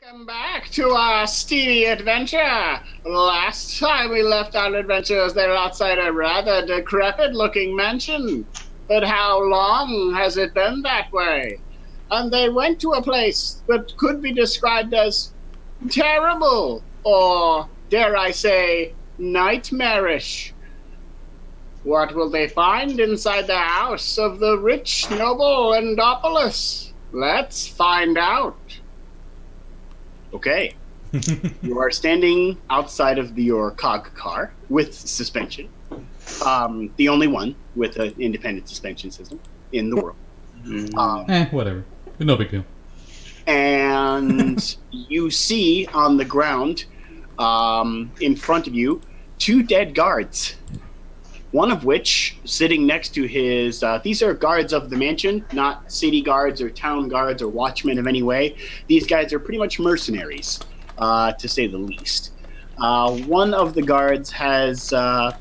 Welcome back to our steamy adventure. Last time we left our adventurers, they were outside a rather decrepit-looking mansion. But how long has it been that way? And they went to a place that could be described as terrible, or, dare I say, nightmarish. What will they find inside the house of the rich noble Endopolis? Let's find out. Okay. You are standing outside of your cog car with suspension. The only one with an independent suspension system in the world. Whatever. No big deal. And you see on the ground, in front of you, 2 dead guards. One of which, sitting next to his... these are guards of the mansion, not city guards or town guards or watchmen of any way. These guys are pretty much mercenaries, to say the least. One of the guards has a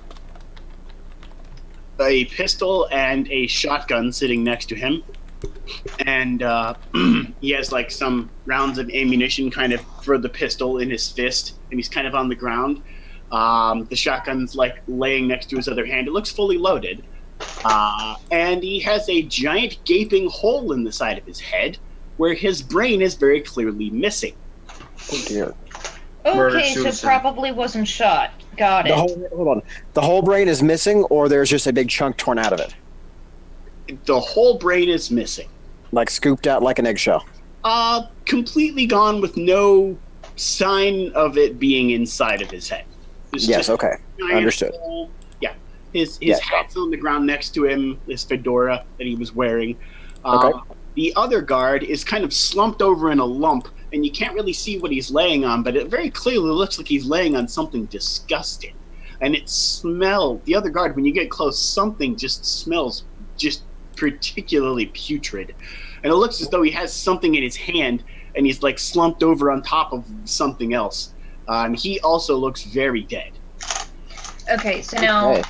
pistol and a shotgun sitting next to him. And he has, like, some rounds of ammunition kind of for the pistol in his fist, and he's kind of on the ground. The shotgun's like laying next to his other hand. It looks fully loaded. And he has a giant gaping hole in the side of his head where his brain is very clearly missing. Oh dear. Okay, so probably wasn't shot. Got it. Hold on. The whole brain is missing, or there's just a big chunk torn out of it? The whole brain is missing. Like scooped out like an eggshell? Completely gone with no sign of it being inside of his head. Yes, okay. Understood. Hole. Yeah. His hat's on the ground next to him, his fedora that he was wearing. Okay. The other guard is kind of slumped over in a lump, and you can't really see what he's laying on, but it very clearly looks like he's laying on something disgusting. And it smells, the other guard, when you get close, something just smells just particularly putrid. And it looks as though he has something in his hand, and he's like slumped over on top of something else. He also looks very dead. Okay, so now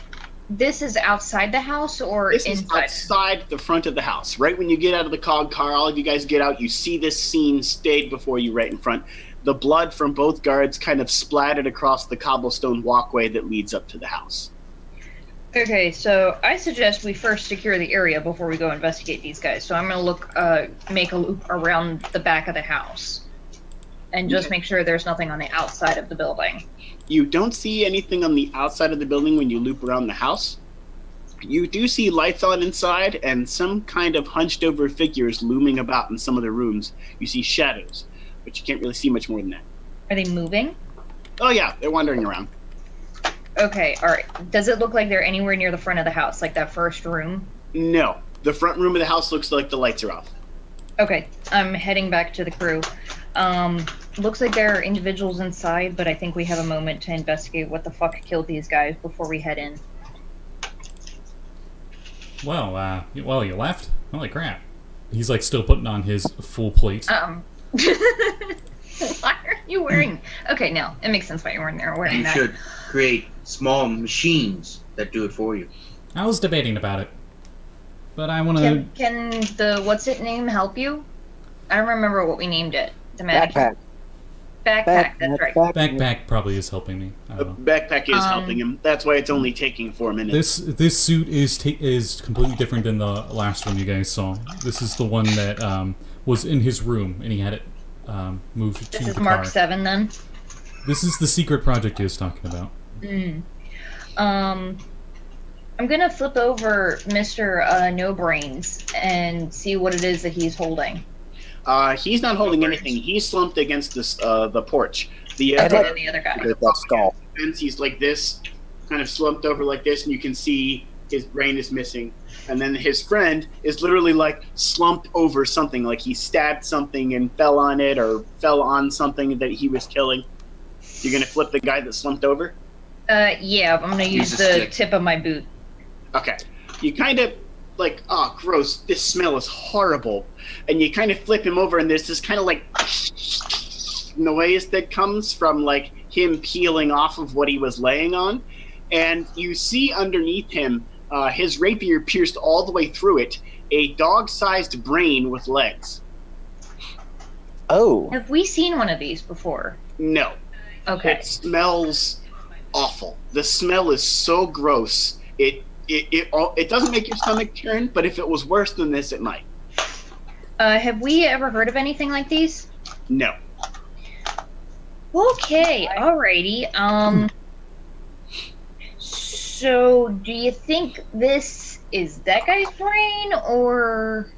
this is outside the house or this inside? This is outside the front of the house. Right when you get out of the cog car, all of you guys get out, you see this scene stayed before you right in front. The blood from both guards kind of splattered across the cobblestone walkway that leads up to the house. Okay, so I suggest we first secure the area before we go investigate these guys. So I'm going to make a loop around the back of the house. And just make sure there's nothing on the outside of the building. You don't see anything on the outside of the building when you loop around the house. You do see lights on inside and some kind of hunched over figures looming about in some of the rooms. You see shadows, but you can't really see much more than that. Are they moving? Oh yeah, they're wandering around. Okay, alright. Does it look like they're anywhere near the front of the house, like that first room? No. The front room of the house looks like the lights are off. Okay, I'm heading back to the crew. Looks like there are individuals inside, but I think we have a moment to investigate what the fuck killed these guys before we head in. Well, you left? Holy crap. He's like still putting on his full plate. Why are you wearing... Okay, no, it makes sense why you're wearing that. You should create small machines that do it for you. I was debating about it. But I want to... Can the what's-it-name help you? I don't remember what we named it. The Backpack. Backpack, that's right. Backpack probably is helping me. I don't know. Backpack is helping him. That's why it's only taking 4 minutes. This suit is completely different than the last one you guys saw. This is the one that was in his room, and he had it moved to the car. This is Mark 7, then? This is the secret project he was talking about. I'm gonna flip over Mr. No Brains and see what it is that he's holding. He's not holding anything. He's slumped against this, the porch. The other guy. That skull. He's like this, kind of slumped over like this, and you can see his brain is missing. And then his friend is literally like slumped over something, like he stabbed something and fell on it, or fell on something that he was killing. You're gonna flip the guy that slumped over? Yeah, I'm gonna use the tip of my boot. Okay. You kind of like, oh, gross, this smell is horrible. And you kind of flip him over, and there's this kind of like noise that comes from like him peeling off of what he was laying on. And you see underneath him, his rapier pierced all the way through it, a dog-sized brain with legs. Oh. Have we seen one of these before? No. Okay. It smells awful. The smell is so gross. It doesn't make your stomach turn, but if it was worse than this, it might. Have we ever heard of anything like these? No. Okay, alrighty. So do you think this is that guy's brain, or?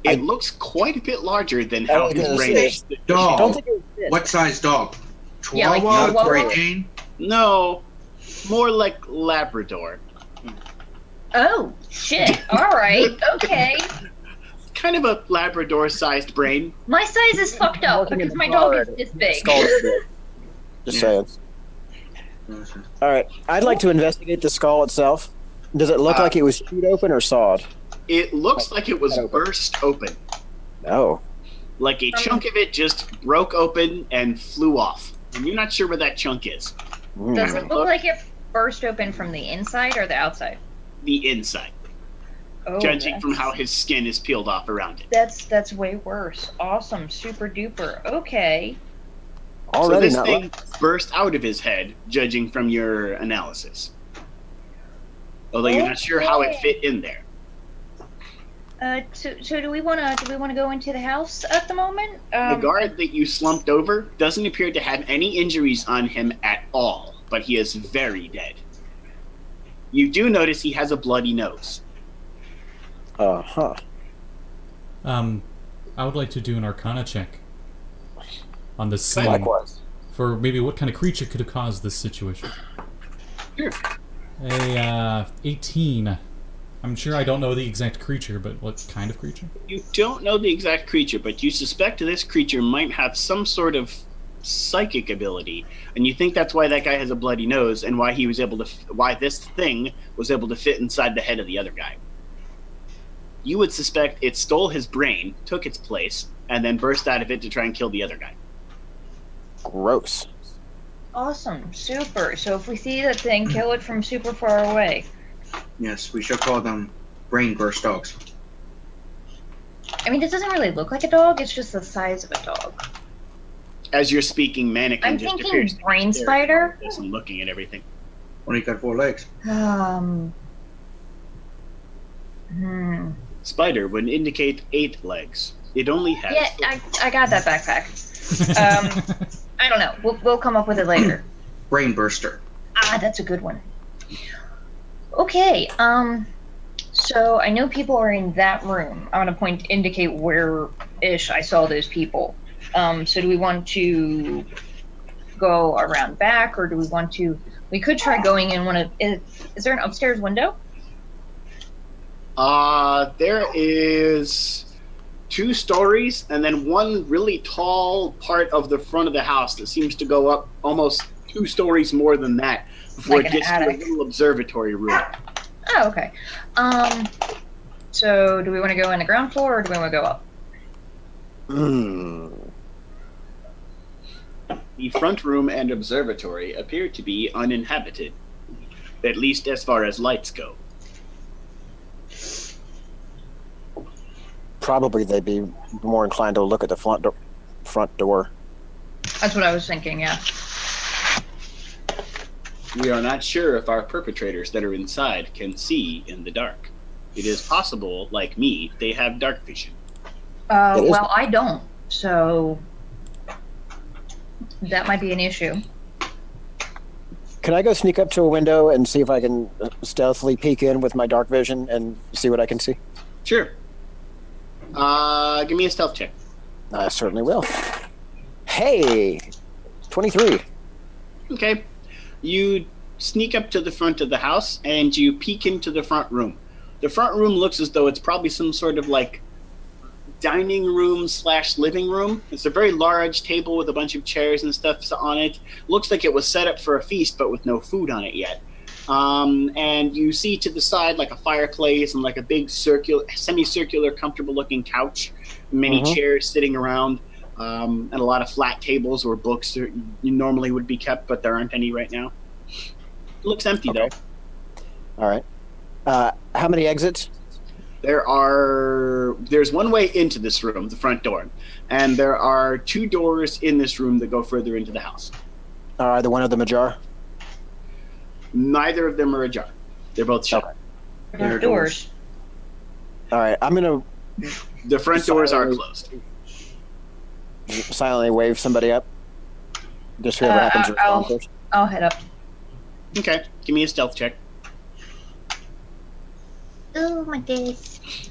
It looks quite a bit larger than how his brain is. Dog. What size dog? Yeah, like Chihuahua? Chihuahua? Great Dane? No, more like Labrador. Oh, shit. Alright, okay. Kind of a Labrador-sized brain. My size is fucked up because my dog is this big. Skull is big. Just saying. All right, I'd like to investigate the skull itself. Does it look like it was chewed open or sawed? It looks like it was burst open. Oh. Like a chunk of it just broke open and flew off. And you're not sure where that chunk is. Does it look like it burst open from the inside or the outside? The inside. Oh, Judging from how his skin is peeled off around it. That's way worse. Awesome, super duper. Okay. Already so not this thing burst out of his head, judging from your analysis. Although you're not sure how it fit in there. So do we wanna go into the house at the moment? The guard that you slumped over doesn't appear to have any injuries on him at all, but he is very dead. You do notice he has a bloody nose. Uh-huh. I would like to do an Arcana check on the scene. Likewise. For maybe what kind of creature could have caused this situation. Sure. A 18. I'm sure I don't know the exact creature, but what kind of creature? You don't know the exact creature, but you suspect this creature might have some sort of psychic ability, and you think that's why that guy has a bloody nose, and why he was able to, why this thing was able to fit inside the head of the other guy. You would suspect it stole his brain, took its place, and then burst out of it to try and kill the other guy. Gross. Awesome, super. So if we see that thing, kill it from super far away. Yes, we should call them brain burst dogs. I mean, it doesn't really look like a dog. It's just the size of a dog. As you're speaking, Mannequin I'm just thinking appears brain spider. and looking at everything. Only got 4 legs. Spider would indicate 8 legs. It only has. Yeah, I got that backpack. I don't know. We'll come up with it later. Brain burster. Ah, that's a good one. Okay, so I know people are in that room. I want to indicate where-ish I saw those people. So do we want to go around back, or do we want to... We could try going in one of... Is there an upstairs window? There is 2 stories, and then one really tall part of the front of the house that seems to go up almost 2 stories more than that before Like it an gets attic. to a little observatory room. Oh, okay. So do we want to go in the ground floor, or do we want to go up? The front room and observatory appear to be uninhabited, at least as far as lights go. Probably they'd be more inclined to look at the front door. That's what I was thinking, yeah. We are not sure if our perpetrators that are inside can see in the dark. It is possible, like me, they have dark vision. Well, I don't, so that might be an issue. Can I go sneak up to a window and see if I can stealthily peek in with my dark vision and see what I can see? Sure. Give me a stealth check. I certainly will. Hey! 23. Okay. You sneak up to the front of the house and you peek into the front room. The front room looks as though it's probably some sort of like dining room / living room. It's a very large table with a bunch of chairs and stuff on it. Looks like it was set up for a feast, but with no food on it yet. And you see to the side like a fireplace and like a big semicircular, comfortable-looking couch, many chairs sitting around, and a lot of flat tables where books you normally would be kept, but there aren't any right now. It looks empty though. All right. How many exits? There's one way into this room, the front door, and there are 2 doors in this room that go further into the house. Are either one of them ajar? Neither of them are ajar. They're both shut. Okay. There's doors. All right, I'm gonna The front doors are closed. silently wave somebody up. Just whoever happens to respond first. I'll head up. Okay, give me a stealth check. Oh my days.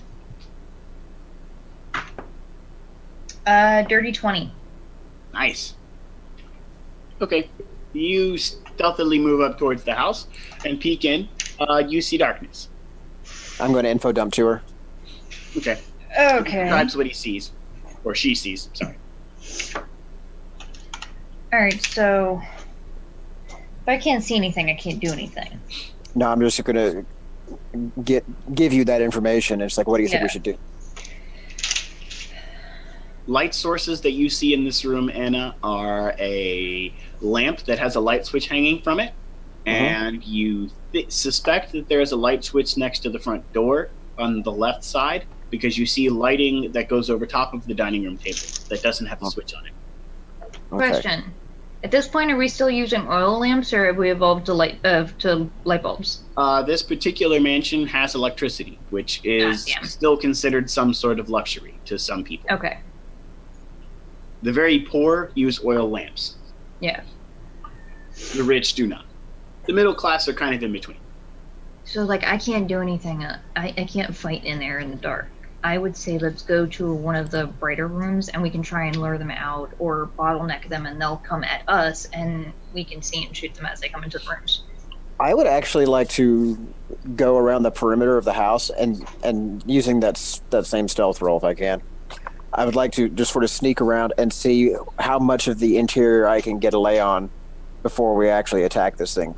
Dirty 20. Nice. Okay, you stealthily move up towards the house and peek in. You see darkness. I'm going to info dump to her. Okay. Okay. Describes what he sees. Or she sees, sorry. Alright, so... if I can't see anything, I can't do anything. No, I'm just going to give you that information. It's like, what do you think we should do? Light sources that you see in this room, Anna, are a lamp that has a light switch hanging from it. And you suspect that there is a light switch next to the front door on the left side, because you see lighting that goes over top of the dining room table that doesn't have a switch on it. Okay. Question. At this point, are we still using oil lamps, or have we evolved to light bulbs? This particular mansion has electricity, which is still considered some sort of luxury to some people. Okay. The very poor use oil lamps. Yeah. The rich do not. The middle class are kind of in between. So, like, I can't do anything. I can't fight in there in the dark. I would say let's go to one of the brighter rooms, and we can try and lure them out or bottleneck them, and they'll come at us, and we can see and shoot them as they come into the rooms. I would actually like to go around the perimeter of the house and using that same stealth roll if I can. I would like to just sort of sneak around and see how much of the interior I can get a lay on before we actually attack this thing.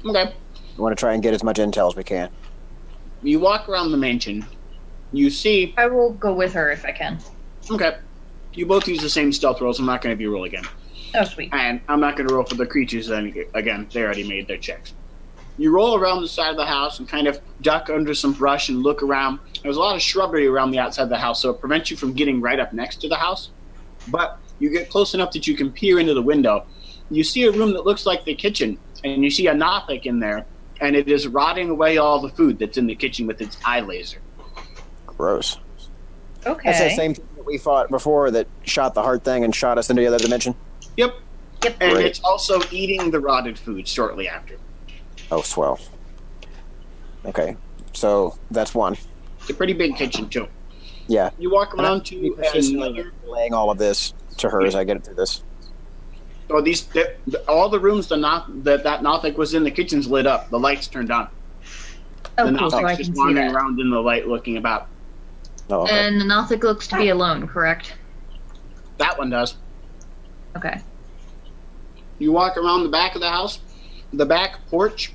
Okay. We want to try and get as much intel as we can. You walk around the mansion. You see... I will go with her if I can. Okay. You both use the same stealth rolls. I'm not going to have you roll again. Oh, sweet. And I'm not going to roll for the creatures again. They already made their checks. You roll around the side of the house and kind of duck under some brush and look around. There's a lot of shrubbery around the outside of the house, so it prevents you from getting right up next to the house. But you get close enough that you can peer into the window. You see a room that looks like the kitchen, and you see a Nothic in there, and it is rotting away all the food that's in the kitchen with its eye laser. Gross. Okay. That's the same thing that we fought before that shot the heart thing and shot us into the other dimension? Yep. Yep. And Great. it's also eating the rotted food shortly after. Oh, swell. Okay, so that's one. It's a pretty big kitchen, too. Yeah. You walk around to another... Laying all of this to her as I get it through this. Oh, all the rooms that Nothic was in the kitchen's lit up. The lights turned on. Oh, The cool. So I Nothic's can just see wandering that. around in the light looking about. Oh, okay. And the Nothic looks to be alone, correct? That one does. Okay. You walk around the back of the house, the back porch.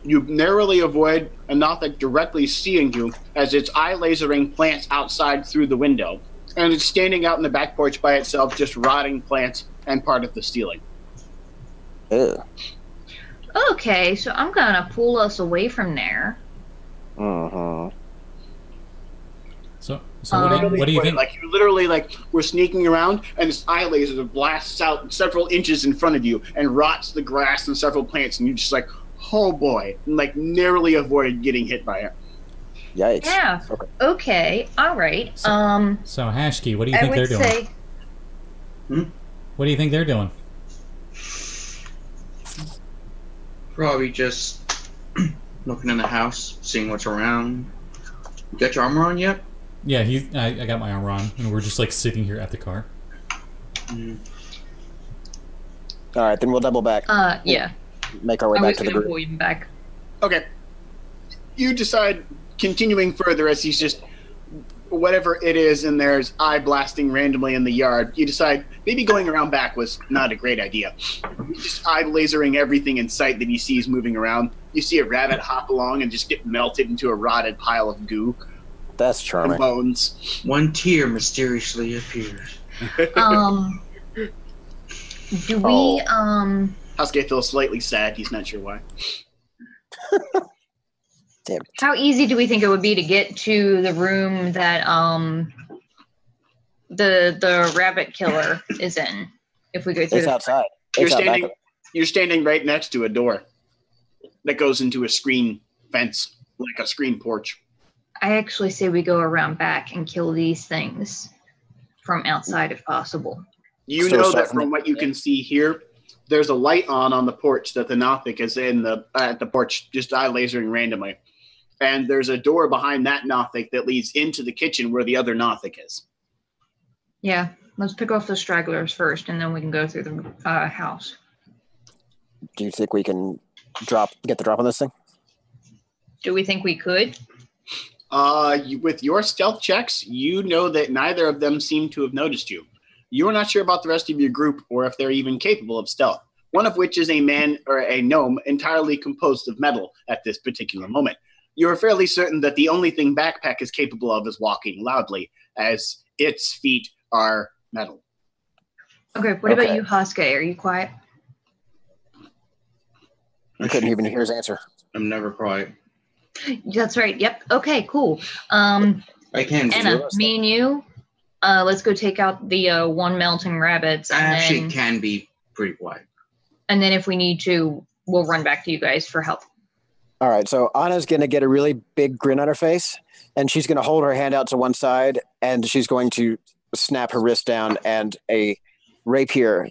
You narrowly avoid a Nothic directly seeing you as its eye lasering plants outside through the window. And it's standing out in the back porch by itself, just rotting plants and part of the ceiling. Ew. Okay, so I'm gonna pull us away from there. Mm-hmm. So what do you think? Like, you literally, like, we're sneaking around, and this eye laser blasts out several inches in front of you and rots the grass and several plants, and you're just like, oh boy, and, like, narrowly avoid getting hit by it. Yikes. Yeah. Okay. All right. So Hashke, what do you I think they're would doing? say What do you think they're doing? Probably just looking in the house, seeing what's around. You got your armor on yet? Yeah, I got my armor on, and we're just like sitting here at the car. Mm. All right, then we'll double back. yeah. Make our way I back was to the gonna group. pull him back. Okay. You decide, continuing further as he's just, whatever it is in there's eye blasting randomly in the yard, you decide maybe going around back was not a great idea. He's just eye lasering everything in sight that he sees moving around. You see a rabbit hop along and just get melted into a rotted pile of goo That's and charming. bones. One tear mysteriously appears. Do we Hashke feels slightly sad. He's not sure why. Damn. How easy do we think it would be to get to the room that the rabbit killer is in? If we go through It's outside. You're It's out back standing. of- You're standing right next to a door that goes into a screen fence, like a screen porch. I actually say we go around back and kill these things from outside if possible. You So know start that from from the- what you can see here, there's a light on the porch that the Nothic is in the at the porch, just eye lasering randomly. And there's a door behind that Nothic that leads into the kitchen where the other Nothic is. Yeah, let's pick off the stragglers first, and then we can go through the house. Do you think we can get the drop on this thing? Do we think we could? With your stealth checks, you know that neither of them seem to have noticed you. You're not sure about the rest of your group or if they're even capable of stealth, one of which is a man or a gnome entirely composed of metal at this particular moment. You're fairly certain that the only thing Backpack is capable of is walking loudly, as its feet are metal. Okay, what about Okay. you, Hashke? Are you quiet? I couldn't even hear his answer. I'm never quiet. That's right. Yep. Okay, cool. I can be. Anna, me and you, let's go take out the one melting rabbits, I and actually then, can be pretty quiet. and then if we need to, we'll run back to you guys for help. All right, so Anna's going to get a really big grin on her face, and she's going to hold her hand out to one side, and she's going to snap her wrist down, and a rapier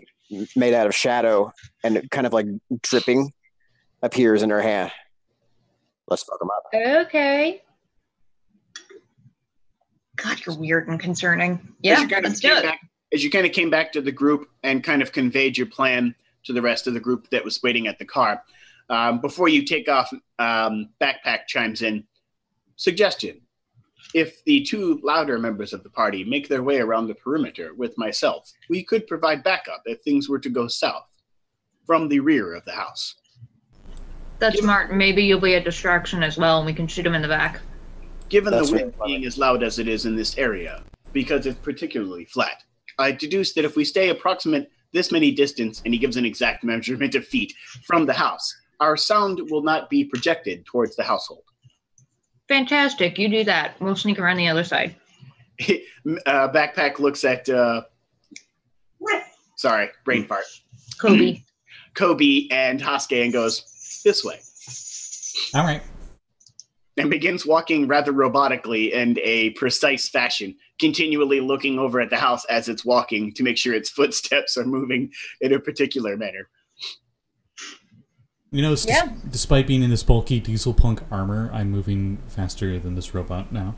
made out of shadow and kind of like dripping appears in her hand. Let's fuck them up. Okay. God, you're weird and concerning. As Yeah, you kind of let's do came it. back- as you kind of came back to the group and kind of conveyed your plan to the rest of the group that was waiting at the car, before you take off, Backpack chimes in. Suggestion. If the two louder members of the party make their way around the perimeter with myself, we could provide backup if things were to go south from the rear of the house. That's smart. Maybe you'll be a distraction as well, and we can shoot him in the back. Given That's the really wind funny. being as loud as it is in this area, because it's particularly flat, I deduce that if we stay approximate this many distance, and he gives an exact measurement of feet from the house, our sound will not be projected towards the household. Fantastic. You do that. We'll sneak around the other side. Backpack looks at, sorry, brain fart, Coby. Coby and Hashke and goes, this way. All right. And begins walking rather robotically in a precise fashion, continually looking over at the house as it's walking to make sure its footsteps are moving in a particular manner. You know, Yeah. despite being in this bulky diesel punk armor, I'm moving faster than this robot now.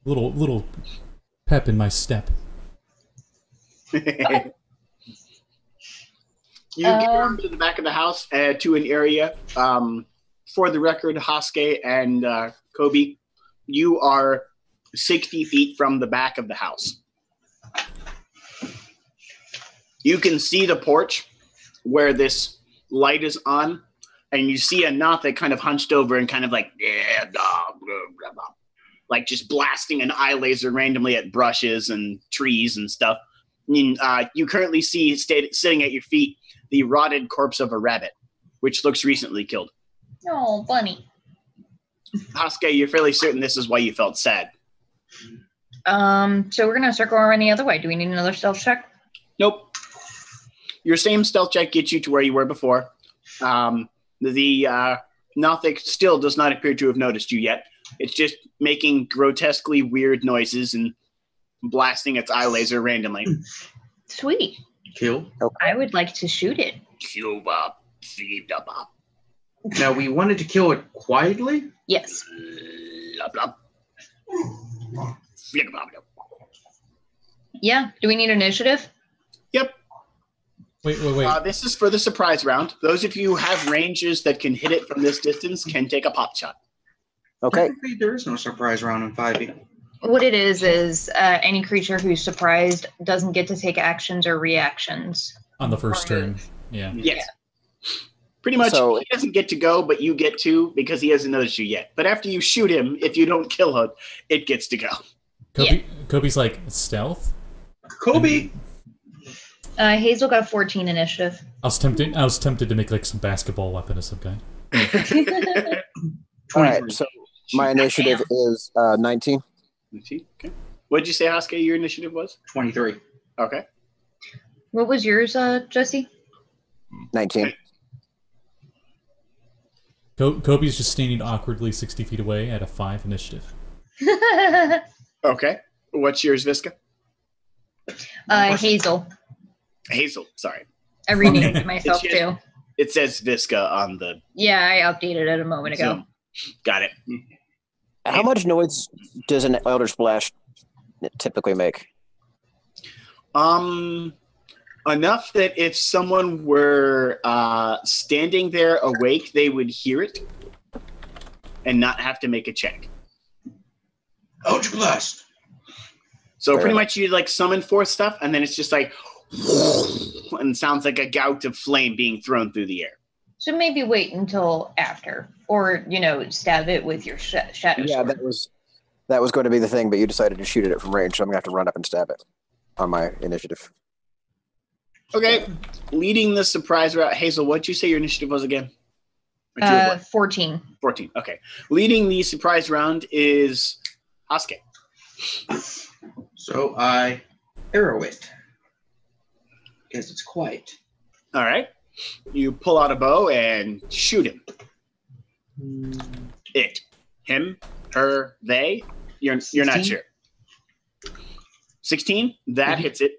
Little pep in my step. You get around to the back of the house to an area. For the record, Hashke and Coby, you are 60 feet from the back of the house. You can see the porch where this light is on, and you see a Nothic kind of hunched over and kind of like, like just blasting an eye laser randomly at brushes and trees and stuff. You currently see sitting at your feet the rotted corpse of a rabbit, which looks recently killed. Oh, bunny. Hashke, you're fairly certain this is why you felt sad. So we're gonna circle around the other way. Do we need another stealth check? Nope. Your same stealth check gets you to where you were before. The Nothic still does not appear to have noticed you yet. It's just making grotesquely weird noises and blasting its eye laser randomly. Sweet. Kill. I would like to shoot it. Cuba, Cuba, Now, we wanted to kill it quietly? Yes. blah, blah. Flick, blah, blah. Yeah. Do we need initiative? Yep. Wait. This is for the surprise round. Those of you who have ranges that can hit it from this distance can take a pop shot. Okay. Technically, there is no surprise round in 5e. What it is any creature who's surprised doesn't get to take actions or reactions. On the first turn. Yeah. Yes. Pretty much, So- he doesn't get to go, but you get to because he hasn't noticed you yet. But after you shoot him, if you don't kill him, it gets to go. Coby's like, stealth? Coby! Hazel got a 14 initiative. I was tempted to make like some basketball weapon of some kind. All right, so my initiative is 19. 19? Okay. What did you say, Hashke, your initiative was? 23. Okay. What was yours, Jesse? 19. Coby's just standing awkwardly 60 feet away at a 5 initiative. Okay. What's yours, Visca? Hazel. Hazel, sorry. I renamed myself too. It says Visca on the... Yeah, I updated it a moment ago. Got it. How much noise does an Elder Splash typically make? Enough that if someone were standing there awake, they would hear it and not have to make a check. Eldritch Blast. So pretty much you like summon forth stuff, and then it's just like, and sounds like a gout of flame being thrown through the air. So maybe wait until after, or stab it with your shadow Yeah, sword. that was going to be the thing, but you decided to shoot at it from range, so I'm gonna have to run up and stab it on my initiative. Okay, leading the surprise route. Hazel, what'd you say your initiative was again? 14. 14, okay. Leading the surprise round is Hashke. So I arrow it. Because it's quiet. All right. You pull out a bow and shoot him. It. Him. Her. They. You're not sure. 16? That hits it.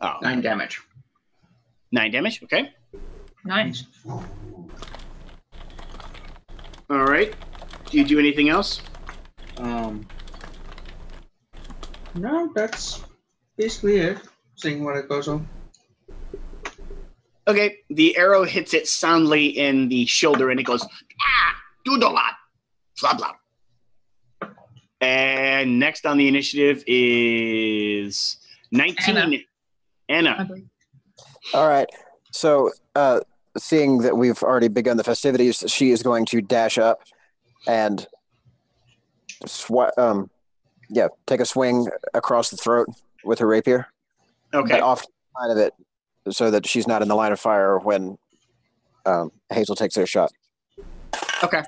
Oh. 9 damage. 9 damage, okay. Nice. All right. Do you do anything else? No, that's basically it. Seeing what it goes on. Okay. The arrow hits it soundly in the shoulder and it goes, doodle-lot, blah, blah. And next on the initiative is 19. Anna. All right. So, seeing that we've already begun the festivities, she is going to dash up and take a swing across the throat with her rapier. Okay. But off the side of it, so that she's not in the line of fire when Hazel takes her shot. Okay.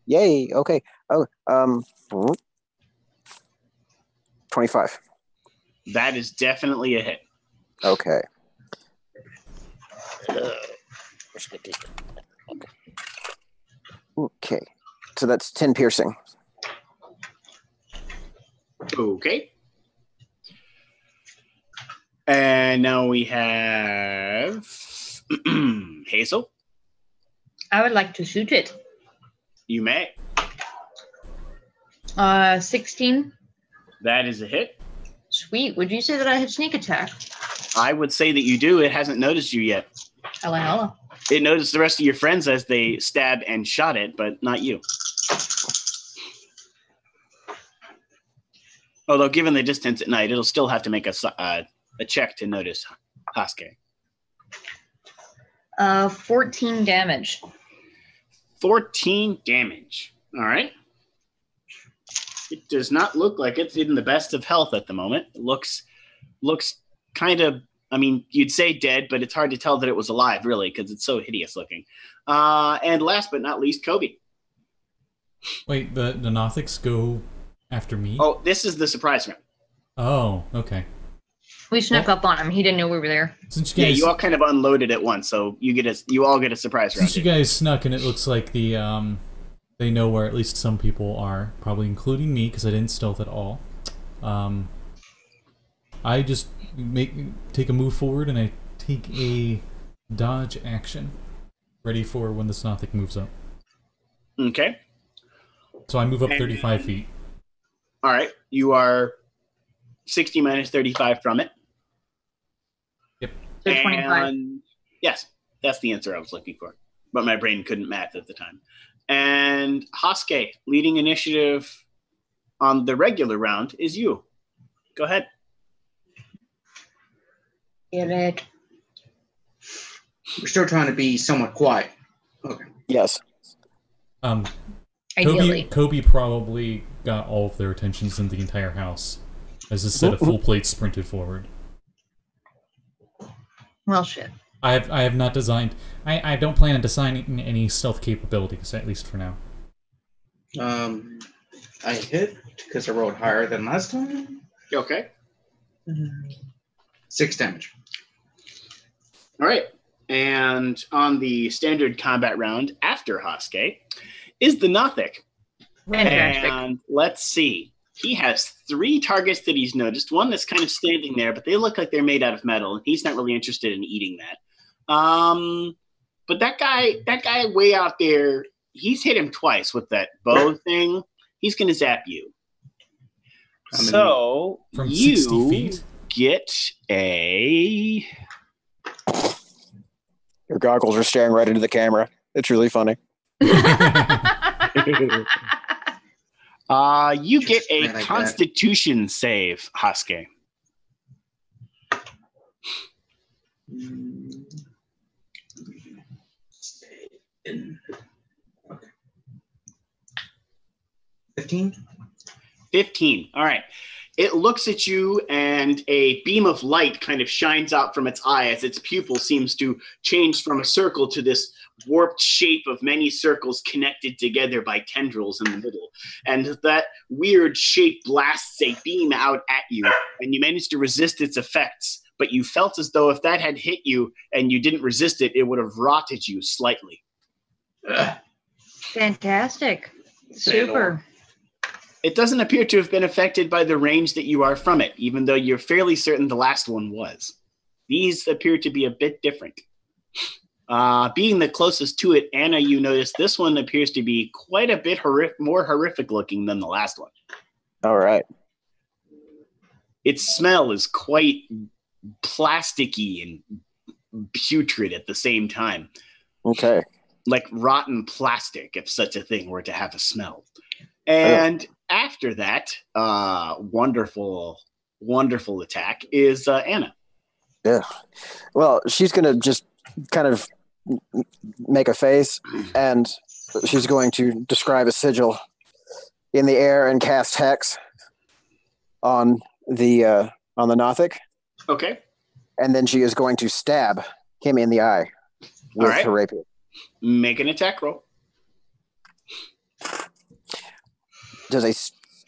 Yay. Okay. 25. That is definitely a hit. Okay. Okay. So that's 10 piercing. Okay. And now we have Hazel. I would like to shoot it. You may. 16. That is a hit. Sweet. Would you say that I have sneak attack? I would say that you do. It hasn't noticed you yet. Hello. It noticed the rest of your friends as they stabbed and shot it, but not you. Although, given the distance at night, it'll still have to make a check to notice Hashke. 14 damage. 14 damage. All right. It does not look like it's in the best of health at the moment. It looks kind of, I mean, you'd say dead, but it's hard to tell that it was alive, really, because it's so hideous looking. And last but not least, Coby. Wait, the Nothics go after me? Oh, this is the surprise round. Oh, okay. We snuck up on him. He didn't know we were there. Since you guys, you all kind of unloaded at once, so you all get a surprise round. Since you guys snuck, and it looks like they know where at least some people are, probably including me, because I didn't stealth at all. I just take a move forward, and I take a dodge action, ready for when the Nothic moves up. Okay. So I move up 35 feet. All right. You are 60 minus 35 from it. Yep. So 25. And yes, that's the answer I was looking for. But my brain couldn't math at the time. And Hashke, leading initiative on the regular round is you. Go ahead. Get it. We're still trying to be somewhat quiet. Okay. Yes. Ideally. Coby probably got all of their attentions in the entire house as a set of full plates sprinted forward. Well, shit. I have not designed. I don't plan on designing any stealth capabilities, at least for now. I hit because I rolled higher than last time. Okay. 6 damage. All right. And on the standard combat round after Hashke is the Nothic. Fantastic. And let's see. He has 3 targets that he's noticed. One that's kind of standing there, but they look like they're made out of metal. He's not really interested in eating that. But that guy way out there, he's hit him twice with that bow thing. He's going to zap you. So From you 60 feet? get a... Your goggles are staring right into the camera. It's really funny. You get Just a ran like Constitution save, Hashke. Stay in. Okay. 15? 15. All right. It looks at you, and a beam of light kind of shines out from its eye as its pupil seems to change from a circle to this warped shape of many circles connected together by tendrils in the middle. And that weird shape blasts a beam out at you, and you manage to resist its effects. But you felt as though if that had hit you and you didn't resist it, it would have rotted you slightly. Fantastic. Super. It doesn't appear to have been affected by the range that you are from it, even though you're fairly certain the last one was. These appear to be a bit different. Being the closest to it, Anna, you notice this one appears to be quite a bit more horrific looking than the last one. All right. Its smell is quite plasticky and putrid at the same time. Okay. Like rotten plastic, if such a thing were to have a smell. And after that, wonderful attack is Anna. Yeah. Well, she's going to just kind of make a face, and she's going to describe a sigil in the air and cast Hex on the Nothic. Okay. And then she is going to stab him in the eye with her rapier. Make an attack roll.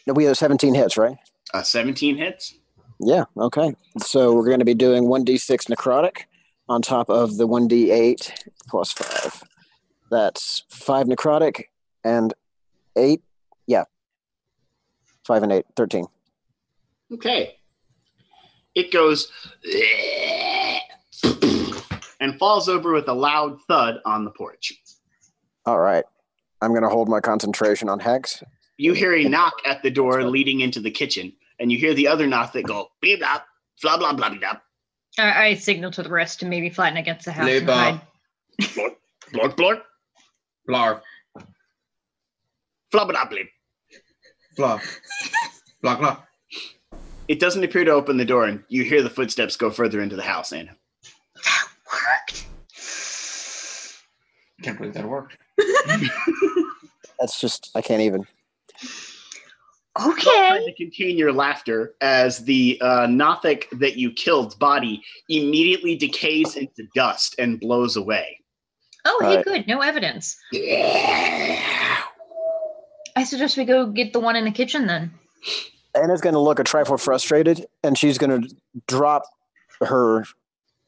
We have 17 hits, right? 17 hits. Yeah, okay. So we're going to be doing 1d6 necrotic on top of the 1d8 plus 5. That's 5 necrotic and 8. Yeah. 5 and 8, 13. Okay. It goes and falls over with a loud thud on the porch. All right. I'm going to hold my concentration on Hex. You hear a knock at the door leading into the kitchen, and you hear the other knock that go, beep, blah, blah, blah, blah, blah. I signal to the rest to maybe flatten against the house and Labor. hide. Blork, blork, Blar. flubba bleep. Blah. Blah, blah. It doesn't appear to open the door, and you hear the footsteps go further into the house, Anna. That worked. Can't believe that worked. That's just, I can't even. Okay. Trying to contain your laughter as the Nothic that you killed's body immediately decays into dust and blows away. Oh, All hey, right. good. No evidence. I suggest we go get the one in the kitchen then. Anna's going to look a trifle frustrated, and she's going to drop her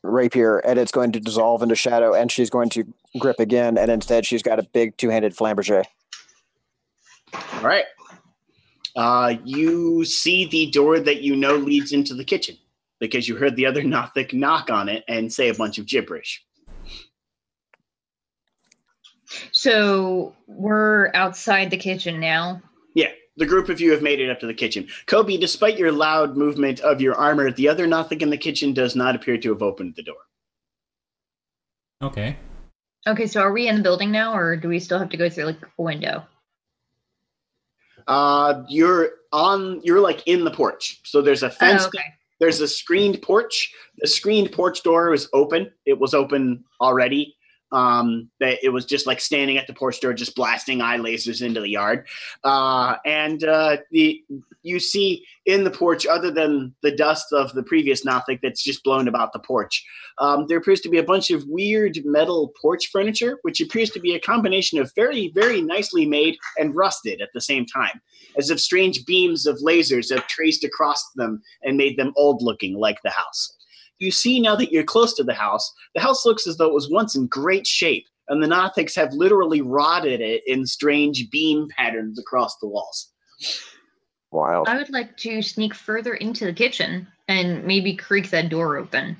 rapier, and it's going to dissolve into shadow, and she's going to grip again, and instead she's got a big two-handed flamberger. All right. You see the door that you know leads into the kitchen because you heard the other Nothic knock on it and say a bunch of gibberish. So we're outside the kitchen now. Yeah, the group of you have made it up to the kitchen. Coby, despite your loud movement of your armor, the other Nothic in the kitchen does not appear to have opened the door. Okay. Okay, so are we in the building now, or do we still have to go through like a window? You're like in the porch. So there's a fence. Oh, okay. There's a screened porch. The screened porch door is open. It was open already. That it was just like standing at the porch door, just blasting eye lasers into the yard. You see in the porch, other than the dust of the previous Nothic that's just blown about the porch, there appears to be a bunch of weird metal porch furniture, which appears to be a combination of very, very nicely made and rusted at the same time, as if strange beams of lasers have traced across them and made them old-looking like the house. You see now that you're close to the house looks as though it was once in great shape, and the Nothics have literally rotted it in strange beam patterns across the walls. Wild. I would like to sneak further into the kitchen and maybe creak that door open.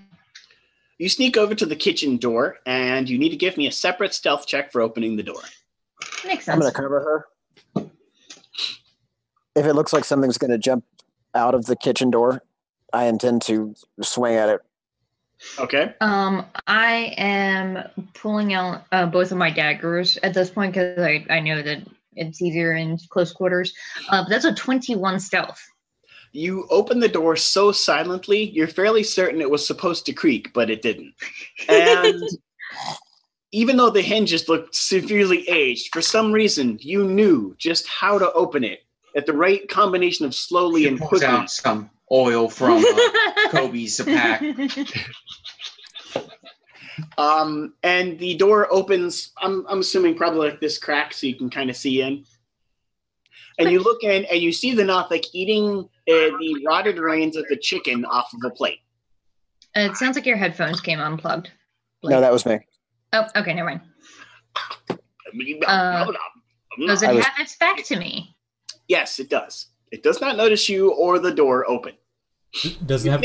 You sneak over to the kitchen door, and you need to give me a separate stealth check for opening the door. Makes sense. I'm going to cover her. If it looks like something's going to jump out of the kitchen door, I intend to swing at it. Okay. I am pulling out both of my daggers at this point because I know that it's easier in close quarters. But that's a 21 stealth. You open the door so silently, you're fairly certain it was supposed to creak, but it didn't. And even though the hinges looked severely aged, for some reason, you knew just how to open it at the right combination of slowly and quickly. Out some oil from Coby's pack. And the door opens, I'm assuming probably like this crack so you can kind of see in. And you look in and you see the Nothic eating the rotted remains of the chicken off of a plate. It sounds like your headphones came unplugged. No, that was me. Oh, okay, never mind. Does it have its back to me? Yes, it does. It does not notice you or the door open. Does it have...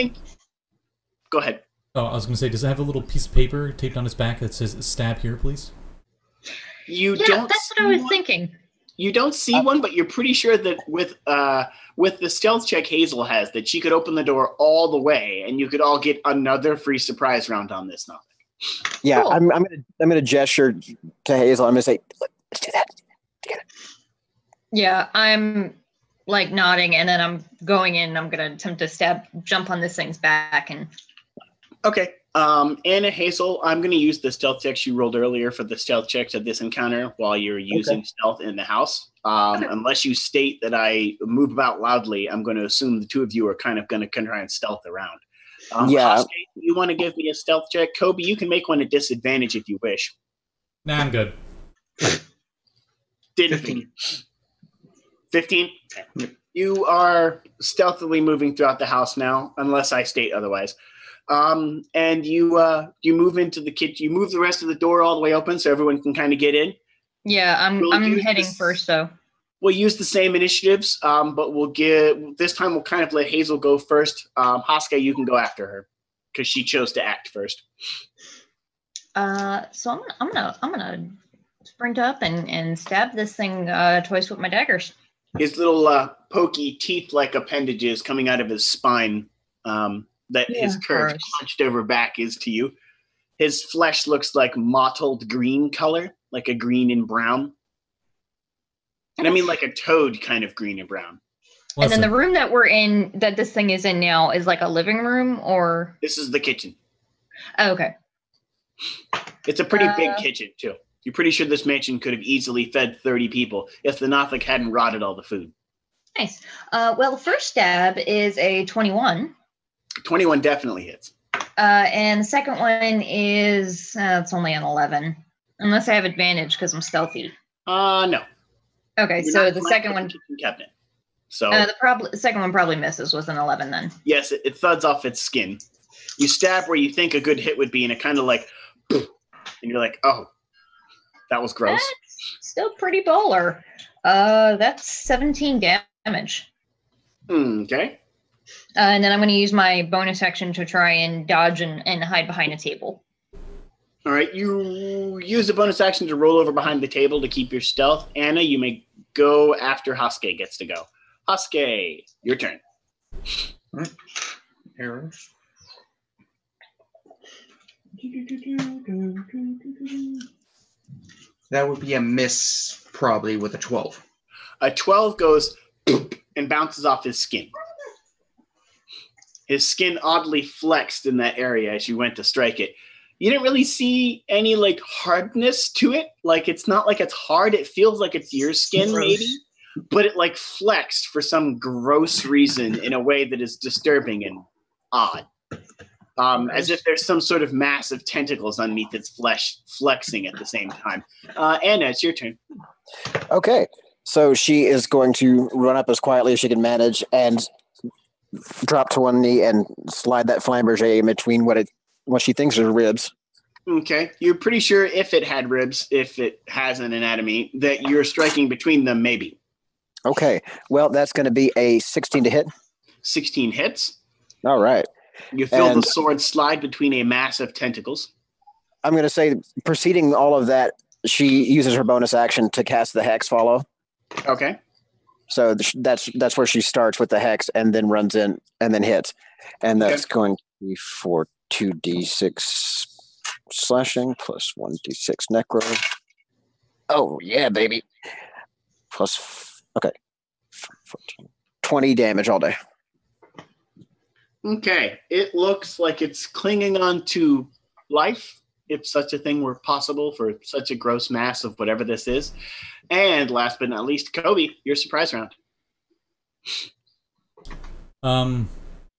Go ahead. Oh, I was going to say, does it have a little piece of paper taped on its back that says "stab here, please"? You yeah, don't. That's what I was thinking. You don't see one, but you're pretty sure that with the stealth check Hazel has, that she could open the door all the way, and you could all get another free surprise round on this Nothic. Yeah, cool. I'm gonna gesture to Hazel. I'm gonna say, "Let's do that together." Yeah, I'm like nodding, and then I'm going in. And I'm gonna attempt to jump on this thing's back, and. Okay. Anna Hazel, I'm going to use the stealth check you rolled earlier for the stealth check to this encounter while you're using stealth in the house. Unless you state that I move about loudly, I'm going to assume the two of you are kind of going to try and stealth around. Yeah. Hashke, you want to give me a stealth check? Coby, you can make one at disadvantage if you wish. Nah, I'm good. 15. 15? You are stealthily moving throughout the house now, unless I state otherwise. And you move into the kitchen. You move the rest of the door all the way open so everyone can kind of get in. Yeah, I'm heading first though. We'll use the same initiatives, but this time we'll kind of let Hazel go first. Hashke, you can go after her because she chose to act first. So I'm gonna sprint up and stab this thing twice with my daggers. His little pokey teeth-like appendages coming out of his spine. That his curved, hunched over back is to you. His flesh looks like mottled green color, like a green and brown. And I mean like a toad kind of green and brown. And then the room that we're in, that this thing is in now, is like a living room, or? This is the kitchen. Oh, okay. It's a pretty big kitchen, too. You're pretty sure this mansion could have easily fed 30 people if the Nothic hadn't rotted all the food. Nice. Well, the first stab is a 21. 21 definitely hits. And the second one is it's only an 11, unless I have advantage because I'm stealthy. No. Okay, so the second one. Cabinet. So the second one probably misses with an 11 then. Yes, it thuds off its skin. You stab where you think a good hit would be, and it kind of like, and you're like, oh, that was gross. That's still pretty bowler. That's 17 damage. Okay. And then I'm going to use my bonus action to try and dodge and hide behind a table. All right, you use the bonus action to roll over behind the table to keep your stealth. Anna, you may go after Hashke gets to go. Hashke, your turn. All right. Arrows. That would be a miss, probably, with a 12. A 12 goes and bounces off his skin. His skin oddly flexed in that area as you went to strike it. You didn't really see any like hardness to it. Like it's not like it's hard. It feels like it's your skin, Gross. maybe, but it like flexed for some gross reason in a way that is disturbing and odd. As if there's some sort of massive tentacles underneath its flesh flexing at the same time. Anna, it's your turn. Okay, so she is going to run up as quietly as she can manage and drop to one knee and slide that Flamberger in between what she thinks are ribs. Okay, you're pretty sure if it had ribs, if it has an anatomy, that you're striking between them, maybe. Okay, well, that's going to be a 16 to hit. 16 hits. All right. You feel And the sword slide between a mass of tentacles. I'm going to say, preceding all of that, she uses her bonus action to cast the Hex Follow. Okay. So that's where she starts with the Hex and then runs in and then hits. And that's going to be for 2d6 slashing plus 1d6 necro. Oh, yeah, baby. Plus, okay. 14. 20 damage all day. Okay. It looks like it's clinging on to life, if such a thing were possible for such a gross mass of whatever this is. And last but not least, Coby, your surprise round.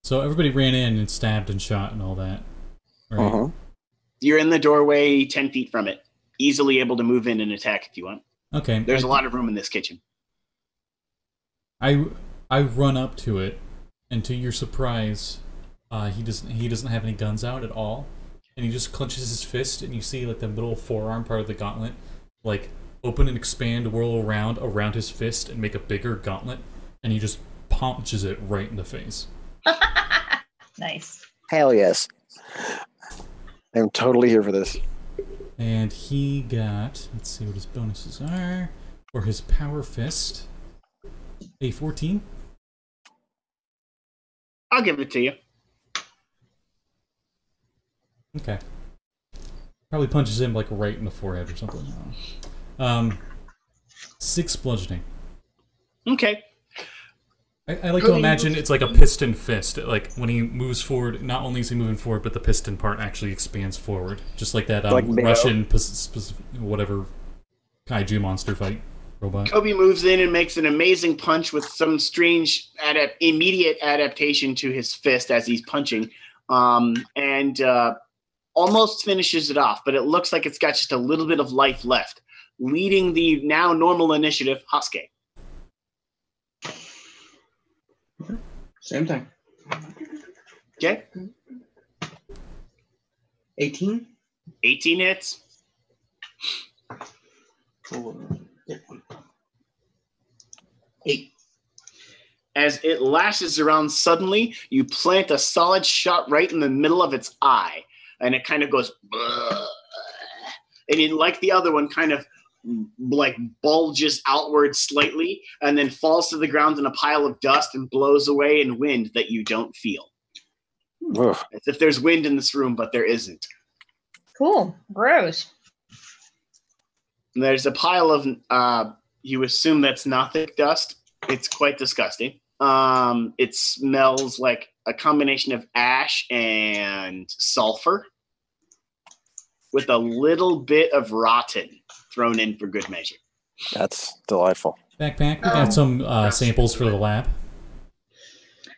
So everybody ran in and stabbed and shot and all that. Right? Uh-huh. You're in the doorway 10 feet from it. Easily able to move in and attack if you want. Okay. There's a lot of room in this kitchen. I run up to it, and to your surprise, he doesn't have any guns out at all, and he just clenches his fist, and you see like the middle forearm part of the gauntlet, like open and expand, whirl around his fist, and make a bigger gauntlet, and he just punches it right in the face. Nice. Hell yes. I'm totally here for this. And he got, let's see what his bonuses are, for his power fist, a 14. I'll give it to you. Okay. Probably punches him like right in the forehead or something. 6 bludgeoning. Okay. I like to imagine it's like a piston fist. Like when he moves forward, not only is he moving forward, but the piston part actually expands forward, just like that Like Russian whatever kaiju monster fight robot. Coby moves in and makes an amazing punch with some strange immediate adaptation to his fist as he's punching, and almost finishes it off. But it looks like it's got just a little bit of life left, leading the now normal initiative, Hashke. Same thing. Okay. 18? 18 hits. 8. As it lashes around suddenly, you plant a solid shot right in the middle of its eye, and it kind of goes, "Bleh." And it, like the other one, kind of like bulges outward slightly, and then falls to the ground in a pile of dust and blows away in wind that you don't feel. Ugh. As if there's wind in this room, but there isn't. Cool. Gross. And there's a pile of, you assume that's Nothic dust. It's quite disgusting. It smells like a combination of ash and sulfur with a little bit of rotten thrown in for good measure. That's delightful. Backpack, we got some samples for the lab.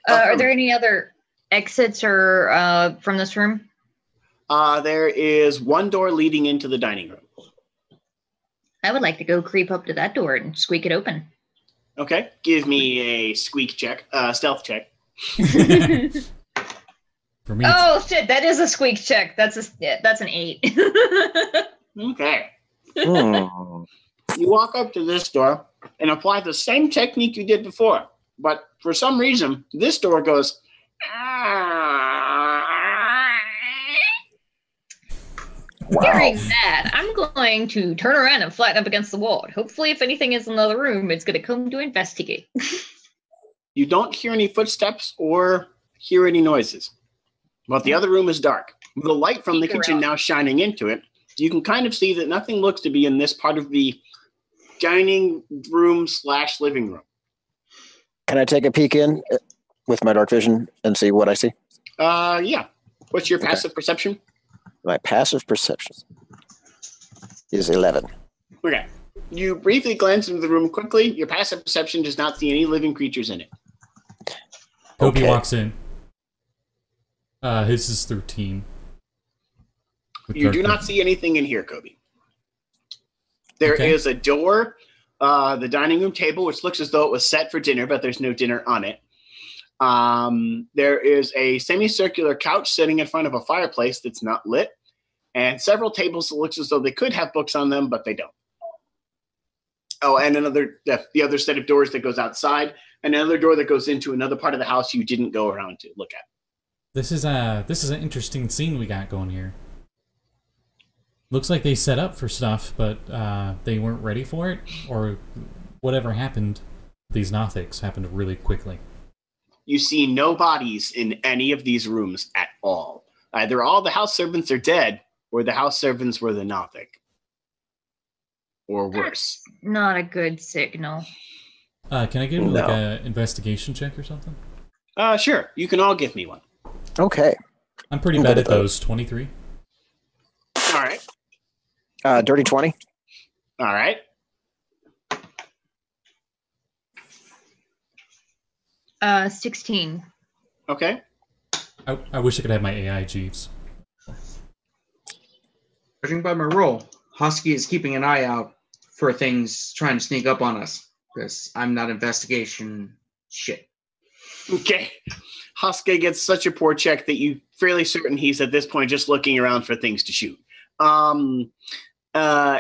Are there any other exits or from this room? There is one door leading into the dining room. I would like to go creep up to that door and squeak it open. Okay, give me a stealth check. For me, Oh shit, that is a squeak check. That's an 8. Okay. Hmm. You walk up to this door and apply the same technique you did before, but for some reason, this door goes. Hearing that, I'm going to turn around and flatten up against the wall. Hopefully, if anything is in the other room, it's going to come to investigate. You don't hear any footsteps or hear any noises, but the other room is dark. With the light from the Peek kitchen around. now shining into it, you can kind of see that nothing looks to be in this part of the dining room / living room. Can I take a peek in with my dark vision and see what I see? Yeah. What's your passive perception? My passive perception is 11. Okay. You briefly glance into the room quickly. Your passive perception does not see any living creatures in it. Coby Okay. walks in. His is 13. You do not see anything in here, Coby. There Okay. is a door, the dining room table, which looks as though it was set for dinner, but there's no dinner on it. There is a semicircular couch sitting in front of a fireplace that's not lit, and several tables that looks as though they could have books on them, but they don't. Oh, and the other set of doors that goes outside, and another door that goes into another part of the house you didn't go around to look at. This is an interesting scene we got going here. Looks like they set up for stuff, but they weren't ready for it, or whatever happened. These Nothics happened really quickly. You see no bodies in any of these rooms at all. Either all the house servants are dead, or the house servants were the Nothic. Or worse. Not a good signal. Can I give like an investigation check or something? Sure. You can all give me one. Okay. I'm pretty bad at those. 23. All right. Dirty 20. All right. 16. Okay. I wish I could have my AI Jeeves. Judging by my roll, Hashke is keeping an eye out for things trying to sneak up on us. Because I'm not investigation shit. Okay. Hashke gets such a poor check that you're fairly certain he's at this point just looking around for things to shoot.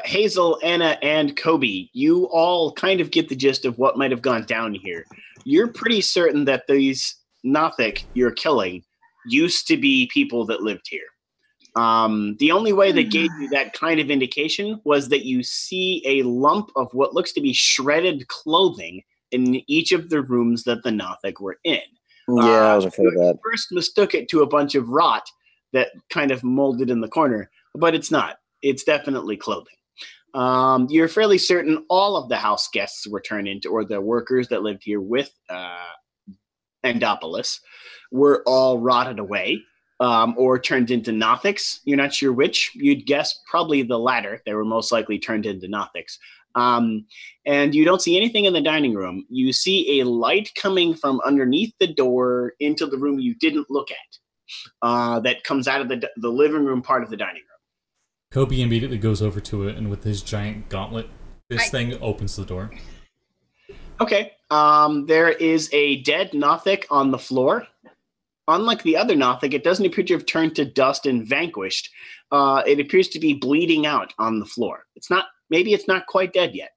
Hazel, Anna, and Coby, you all kind of get the gist of what might have gone down here. You're pretty certain that these Nothic you're killing used to be people that lived here. The only way that gave you that kind of indication was that you see a lump of what looks to be shredded clothing in each of the rooms that the Nothic were in. Yeah, I was afraid of you that. First mistook it to a bunch of rot that kind of molded in the corner, but it's not. It's definitely clothing. You're fairly certain all of the house guests were turned into, or the workers that lived here with Endopolis were all rotted away. Or turned into Nothics. You're not sure which. You'd guess probably the latter. They were most likely turned into Nothics. And you don't see anything in the dining room. You see a light coming from underneath the door into the room you didn't look at. That comes out of the living room part of the dining room. Coby immediately goes over to it, and with his giant gauntlet, this thing opens the door. Okay. There is a dead Nothic on the floor. Unlike the other Nothic, it doesn't appear to have turned to dust and vanquished. It appears to be bleeding out on the floor. Maybe it's not quite dead yet.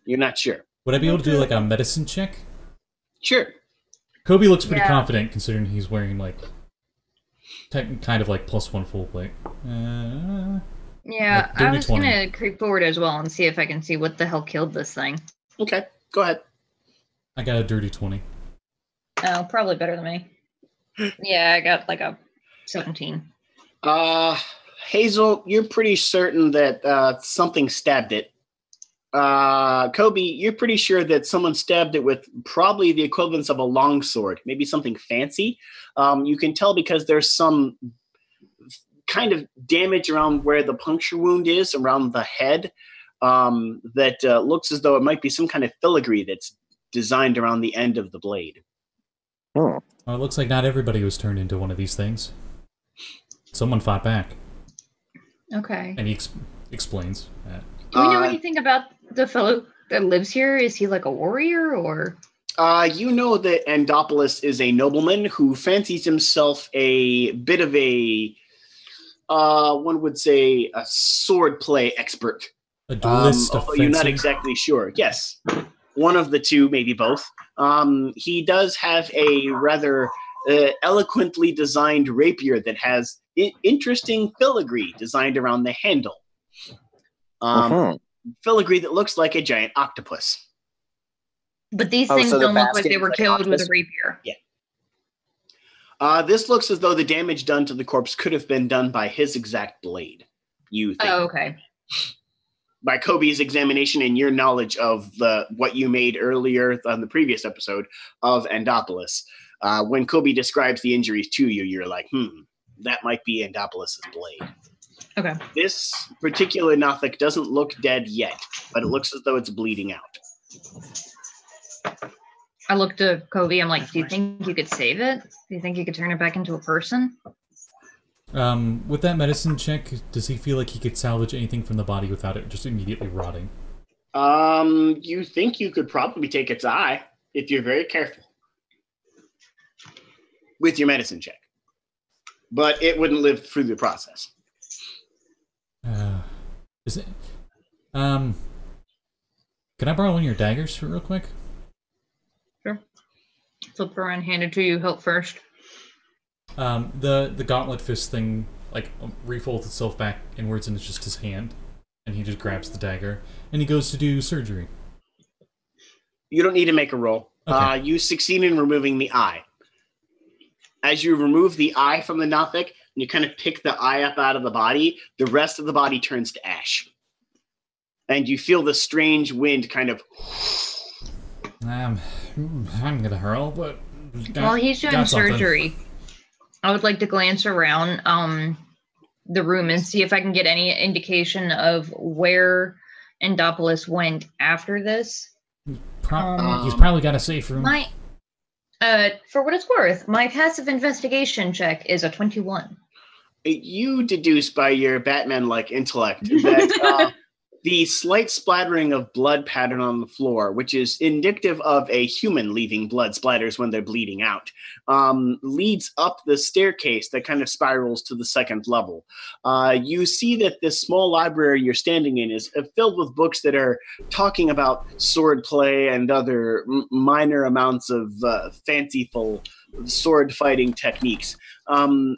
You're not sure. Would I be able to do like a medicine check? Sure. Coby looks pretty confident considering he's wearing like kind of like +1 full plate. Yeah, like I was 20. gonna creep forward as well and see if I can see what the hell killed this thing. Okay, go ahead. I got a dirty 20. Oh, probably better than me. Yeah, I got like a 17. Hazel, you're pretty certain that something stabbed it. Coby, you're pretty sure that someone stabbed it with probably the equivalence of a longsword, maybe something fancy. You can tell because there's some kind of damage around where the puncture wound is, around the head, that looks as though it might be some kind of filigree that's designed around the end of the blade. Oh. Well, it looks like not everybody was turned into one of these things. Someone fought back. Okay. And he explains that. Do we know anything about the fellow that lives here? Is he like a warrior or? You know that Endopolis is a nobleman who fancies himself a bit of a, one would say, a swordplay expert. A duelist, although you're not exactly sure. Yes. One of the two, maybe both. He does have a rather eloquently designed rapier that has interesting filigree designed around the handle. Filigree that looks like a giant octopus. But these things so the don't look like basket they is were like killed with a octopus? rapier. Yeah. This looks as though the damage done to the corpse could have been done by his exact blade. You think? Oh, okay. By Coby's examination and your knowledge of what you made earlier on the previous episode of Endopolis. When Coby describes the injuries to you, you're like, that might be Endopolis' blade. Okay. This particular Nothic doesn't look dead yet, but it looks as though it's bleeding out. I looked at Coby. I'm like, do you think you could save it? Do you think you could turn it back into a person? With that medicine check, does he feel like he could salvage anything from the body without it just immediately rotting? You think you could probably take its eye if you're very careful with your medicine check, but it wouldn't live through the process. Is it? Can I borrow one of your daggers for real quick? Sure. Flip around, hand it to you. Help first. The gauntlet fist thing like refolds itself back inwards, and it's just his hand, and he just grabs the dagger, and he goes to do surgery. You don't need to make a roll. Okay. You succeed in removing the eye. As you remove the eye from the Nothic, and you kind of pick the eye up out of the body, the rest of the body turns to ash. And you feel the strange wind kind of... I'm gonna hurl, but... While he's doing surgery, I would like to glance around the room and see if I can get any indication of where Endopolis went after this. He's probably got a safe room. For what it's worth, my passive investigation check is a 21. You deduce by your Batman-like intellect that the slight splattering of blood pattern on the floor, which is indicative of a human leaving blood splatters when they're bleeding out, leads up the staircase that kind of spirals to the second level. You see that this small library you're standing in is filled with books that are talking about sword play and other minor amounts of fanciful sword fighting techniques.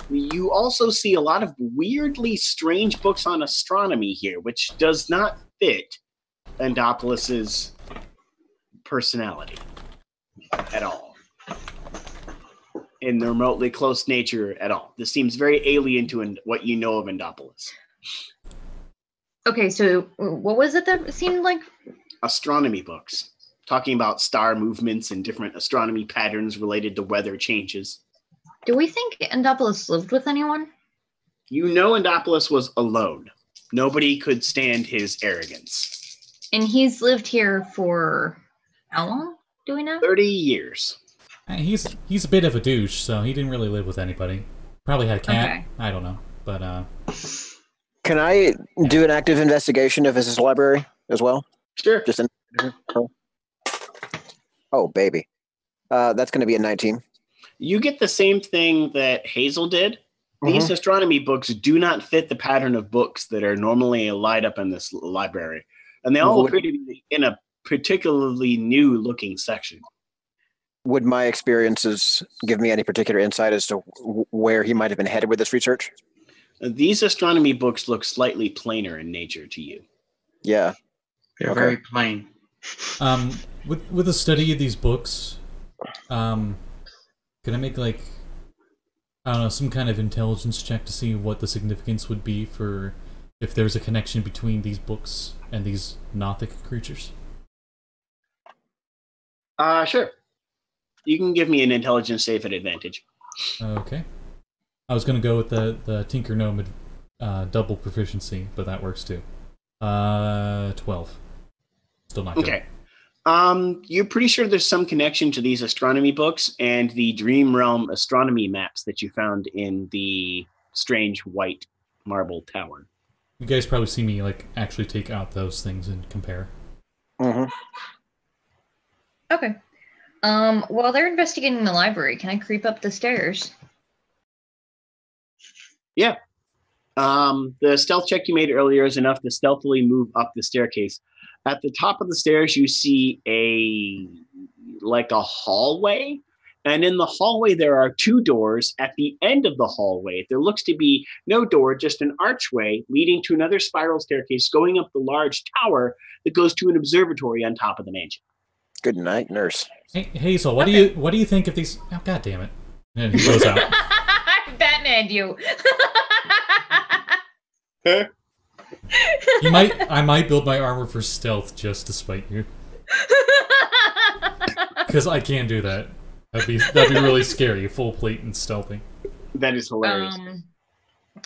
You also see a lot of weirdly strange books on astronomy here, which does not fit Endopolis's personality at all. In the remotely close nature at all. This seems very alien to what you know of Endopolis. Okay, so what was it that seemed like? Astronomy books. Talking about star movements and different astronomy patterns related to weather changes. Do we think Endopolis lived with anyone? You know Endopolis was alone. Nobody could stand his arrogance. And he's lived here for how long? Do we know? 30 years. He's a bit of a douche, so he didn't really live with anybody. Probably had a cat. Okay. I don't know, but Can I do an active investigation of his library as well? Sure. Just oh, baby. That's going to be a 19. You get the same thing that Hazel did. These astronomy books do not fit the pattern of books that are normally light up in this library. And they all appear to be in a particularly new-looking section. Would my experiences give me any particular insight as to where he might have been headed with this research? These astronomy books look slightly plainer in nature to you. Yeah. They're very plain. With the study of these books, can I make I don't know, some kind of intelligence check to see what the significance would be for if there's a connection between these books and these Nothic creatures? Sure. You can give me an intelligence save at advantage. Okay. I was going to go with the Tinker Gnome double proficiency, but that works too. 12. Still not good. Okay. You're pretty sure there's some connection to these astronomy books and the Dream Realm astronomy maps that you found in the strange white marble tower. You guys probably see me actually take out those things and compare. Okay. While they're investigating the library, can I creep up the stairs? Yeah. The stealth check you made earlier is enough to stealthily move up the staircase. At the top of the stairs, you see a hallway. And in the hallway, there are two doors. At the end of the hallway, there looks to be no door, just an archway leading to another spiral staircase going up the large tower that goes to an observatory on top of the mansion. Good night, nurse. Hey, Hazel, what do you think of these? Oh, God damn it! And he goes out. Batman, you. I might build my armor for stealth just to spite you, because I can do that. That'd be really scary. Full plate and stealthy. That is hilarious.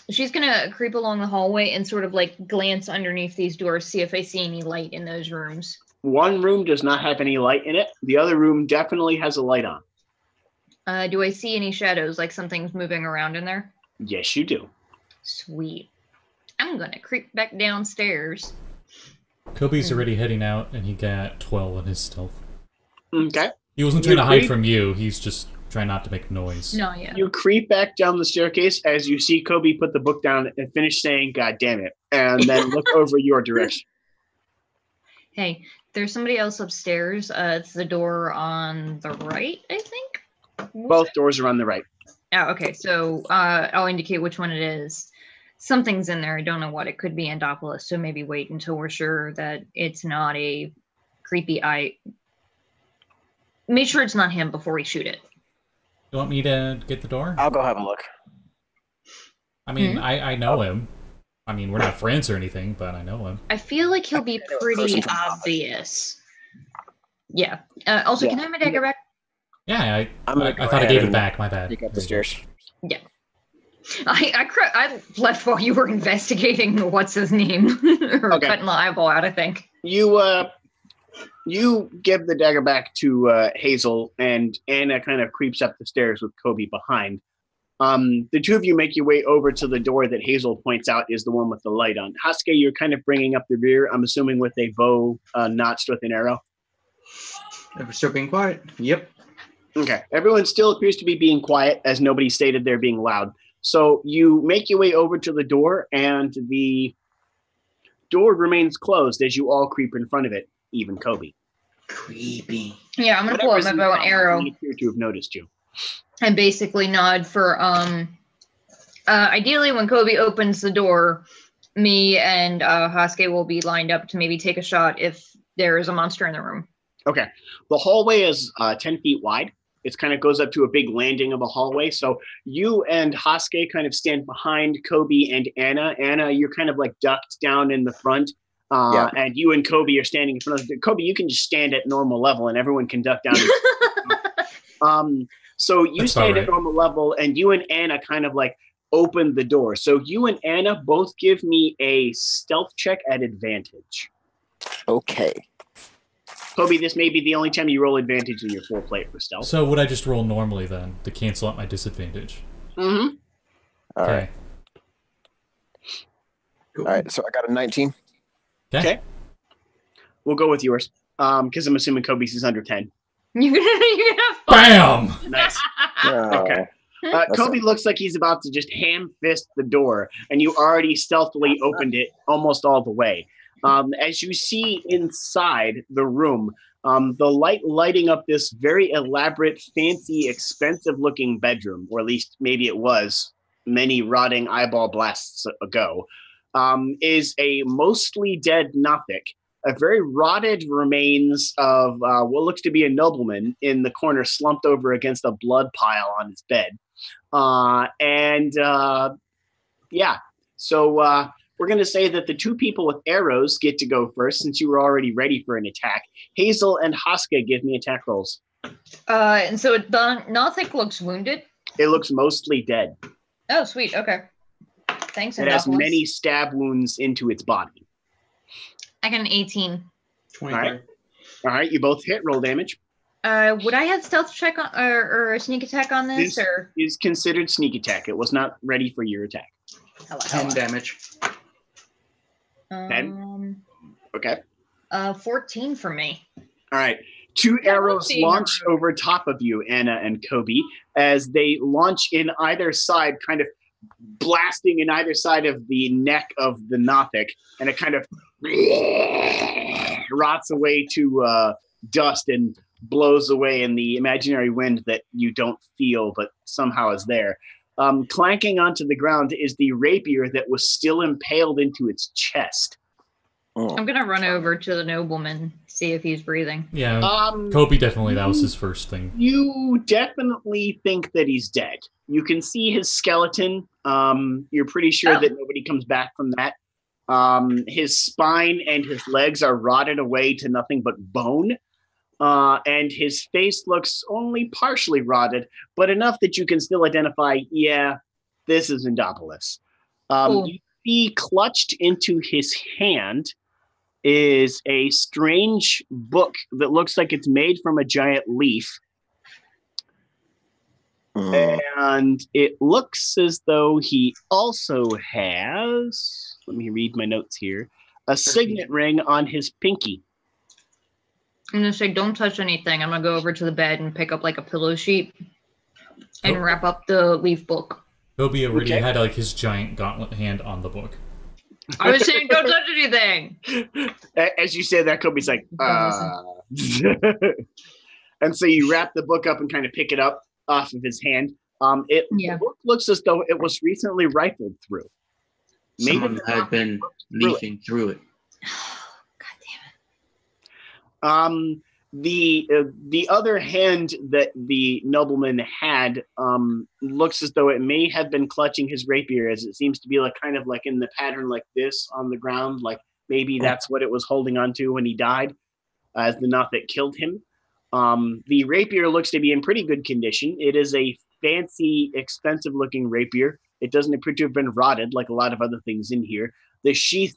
She's gonna creep along the hallway and sort of like glance underneath these doors, see if I see any light in those rooms. One room does not have any light in it. The other room definitely has a light on. Do I see any shadows, like something's moving around in there? Yes, you do. Sweet. I'm gonna creep back downstairs. Coby's already heading out, and he got 12 on his stealth. Okay. He wasn't trying to hide from you. He's just trying not to make noise. No, yeah. You creep back down the staircase as you see Coby put the book down and finish saying, "God damn it," and then look over your direction. Hey, there's somebody else upstairs. It's the door on the right, I think? Both doors are on the right. Oh, okay. So I'll indicate which one it is. Something's in there. I don't know what. It could be Andopolis, so maybe wait until we're sure that it's not a creepy eye. Make sure it's not him before we shoot it. You want me to get the door? I'll go have a look. I mean, I know him. I mean, we're not friends or anything, but I know him. I feel like he'll be pretty obvious. Yeah. Also, can I have my dagger back? Yeah, I thought I gave it back. My bad. You got the stairs. Yeah. I left while you were investigating what's his name or cutting the eyeball out, I think. You give the dagger back to Hazel, and Anna kind of creeps up the stairs with Coby behind. The two of you make your way over to the door that Hazel points out is the one with the light on. Hashke, you're kind of bringing up the rear, I'm assuming with a bow notched with an arrow. We're still being quiet. Yep. Okay. Everyone still appears to be being quiet, as nobody stated they're being loud. So you make your way over to the door, and the door remains closed as you all creep in front of it, even Coby. Creepy. Yeah, I'm going to pull out my bow and arrow. They appear to have noticed you. And basically nod for, ideally when Coby opens the door, me and Hashke will be lined up to maybe take a shot if there is a monster in the room. Okay. The hallway is 10 feet wide. It kind of goes up to a big landing of a hallway. So you and Hashke kind of stand behind Coby and Anna. Anna, you're kind of like ducked down in the front. And you and Coby are standing in front of Coby. You can just stand at normal level and everyone can duck down. So you That's stand right. at normal level and you and Anna kind of like open the door. So you and Anna both give me a stealth check at advantage. Okay. Coby, this may be the only time you roll advantage in your full plate for stealth. So would I just roll normally then to cancel out my disadvantage? Mm-hmm. All right. Cool. All right. So I got a 19. Okay. We'll go with yours. Because I'm assuming Coby's is under 10. You're gonna Bam! Nice. Oh. Okay. Coby looks like he's about to just ham fist the door, and you already stealthily opened it almost all the way. As you see inside the room, the lighting up this very elaborate, fancy, expensive-looking bedroom, or at least maybe it was many rotting eyeball blasts ago, is a mostly dead Nothic. A very rotted remains of what looks to be a nobleman in the corner, slumped over against a blood pile on his bed. So we're going to say that the two people with arrows get to go first, since you were already ready for an attack. Hazel and Hashke, give me attack rolls. And so Nothic looks wounded. It looks mostly dead. Oh, sweet. Okay. Thanks, It has Andopolis. many stab wounds into its body. I got an 18. 25. All right, you both hit. Roll damage. Would I have stealth check on, or a sneak attack on this? Or Is considered sneak attack. It was not ready for your attack. 10 damage. 10? Okay. 14 for me. All right. Two Yeah, arrows let's see. launch over top of you, Anna and Coby, as they launch in either side, kind of blasting in either side of the neck of the Nothic, and it kind of rots away to dust and blows away in the imaginary wind that you don't feel but somehow is there. Clanking onto the ground is the rapier that was still impaled into its chest. I'm gonna run over to the nobleman, see if he's breathing. Yeah, Coby definitely, that was his first thing. You definitely think that he's dead. You can see his skeleton. You're pretty sure that nobody comes back from that. His spine and his legs are rotted away to nothing but bone. And his face looks only partially rotted, but enough that you can still identify, yeah, this is Andopolis. Cool. You see clutched into his hand is a strange book that looks like it's made from a giant leaf. And it looks as though he also has, let me read my notes here, a signet ring on his pinky. I'm gonna say, don't touch anything. I'm gonna go over to the bed and pick up like a pillow sheet and wrap up the leaf book. Coby already had like his giant gauntlet hand on the book. I was saying, don't touch anything. As you say that, Kobe's like, and so you wrap the book up and kind of pick it up off of his hand. The book looks as though it was recently rifled through. Someone had been leafing through it. God damn it. The other hand that the nobleman had looks as though it may have been clutching his rapier, as it seems to be like kind of like in the pattern like this on the ground, like maybe that's what it was holding on to when he died, as the knot that killed him. The rapier looks to be in pretty good condition. It is a fancy, expensive-looking rapier. It doesn't appear to have been rotted like a lot of other things in here. The sheath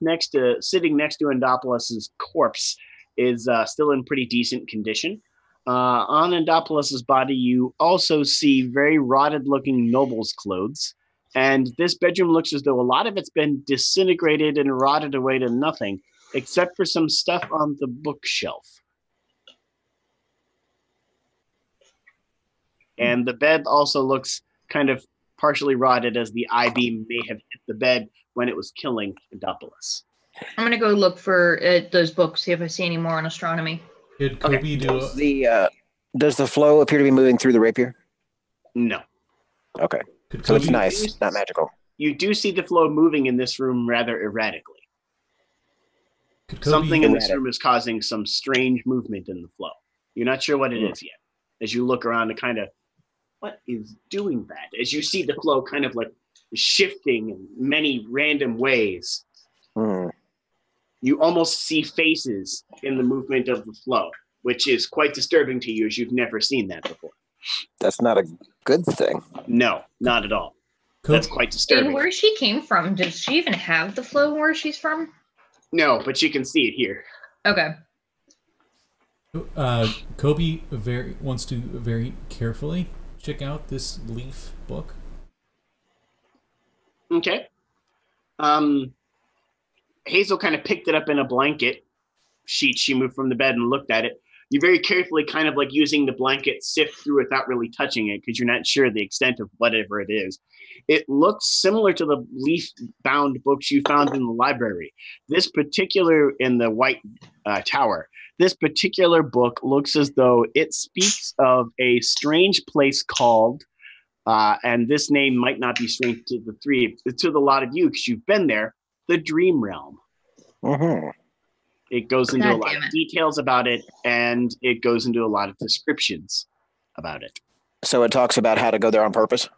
sitting next to Endopoulos' corpse is still in pretty decent condition. On Endopoulos' body, you also see very rotted-looking noble's clothes. And this bedroom looks as though a lot of it's been disintegrated and rotted away to nothing, except for some stuff on the bookshelf. And the bed also looks kind of partially rotted, as the I-beam may have hit the bed when it was killing Endopoulos. I'm gonna go look for those books, see if I see any more on astronomy. Did Coby Does the flow appear to be moving through the rapier? No. Okay. So it's nice, not magical. You do see the flow moving in this room rather erratically. Something in this room is causing some strange movement in the flow. You're not sure what it is yet. As you look around to kind of, what is doing that? As you see the flow kind of like shifting in many random ways. You almost see faces in the movement of the flow, which is quite disturbing to you, as you've never seen that before. That's not a good thing. No, not at all. That's quite disturbing. And where she came from, does she even have the flow where she's from? No, but you can see it here. Okay. Coby wants to very carefully check out this leaf book. Okay. Hazel kind of picked it up in a blanket sheet. She moved from the bed and looked at it. You very carefully kind of like using the blanket sift through without really touching it, because you're not sure the extent of whatever it is. It looks similar to the leaf-bound books you found in the library. This particular, in the White Tower, this particular book looks as though it speaks of a strange place called, and this name might not be strange to the lot of you because you've been there, the Dream Realm. It goes into a lot of details about it, and it goes into a lot of descriptions about it. So it talks about how to go there on purpose?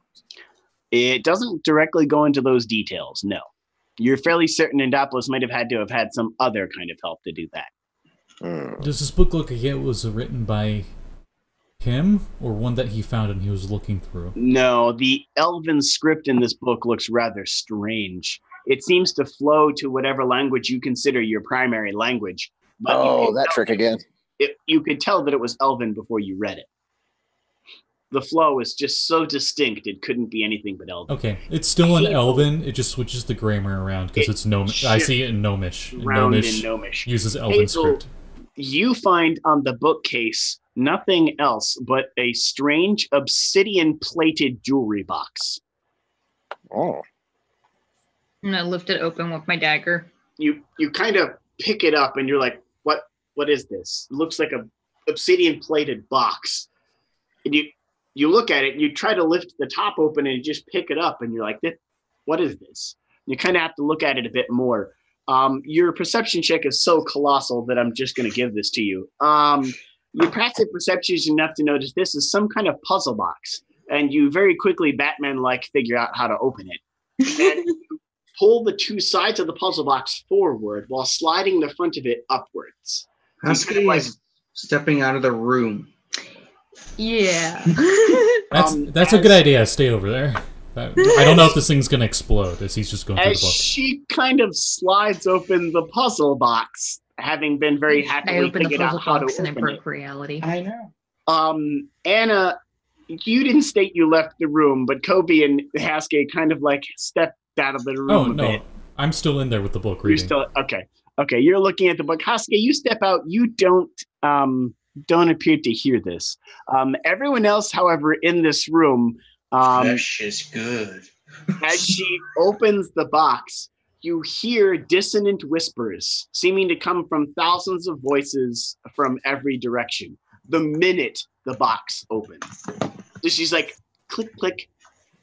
It doesn't directly go into those details, no. You're fairly certain Endopoulos might have had some other kind of help to do that. Does this book look like it was written by him, or one that he found and he was looking through? No, the Elven script in this book looks rather strange. It seems to flow to whatever language you consider your primary language. But that trick again. You could tell that it was Elven before you read it. The flow is just so distinct, it couldn't be anything but Elven. Okay, it's still in Elven, it just switches the grammar around, because it's Gnomish. I see it in Gnomish. Gnomish uses Elven script. You find on the bookcase nothing else but a strange obsidian-plated jewelry box. Oh. I'm gonna lift it open with my dagger. You kind of pick it up and you're like, what is this? It looks like a obsidian plated box. And you look at it and you try to lift the top open and you just pick it up and you're like, what is this? You kind of have to look at it a bit more. Your perception check is so colossal that I'm just going to give this to you. Your passive perception is enough to notice this is some kind of puzzle box. And you very quickly, Batman-like, figure out how to open it. And you pull the two sides of the puzzle box forward while sliding the front of it upwards. Hashke is stepping out of the room. Yeah. That's a good idea. Stay over there. I don't know if this thing's gonna explode as he's just going through As the book. she kind of slides open the puzzle box, having been very I happily opened the figured out puzzle how to box and it open broke it. reality. I know. Anna, you didn't state you left the room, but Coby and Hashke kind of like stepped out of the room Oh a no, bit. I'm still in there with the book You're reading. still okay. Okay, you're looking at the book. Hashke, you step out. You don't appear to hear this. Everyone else, however, in this room, Flesh is good. as she opens the box, you hear dissonant whispers seeming to come from thousands of voices from every direction the minute the box opens. So she's like, click, click,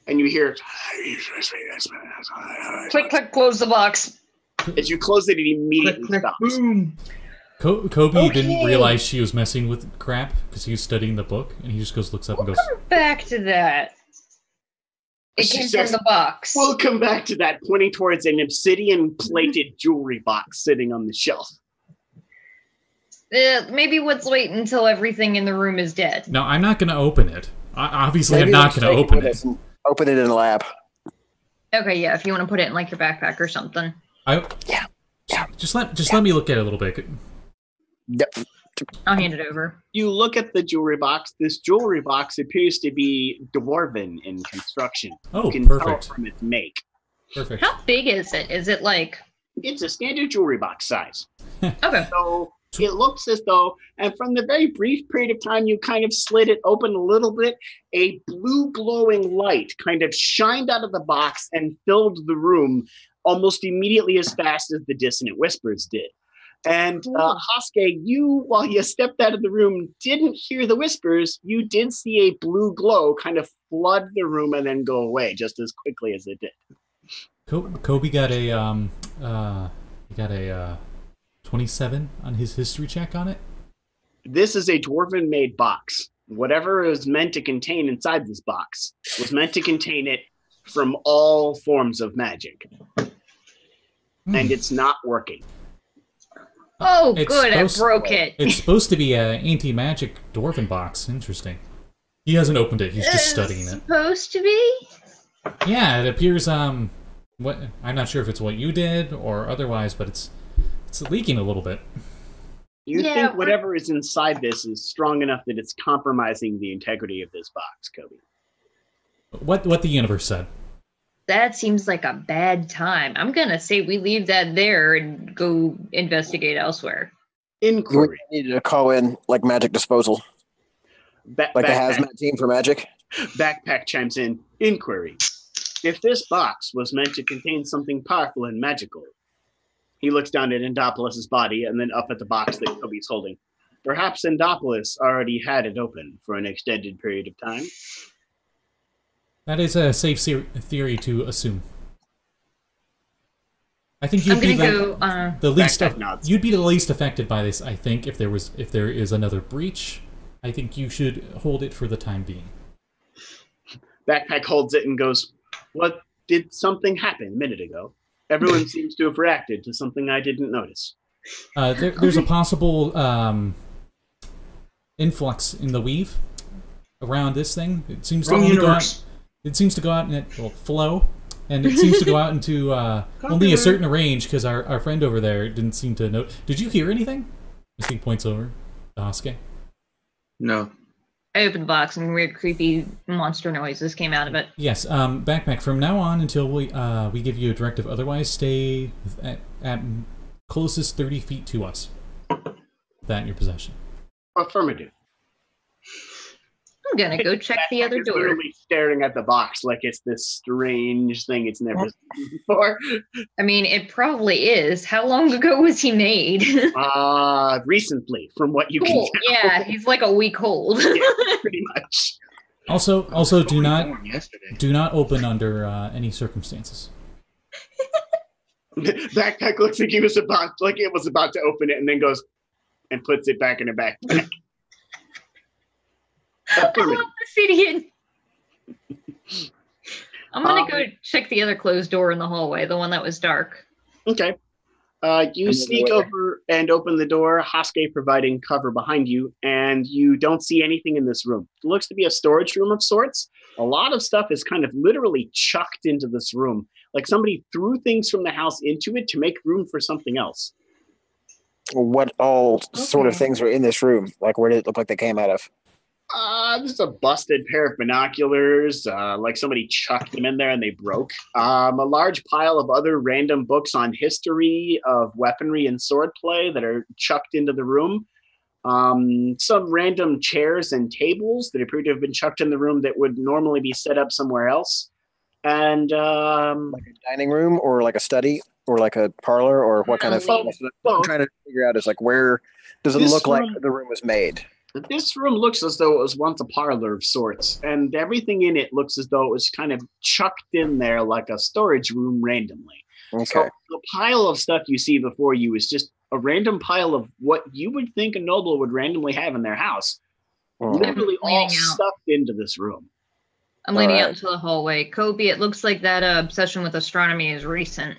and you hear, Click, click, close the box. as you close it, it immediately Click, click, stops. boom. Kobe didn't Okay. realize she was messing with crap because he was studying the book, and he just looks up and goes, Back to that. It She came says, from the box. We'll come back to that, pointing towards an obsidian-plated jewelry box sitting on the shelf. Maybe let's wait until everything in the room is dead. "No, I'm not going to open it. Obviously, Maybe I'm not we'll going to take open with it. us and open it in the lab. Okay, yeah, if you want to put it in like your backpack or something. Yeah. Just let me look at it a little bit. Yep. I'll hand it over. You look at the jewelry box. This jewelry box appears to be dwarven in construction. Oh, You can perfect. tell from its make. Perfect. How big is it? Is it like... It's a standard jewelry box size. Okay. So it looks as though, and from the very brief period of time you kind of slid it open a little bit, a blue glowing light kind of shined out of the box and filled the room almost immediately as fast as the dissonant whispers did. And Hashke, you, while you stepped out of the room, didn't hear the whispers. You did see a blue glow kind of flood the room and then go away just as quickly as it did. Kobe got a 27 on his history check on it. This is a dwarven-made box. Whatever is meant to contain inside this box was meant to contain it from all forms of magic. And it's not working. Oh, It's good, I supposed- broke it. It's supposed to be an anti-magic dwarven box. Interesting. He hasn't opened it. He's just studying it. Supposed to be? Yeah, it appears. What I'm not sure if it's what you did or otherwise, but it's leaking a little bit. You Yeah, think whatever is inside this is strong enough that it's compromising the integrity of this box, Coby. What the universe said. That seems like a bad time. I'm gonna say we leave that there and go investigate elsewhere. We Inquiry. needed to call in like magic disposal, like the hazmat team for magic. Backpack chimes in. Inquiry. If this box was meant to contain something powerful and magical, he looks down at Endopolis' body and then up at the box that Coby's holding. Perhaps Endopolis already had it open for an extended period of time. That is a safe theory to assume. I think I'm you'd be gonna the least. Backpack nods. You'd be the least affected by this. I think if there is another breach, I think you should hold it for the time being. Backpack holds it and goes, "What did something happen a minute ago? Everyone seems to have reacted to something I didn't notice." There's a possible influx in the weave around this thing. It seems to Wrong only go out. universe. It seems to go out in it flow, and it seems to go out into only a certain range because our friend over there didn't seem to know. Did you hear anything? As he points over to Hashke. No. I opened the box and weird, creepy monster noises came out of it. Yes, Backpack. From now on until we give you a directive, otherwise stay at closest 30 feet to us. That in your possession. Affirmative. I'm gonna go check the other Backpack is door. literally staring at the box like it's this strange thing it's never seen before. I mean, it probably is. How long ago was he made? Recently, from what you Cool. can tell. Yeah, he's like a week old. Yeah, pretty much. Also, do not Yesterday. open under any circumstances. Backpack looks like it was about to open it and then goes and puts it back in a backpack. I Affirmative. love this idiot. I'm gonna go check the other closed door in the hallway, the one that was dark. Okay. You sneak over and open the door, Hashke providing cover behind you, and you don't see anything in this room. It looks to be a storage room of sorts, a lot of stuff is kind of literally chucked into this room. Like somebody threw things from the house into it to make room for something else. What all sort of things are in this room? Like, where did it look like they came out of? There's a busted pair of binoculars, like somebody chucked them in there and they broke. A large pile of other random books on history of weaponry and swordplay that are chucked into the room. Some random chairs and tables that appear to have been chucked in the room that would normally be set up somewhere else. And like a dining room, or like a study, or like a parlor, or what kind of? What I'm trying to figure out is like, where does it look like the room was made? This room looks as though it was once a parlor of sorts, and everything in it looks as though it was kind of chucked in there like a storage room randomly. Okay. So the pile of stuff you see before you is just a random pile of what you would think a noble would randomly have in their house. Literally all stuffed into this room. I'm leading out into the hallway. Coby, it looks like that obsession with astronomy is recent.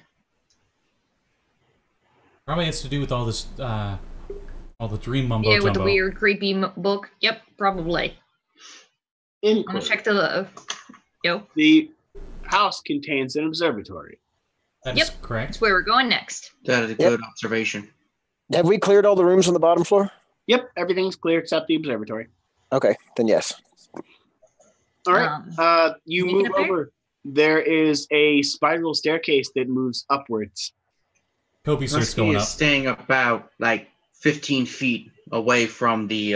Probably has to do with all this, all the dream mumbo jumbo. Yeah, with the weird, creepy book. Yep, probably. I'm gonna check the. The house contains an observatory. That is correct. That's where we're going next. That is a good observation. Have we cleared all the rooms on the bottom floor? Yep, everything's clear except the observatory. Okay, then yes. All right, you move over. There is a spiral staircase that moves upwards. Coby starts going up. Staying about like 15 feet away from the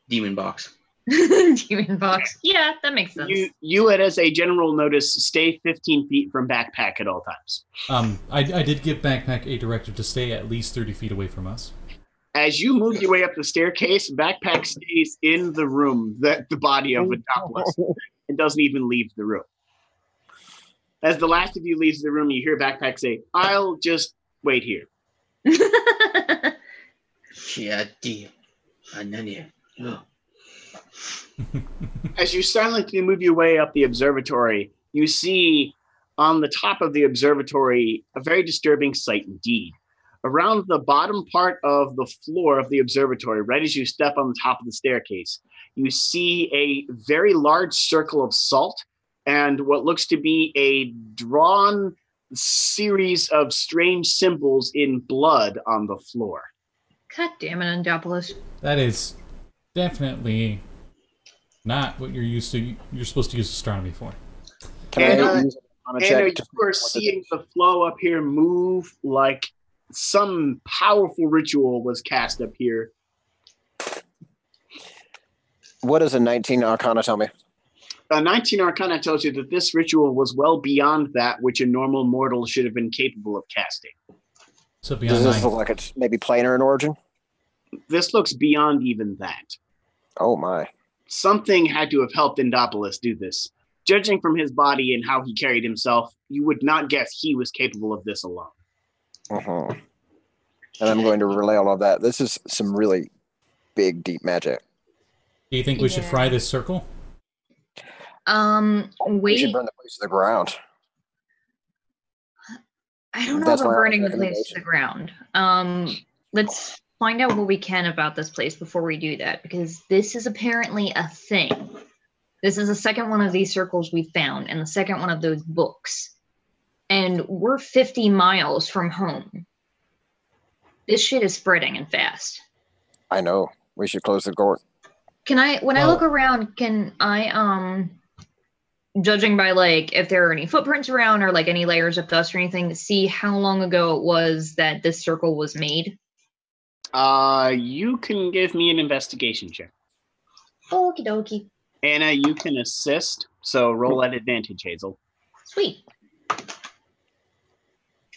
demon box. Demon box. Yeah, that makes sense. You as a general notice, stay 15 feet from backpack at all times. I did give backpack a directive to stay at least 30 feet away from us. As you move your way up the staircase, backpack stays in the room, that the body of Adopolis, and doesn't even leave the room. As the last of you leaves the room, you hear backpack say, "I'll just wait here." As you silently move your way up the observatory, you see on the top of the observatory a very disturbing sight indeed. Around the bottom part of the floor of the observatory, right as you step on the top of the staircase, you see a very large circle of salt and what looks to be a drawn series of strange symbols in blood on the floor. God damn it, Andopolis. That is definitely not what you're used to. You're supposed to use astronomy for. Anna, you are seeing the flow up here move like some powerful ritual was cast up here. What does a 19 Arcana tell me? A 19 Arcana tells you that this ritual was well beyond that which a normal mortal should have been capable of casting. So beyond does this look like it's maybe planar in origin? This looks beyond even that. Oh my. Something had to have helped Endopolis do this. Judging from his body and how he carried himself, you would not guess he was capable of this alone. And I'm going to relay all of that. This is some really big, deep magic. Do you think we should fry this circle? We should burn the place to the ground. I don't know about burning the place to the ground. Let's find out what we can about this place before we do that, because this is apparently a thing. This is the second one of these circles we found, and the second one of those books. And we're 50 miles from home. This shit is spreading and fast. I know. We should close the door. Can I, when I look around, can I, judging by, like, if there are any footprints around or, like, any layers of dust or anything, see how long ago it was that this circle was made? You can give me an investigation check. Okie dokie. Anna, you can assist, so roll at advantage, Hazel. Sweet.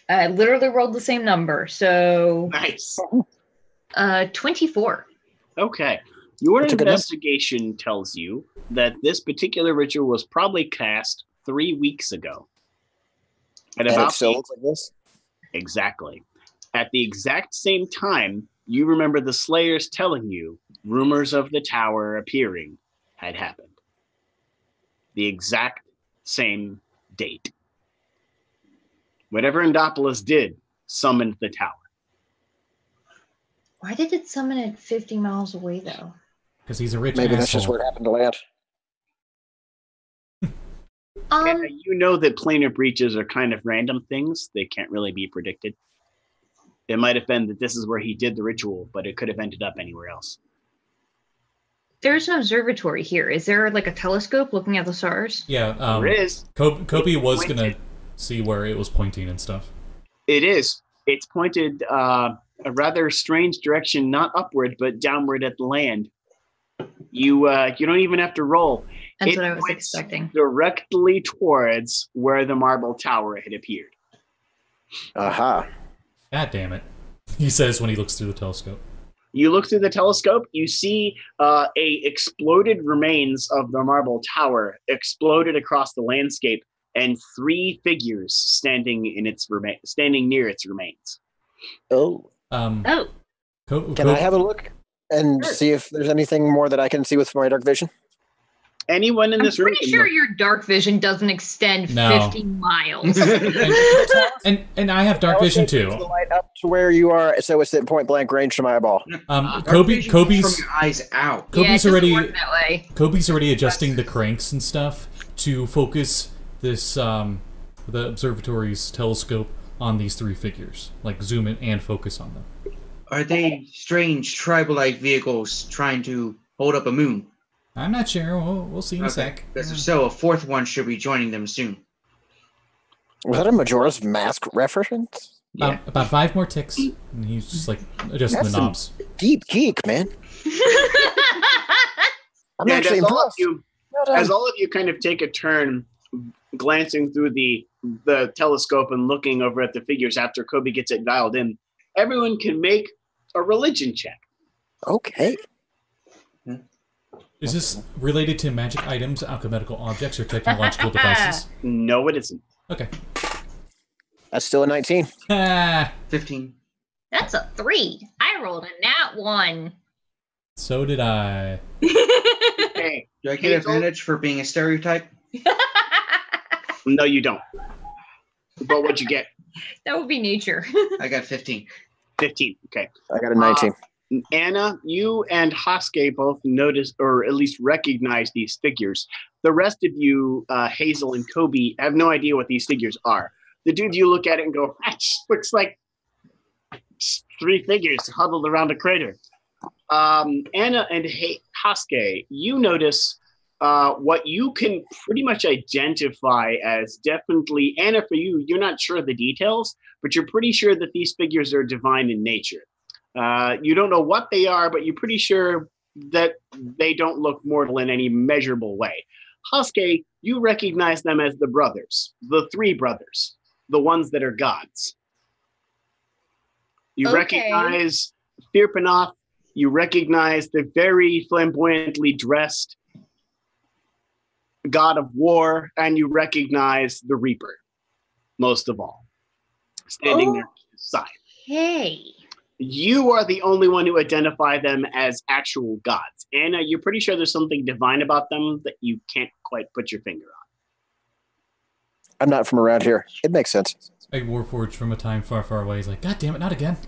I literally rolled the same number, so... Nice. 24. Okay. Your investigation tells you that this particular ritual was probably cast 3 weeks ago. And it still looks like this? Exactly. At the exact same time, you remember the Slayers telling you rumors of the tower appearing had happened. The exact same date. Whatever Endopolis did summoned the tower. Why did it summon it 50 miles away, though? Because he's a rich Maybe asshole. that's just where it happened to land. And you know that planar breaches are kind of random things. They can't really be predicted. It might have been that this is where he did the ritual, but it could have ended up anywhere else. There's an observatory here. Is there like a telescope looking at the stars? Yeah, There is. Coby was gonna see where it was pointing and stuff. It is. It's pointed a rather strange direction, not upward, but downward at the land. You don't even have to roll. That's It what I was points expecting. Directly towards where the marble tower had appeared. Aha. God damn it, he says when he looks through the telescope. You look through the telescope, you see a exploded remains of the marble tower exploded across the landscape, and 3 figures standing near its remains. Oh. Oh, Can I have a look and see if there's anything more that I can see with my dark vision? Anyone in I'm this room? pretty sure your dark vision doesn't extend No. 50 miles. And I have dark vision too. The light up to where you are, so it's at point blank range to my eyeball. Kobe's from your eyes out. Yeah, it Kobe's doesn't already work that way. Kobe's already adjusting the cranks and stuff to focus this the observatory's telescope on these 3 figures, like zoom in and focus on them. Are they strange tribal-like vehicles trying to hold up a moon? I'm not sure. We'll see in a sec. Because if so, a 4th one should be joining them soon. Was that a Majora's Mask reference? Yeah. About 5 more ticks, and he's just like adjusting That's the knobs. Deep geek, man. I'm And actually as all of impressed. you, Well done. as all of you kind of take a turn glancing through the telescope and looking over at the figures after Coby gets it dialed in, everyone can make a religion check. Okay. Is this related to magic items, alchemical objects, or technological devices? No, it isn't. Okay. That's still a 19. Ah, 15. That's a 3. I rolled a nat 1. so did I. Hey, Do I get Hazel? advantage for being a stereotype? no, you don't. But what'd you get? That would be nature. I got 15. 15. Okay. I got a 19. Anna, you and Hashke both notice, or at least recognize these figures. The rest of you, Hazel and Coby, have no idea what these figures are. The two of you look at it and go, that looks like 3 figures huddled around a crater. Anna and Hashke, you notice what you can pretty much identify as definitely, Anna, for you, you're not sure of the details, but you're pretty sure that these figures are divine in nature. You don't know what they are, but you're pretty sure that they don't look mortal in any measurable way. Hashke, you recognize them as the brothers, the 3 brothers, the ones that are gods. You Okay. recognize Firpanoth, you recognize the very flamboyantly dressed god of war, and you recognize the Reaper, most of all, standing there at his side. Hey. You are the only one who identify them as actual gods. Anna, you're pretty sure there's something divine about them that you can't quite put your finger I'm not from around here. It makes sense. A warforged from a time far, far away is like, God damn it, not again.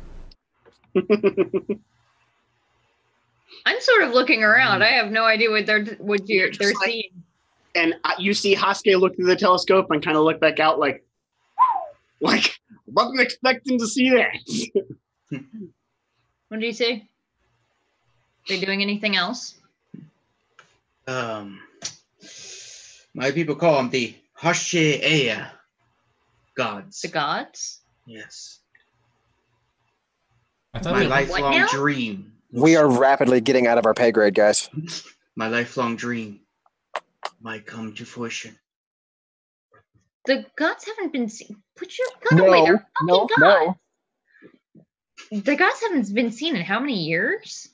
on. I'm sort of looking around. I have no idea what they're just like- seeing. And you see Hashke look through the telescope and kind of look back out like, wasn't expecting to see that. What did you say? They doing anything else? My people call them the Hashke gods. The gods? Yes. I thought My they, What lifelong now? dream. We are rapidly getting out of our pay grade, guys. My lifelong dream might come to fruition. The gods haven't been seen. Put your gun away. They're fucking gods. The gods haven't been seen in how many years?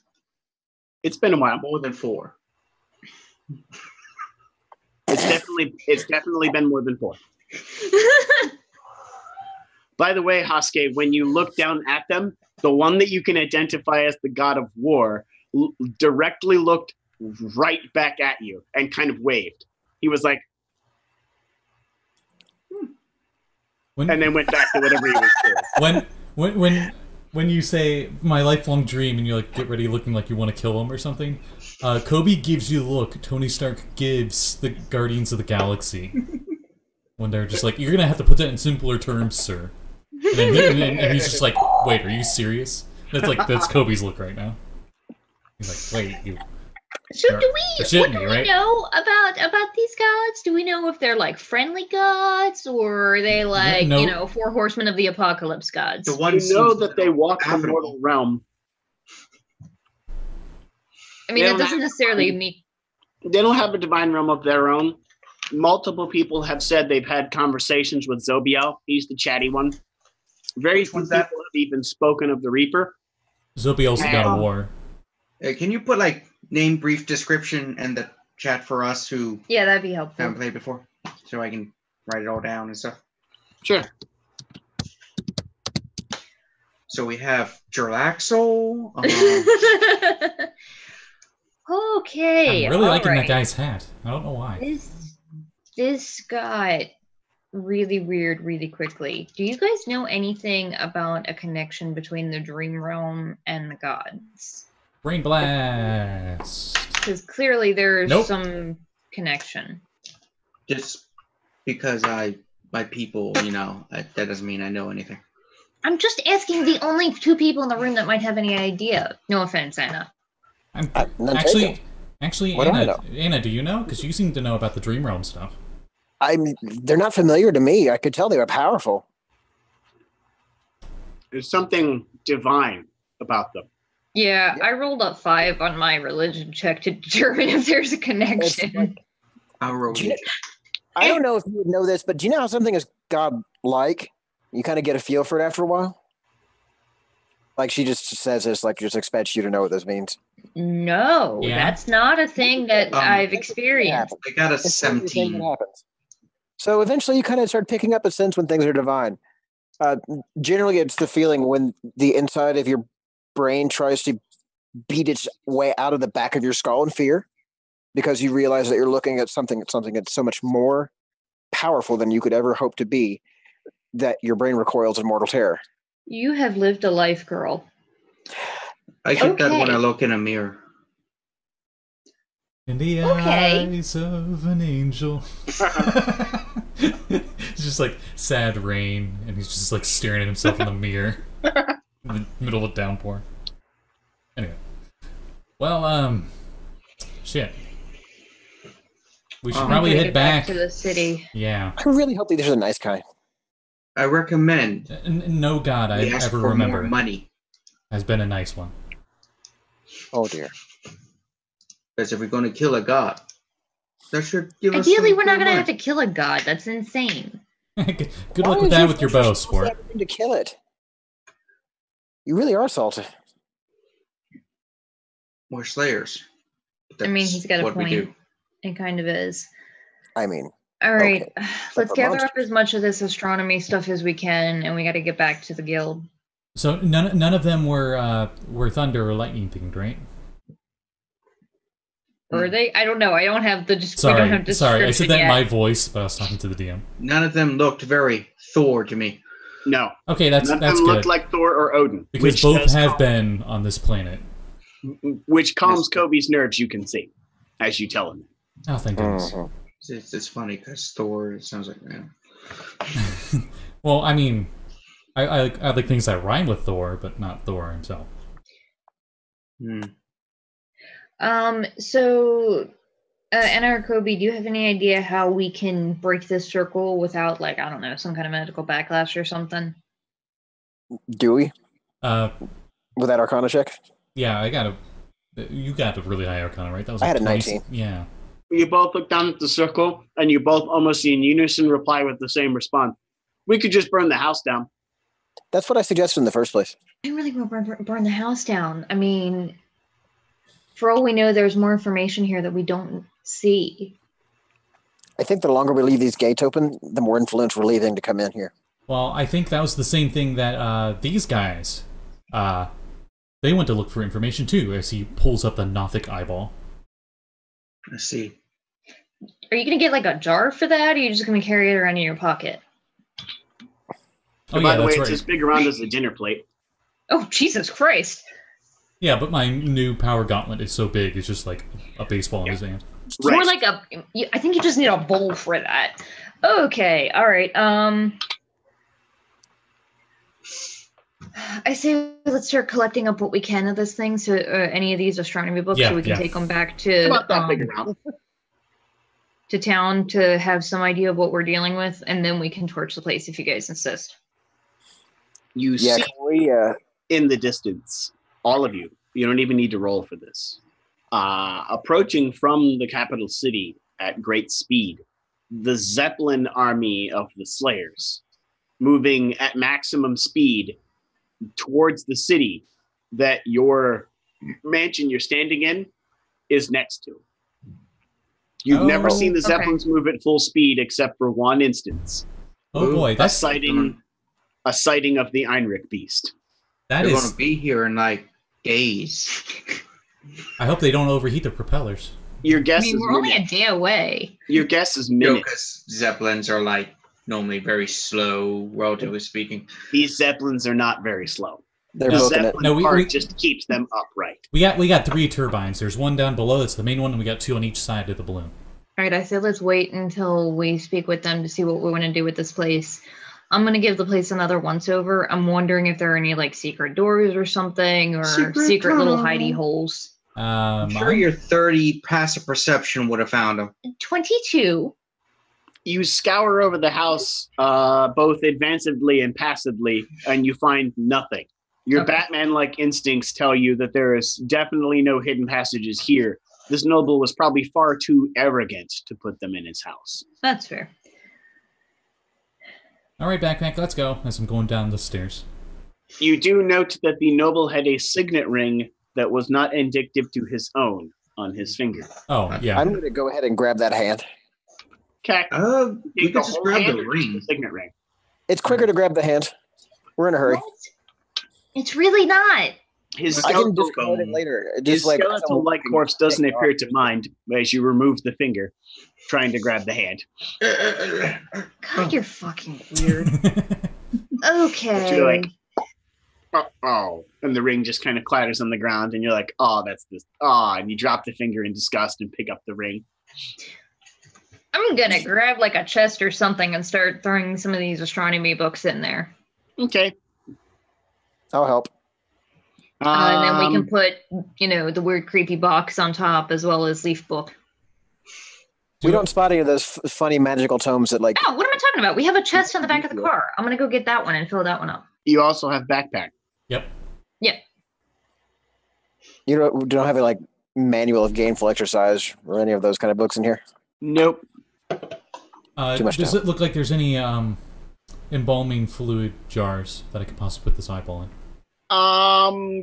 It's been a while. More than 4. It's definitely been more than 4. By the way, Hashke, when you look down at them, the one that you can identify as the god of war directly looked right back at you and kind of waved. He was like, and then went back to whatever he was doing. when you say my lifelong dream and you like get ready looking like you want to kill him or something, Coby gives you the look Tony Stark gives the Guardians of the Galaxy. when they're just like, "You're gonna have to put that in simpler terms, sir." And, and he's just like, "Wait, are you serious?" That's Kobe's look right now. He's like, "Wait, you." So You're do we shitting me, right? know about these gods? Do we know if they're like friendly gods or are they like, No. you know, 4 horsemen of the apocalypse gods? The one You know seems that they walk the habitable. mortal realm. I mean, They that don't doesn't have- necessarily mean. They don't have a divine realm of their own. Multiple people have said they've had conversations with Zobiel. He's the chatty one. Very Which few one's people that? have even spoken of the Reaper. Zobiel's the god of war. Can you put like name, brief description in the chat for us who Yeah, that'd be helpful. haven't played before, so I can write it all down and stuff. Sure. So we have Jurlaxo. Okay. I'm really liking alright. that guy's hat. I don't know why. This got really weird really quickly. Do you guys know anything about a connection between the dream realm and the gods? Brain blast. Because clearly there's Nope. some connection. Just because my people, that doesn't mean I know anything. I'm just asking the only 2 people in the room that might have any idea. No offense, Anna. None Actually, taken. What do I know? Anna, do you know? Because you seem to know about the Dream Realm stuff. They're not familiar to me. I could tell they were powerful. There's something divine about them. Yeah, I rolled up 5 on my religion check to determine if there's a connection. I'll roll. Do you- I don't know if you would know this, but do you know how something is God-like? You kind of get a feel for it after a while. Like she just says this, like just expects you to know what this means. No, Yeah. that's not a thing that I've experienced. I got a It's everything 17. that happens. So eventually you kind of start picking up a sense when things are divine. Generally, it's the feeling when the inside of your brain tries to beat its way out of the back of your skull in fear because you realize that you're looking at something that's so much more powerful than you could ever hope to be that your brain recoils in mortal terror. You have lived a life, girl. I get that when Okay. I look in a mirror. In the Okay. eyes of an angel. It's just like sad rain, and he's just like staring at himself in the mirror in the middle of a downpour. Anyway, well, shit. We should I'm probably Gonna head get back. to the city. Yeah. I really hope these are the nice kind. I recommend No god I we ask ever for remember more money. has been a nice one. Oh dear. Because if we're going to kill a god, that should give us. Ideally, some we're not good gonna money. have to kill a god. That's insane. Good Why luck with is that you with your supposed bow, to sport. have everything to kill it? You really are salty. More slayers. I mean, he's got a what we point. do. It kind of is. I mean, All right, Okay. let's for gather up monsters. as much of this astronomy stuff as we can, and we got to get back to the guild. So none of them were thunder or lightning themed, right? Or they? I don't know. I don't have the. We don't have Sorry, I said that in yet. my voice, but I was talking to the DM. None of them looked very Thor to me. No. Okay, that's None of them good. look like Thor or Odin. Because which both does have calm- been on this planet. Which calms Kobe's nerves, you can see, as you tell him. Oh, thank goodness. mhm. It's funny because Thor, it sounds like, Well, I mean, I like things that rhyme with Thor, but not Thor himself. So, Anna or Coby, do you have any idea how we can break this circle without, like, I don't know, some kind of medical backlash or something? Do we? With that Arcana check? Yeah, you got a really high Arcana, right? That was I like had a 20 19. Yeah. You both look down at the circle, and you both almost in unison reply with the same response. We could just burn the house down. That's what I suggested in the first place. I really want to burn the house down. I mean, for all we know, there's more information here that we don't see. I think the longer we leave these gates open, the more influence we're leaving to come in here. Well, I think that was the same thing that these guys, they went to look for information too, as he pulls up the Nothic eyeball. I see. Are you going to get, like, a jar for that, or are you just going to carry it around in your pocket? Oh, By yeah, the way, that's it's right. as big around as a dinner plate. Oh, Jesus Christ. Yeah, but my new power gauntlet is so big, it's just like a baseball in his hand. Right. More like I think you just need a bowl for that. Okay, all right. I say let's start collecting up what we can of this thing. So any of these astronomy books, so we can take them back to About that big around. to town to have some idea of what we're dealing with, and then we can torch the place if you guys insist. You Yeah, see can we? in the distance, all of you. You don't even need to roll for this. Approaching from the capital city at great speed, the Zeppelin army of the Slayers, moving at maximum speed towards the city that your mansion you're standing in is next to. You've never seen the Zeppelins move at full speed except for one instance. Oh boy, that's a sighting of the Einrich beast. They're going to be here in like days. I hope they don't overheat the propellers. Your guess is we're only a day away. Your guess is minutes. Because Zeppelins are like normally very slow, relatively speaking. These Zeppelins are not very slow. They're the booking it. Zeppelin part just keeps them upright. We got 3 turbines. There's one down below. That's the main one, and we got 2 on each side of the balloon. All right, I said let's wait until we speak with them to see what we want to do with this place. I'm going to give the place another once-over. I'm wondering if there are any, like, secret doors or something, or secret little hidey holes. I'm sure your 30 passive perception would have found them. 22. You scour over the house, both advancedly and passively, and you find nothing. Your Batman-like instincts tell you that there is definitely no hidden passages here. This noble was probably far too arrogant to put them in his house. That's fair. All right, Backpack, let's go, as I'm going down the stairs. You do note that the noble had a signet ring that was not indicative to his own on his finger. Oh, yeah. I'm going to go ahead and grab that hand. Okay. We can just grab the ring. Signet ring. It's quicker to grab the hand. We're in a hurry. What? It's really not. I can discard it later. His skeletal-like corpse doesn't appear to mind as you remove the finger, trying to grab the hand. God, you're fucking weird. Okay. You're like, oh, and the ring just kind of clatters on the ground, and you're like, oh, that's this. Oh, and you drop the finger in disgust and pick up the ring. I'm gonna grab like a chest or something and start throwing some of these astronomy books in there. Okay. I'll help. And then we can put, the weird creepy box on top as well as leaf book. We don't spot any of those funny magical tomes that like... No, what am I talking about? We have a chest on the back of the car. I'm going to go get that one and fill that one up. You also have backpack. Yep. Yep. You don't have a like manual of gainful exercise or any of those kind of books in here? Nope. Does it look like there's any embalming fluid jars that I could possibly put this eyeball in?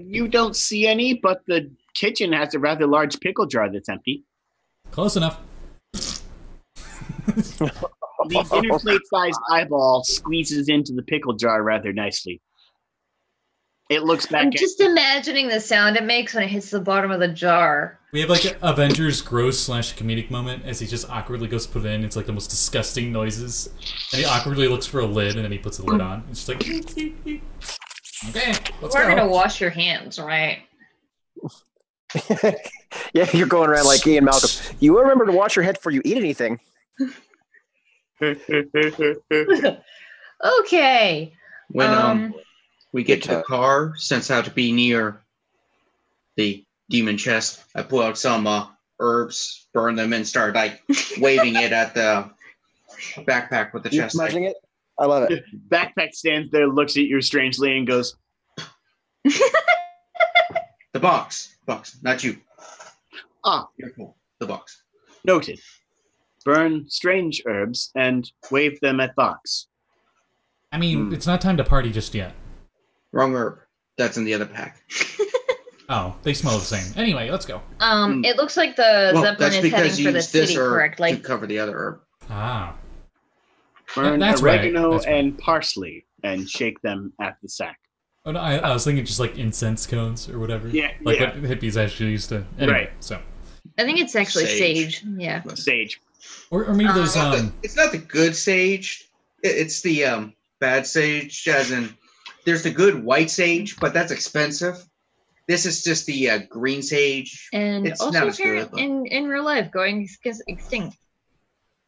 You don't see any, but the kitchen has a rather large pickle jar that's empty. Close enough. The dinner plate-sized eyeball squeezes into the pickle jar rather nicely. It looks back I'm just imagining the sound it makes when it hits the bottom of the jar. We have like an Avengers gross / comedic moment as he just awkwardly goes to put it in. It's like the most disgusting noises. And he awkwardly looks for a lid and then he puts the lid on. It's just like, okay, let's We're go. going to wash your hands, right? Yeah, you're going around like Ian Malcolm. You remember to wash your head before you eat anything. Okay. When we get to the car, since I have to be near the demon chest, I pull out some herbs, burn them, and start like waving it at the backpack with the chest. Smudging it? I love it. Backpack stands there, looks at you strangely, and goes, The box, not you. Ah, You're cool. The box. noted. Burn strange herbs and wave them at box. I mean, it's not time to party just yet. Wrong herb. That's in the other pack. Oh, they smell the same. Anyway, let's go. It looks like the Zeppelin that's is because heading you for the used this city, herb correct? to Like, cover the other herb. Ah. Burn That's right, oregano that's right. and parsley and shake them at the sack. Oh, no, I was thinking just like incense cones or whatever. Yeah, Like yeah. what hippies actually used to. Anyway, Right. So. I think it's actually Sage. sage. Yeah. Sage. Or maybe those It's not the good sage. It's the bad sage, as in there's the good white sage, but that's expensive. This is just the green sage. And It's also not as good, apparent but- in real life going extinct.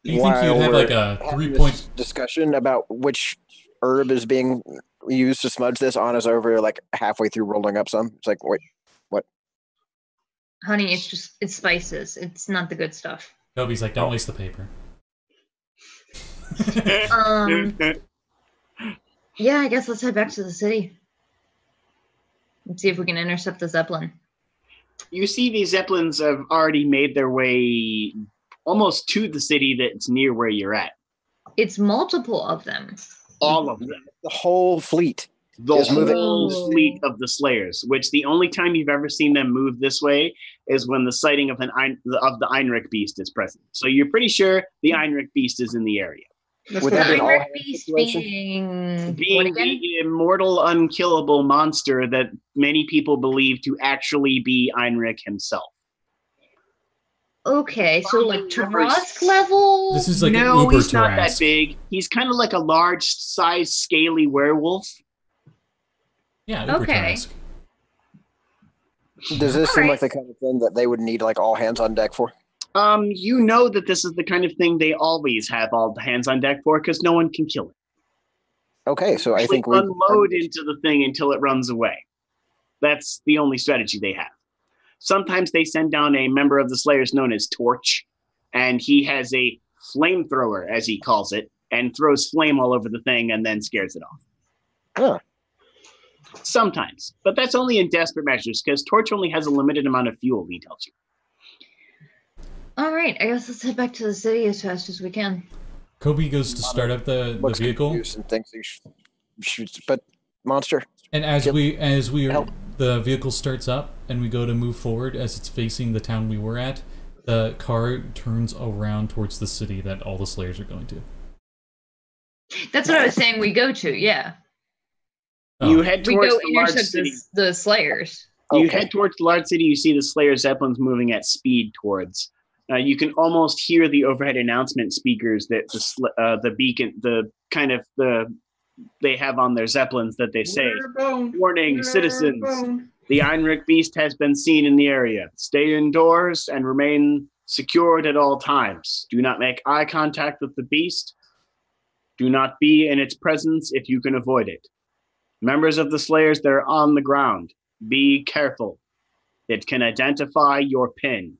Do you think you'd have like a 3-point discussion about which herb is being used to smudge this? Anna's over like halfway through rolling up some. It's like, wait, what? Honey, it's spices. It's not the good stuff. Coby's like, don't waste the paper. Yeah, I guess let's head back to the city. Let's see if we can intercept the Zeppelin. You see these Zeppelins have already made their way almost to the city that's near where you're at. It's multiple of them. All of them. The whole fleet. The whole fleet of the Slayers, which the only time you've ever seen them move this way is when the sighting of the Einrich Beast is present. So you're pretty sure the Einrich Beast is in the area. Would that be all Einrich Beast being the immortal, unkillable monster that many people believe to actually be Einrich himself. Okay, so like Tarask level? This is like no, an Uber he's not that Tarask. big. He's kind of like a large-sized, scaly werewolf. Yeah, Uber Okay. Tarask. Does this seem Alright. like the kind of thing that they would need like all hands on deck for? You know that this is the kind of thing they always have all the hands on deck for because no one can kill it. Okay, so I think we unload into the thing until it runs away. That's the only strategy they have. Sometimes they send down a member of the Slayers known as Torch, and he has a flamethrower, as he calls it, and throws flame all over the thing and then scares it off. Huh. Sometimes, but that's only in desperate measures because Torch only has a limited amount of fuel, he tells you. All right, I guess let's head back to the city as fast as we can. Coby goes to start up the vehicle, and thinks he shoots, but monster. and the vehicle starts up, and we go to move forward as it's facing the town we were at. The car turns around towards the city that all the Slayers are going to. That's what I was saying. We go to, yeah. Oh. You head We towards go the large intercept city. the Slayers. You Okay. head towards the large city. You see the Slayer Zeppelins moving at speed towards. You can almost hear the overhead announcement speakers that the beacon, they have on their Zeppelins that they say, "Warning, citizens! The Einrich Beast has been seen in the area. Stay indoors and remain secured at all times. Do not make eye contact with the beast. Do not be in its presence if you can avoid it. Members of the Slayers that are on the ground, be careful. It can identify your pin."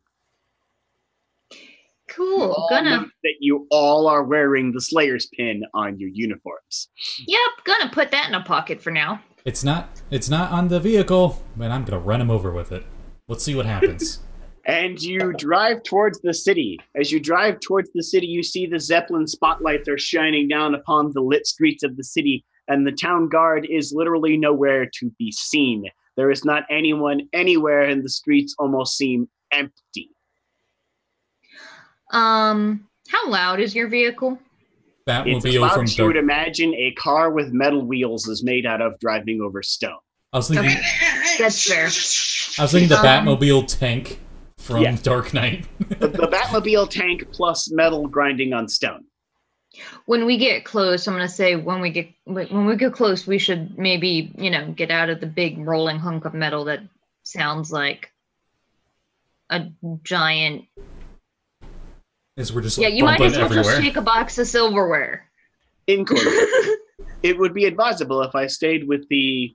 Cool. All Gonna. note that you all are wearing the Slayer's pin on your uniforms. Yep. Gonna put that in a pocket for now. It's not on the vehicle, but I'm gonna run him over with it. Let's see what happens. And you drive towards the city. As you drive towards the city, you see the Zeppelin spotlights are shining down upon the lit streets of the city, and the town guard is literally nowhere to be seen. There is not anyone anywhere, and the streets almost seem empty. How loud is your vehicle? It's as Batmobile loud from as you would Dark. imagine a car with metal wheels is made out of driving over stone. I was thinking. That's fair. I was thinking the Batmobile tank from Yeah. Dark Knight. The Batmobile tank plus metal grinding on stone. When we get close, I'm gonna say when we get close, we should maybe get out of the big rolling hunk of metal that sounds like a giant. As we're just Yeah, you might bumping as well everywhere. just shake a box of silverware. Incorrect. It would be advisable if I stayed with the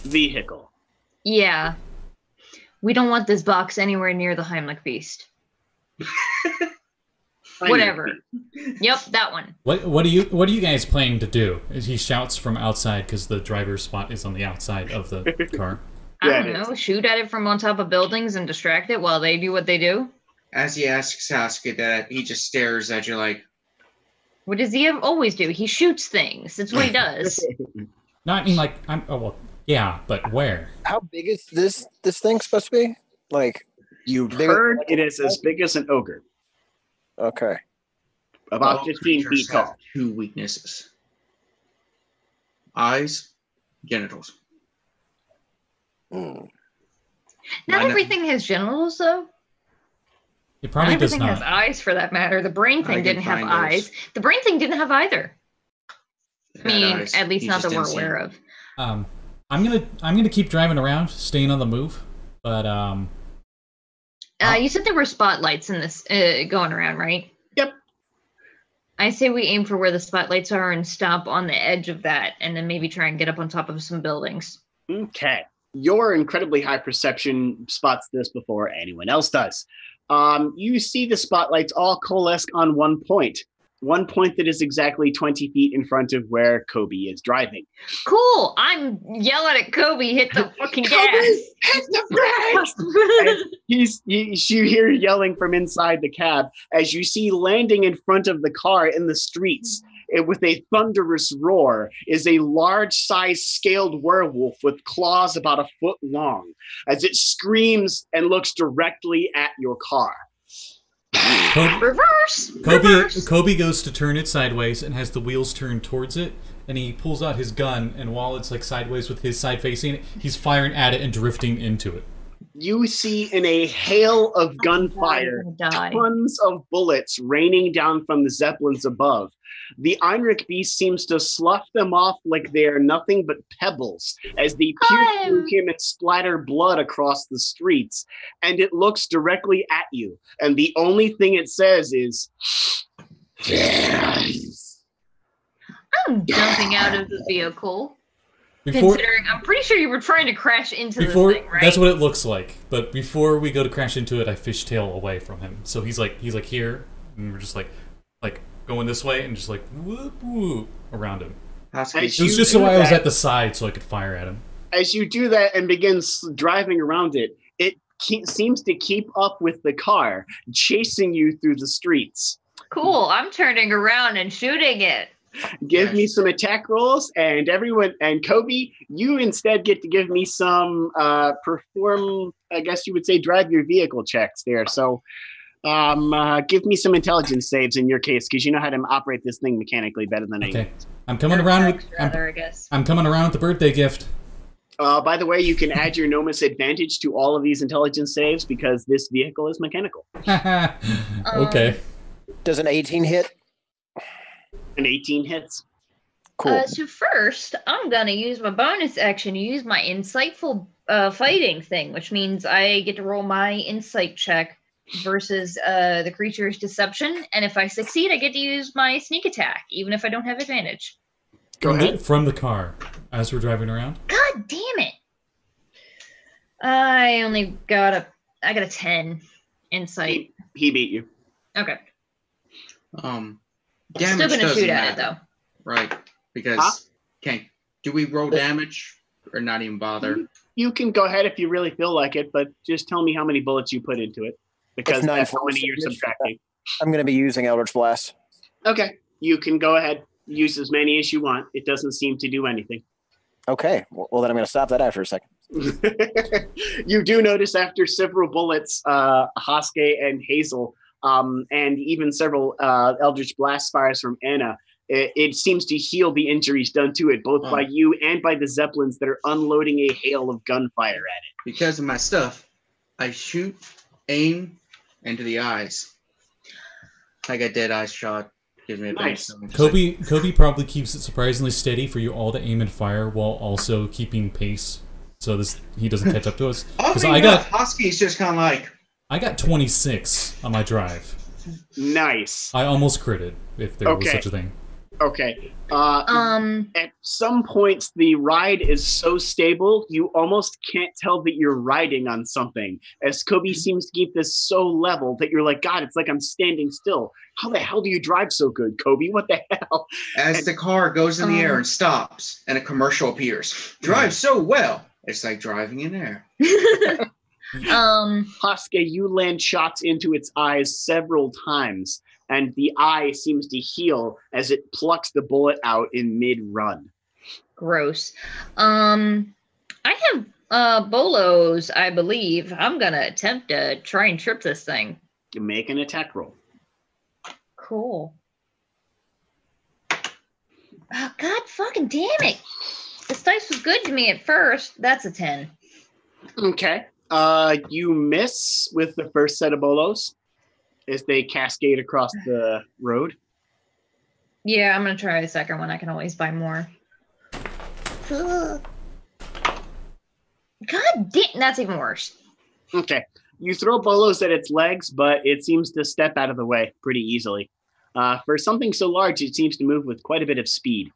vehicle. Yeah, we don't want this box anywhere near the Heimlich Beast. Whatever. Yep, that one. What are you guys planning to do? As he shouts from outside because the driver's spot is on the outside of the car. I Yeah, don't it know. Shoot at it from on top of buildings and distract it while they do what they do. As he asks Hashke that, he just stares at you like, What does he always do? He shoots things. That's what he does. No, I mean like yeah, but where? How big is this thing supposed to be? Like, You've Big- heard it is as big as an ogre, okay. about all 15 creatures feet have tall. 2 weaknesses: eyes, genitals. Hmm. Not Why not? everything has genitals, though. It probably Not does everything has not. eyes, for that matter. The brain I thing can didn't have find those. eyes. The brain thing didn't have either. I mean, Eyes. at least He not just that we're didn't see aware them. of. I'm gonna keep driving around, staying on the move, but You said there were spotlights in this going around, right? I say we aim for where the spotlights are and stop on the edge of that, and then maybe try and get up on top of some buildings. Okay. Your incredibly high perception spots this before anyone else does. You see the spotlights all coalesce on one point that is exactly 20 feet in front of where Coby is driving. Cool! I'm yelling at Coby, hit the fucking gas! Hit the brakes! You hear yelling from inside the cab as you see landing in front of the car in the streets with a thunderous roar is a large-sized scaled werewolf with claws about a foot long as it screams and looks directly at your car. Reverse! Coby goes to turn it sideways and has the wheels turned towards it, and he pulls out his gun, and while it's like sideways with his side facing it, he's firing at it and drifting into it. You see in a hail of gunfire, tons of bullets raining down from the zeppelins above. The Einrich beast seems to slough them off like they are nothing but pebbles as they pierce through him and splatter blood across the streets. And it looks directly at you. And the only thing it says is, yes. I'm jumping out of the vehicle. Considering, I'm pretty sure you were trying to crash into this thing, right? That's what it looks like. But before we go to crash into it, I fishtail away from him. So he's like here, and we're just like going this way, and just like whoop whoop around him. It was just so I was at the side, so I could fire at him. As you do that and begins driving around it, it seems to keep up with the car, chasing you through the streets. Cool. I'm turning around and shooting it. Give me some attack rolls, and everyone, and Coby, you instead get to give me some perform, I guess you would say, drive your vehicle checks there. So give me some intelligence saves in your case, because you know how to operate this thing mechanically better than I do. I'm coming around with I'm coming around with the birthday gift. By the way, you can add your Gnome's advantage to all of these intelligence saves because this vehicle is mechanical. Okay. Does an 18 hit? An 18 hits. Cool. So first, I'm going to use my bonus action to use my insightful fighting thing, which means I get to roll my insight check versus the creature's deception. And if I succeed, I get to use my sneak attack, even if I don't have advantage. Go ahead. From the car, as we're driving around. God damn it. I got a 10 insight. He beat you. Okay. Damage still gonna shoot at matter. it though. Right, because do we roll damage or not even bother? You can go ahead if you really feel like it, but just tell me how many bullets you put into it, because that's how many you're subtracting. I'm going to be using Eldritch Blast. Okay, you can go ahead, use as many as you want. It doesn't seem to do anything. Okay, well then I'm going to stop that after a second. You do notice after several bullets, Hashke and Hazel, and even several Eldritch Blast fires from Anna, it seems to heal the injuries done to it, both by you and by the Zeppelins that are unloading a hail of gunfire at it. Because of my stuff, I shoot, aim, into the eyes. Like a dead eye shot. Gives me a nice. Coby probably keeps it surprisingly steady for you all to aim and fire while also keeping pace, so he doesn't catch up to us. Because Husky's just kind of like... I got 26 on my drive. Nice. I almost critted, if there was such a thing. Okay. At some points, the ride is so stable, you almost can't tell that you're riding on something. As Coby seems to keep this so level that you're like, God, it's like I'm standing still. How the hell do you drive so good, Coby? What the hell? As the car goes in the air and stops, and a commercial appears. Drive so well. It's like driving in air. Hashke, you land shots into its eyes several times, and the eye seems to heal as it plucks the bullet out in mid-run. Gross. I have bolos, I believe. I'm gonna attempt to try and trip this thing. You make an attack roll. Cool. Oh, God fucking damn it! This dice was good to me at first. That's a 10. Okay. You miss with the first set of bolos as they cascade across the road. Yeah, I'm gonna try the second one. I can always buy more. God damn, that's even worse. Okay. You throw bolos at its legs, but it seems to step out of the way pretty easily. For something so large, it seems to move with quite a bit of speed.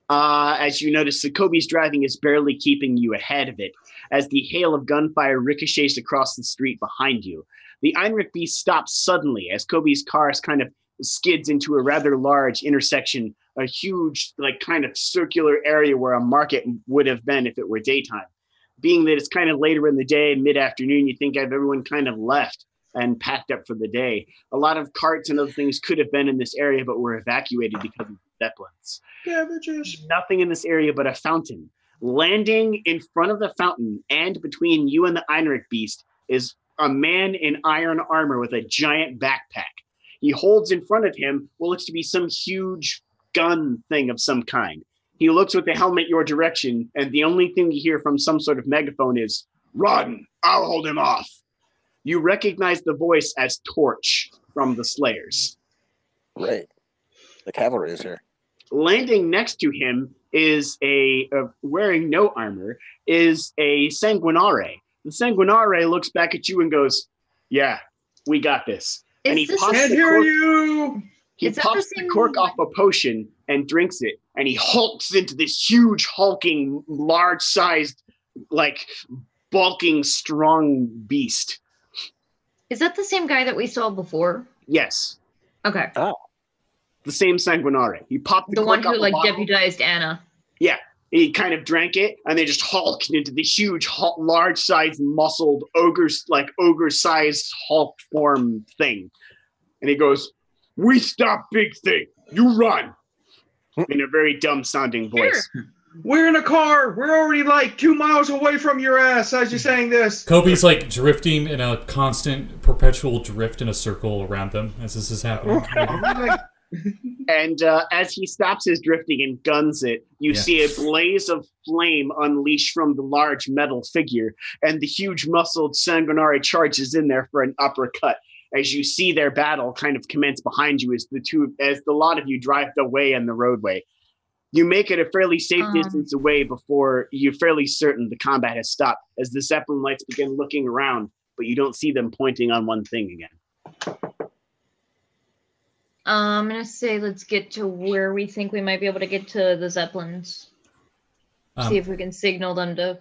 As you notice, the Coby's driving is barely keeping you ahead of it, as the hail of gunfire ricochets across the street behind you. The Einrich beast stops suddenly as Coby's car kind of skids into a rather large intersection, a huge, like, kind of circular area where a market would have been if it were daytime. Being that it's kind of later in the day, mid-afternoon, you think everyone kind of left and packed up for the day. A lot of carts and other things could have been in this area, but were evacuated because of zeppelins. Cabbages. Nothing in this area but a fountain. Landing in front of the fountain and between you and the Einrich beast is a man in iron armor with a giant backpack. He holds in front of him what looks to be some huge gun thing of some kind. He looks with the helmet your direction, and the only thing you hear from some sort of megaphone is, "Run! I'll hold him off." You recognize the voice as Torch from the Slayers. Great. The cavalry is here. Landing next to him is wearing no armor, is a Sanguinare. The Sanguinare looks back at you and goes, "Yeah, we got this." And he pops Can't the hear cork, you! he pops the cork off a potion and drinks it. And he hulks into this huge, hulking, large-sized, like, bulking, strong beast. Is that the same guy that we saw before? Yes, Okay. the same Sanguinare. He popped the The one cork who off a bottle. deputized Anna. Yeah, he kind of drank it, and they just hulked into this huge, large-sized, muscled, ogre-sized Hulk form thing. And he goes, "We stop big thing. You run." In a very dumb-sounding voice. Sure. We're in a car. We're already like 2 miles away from your ass as you're saying this. Coby's like drifting in a constant, perpetual drift in a circle around them as this is happening. And as he stops his drifting and guns it, you see a blaze of flame unleashed from the large metal figure, and the huge muscled Sanguinari charges in there for an uppercut. As you see their battle kind of commence behind you as the lot of you drive away on the roadway. You make it a fairly safe distance away before you're fairly certain the combat has stopped, as the Zeppelin lights begin looking around, but you don't see them pointing on one thing again. I'm going to say let's get to where we think we might be able to get to the Zeppelins. See if we can signal them to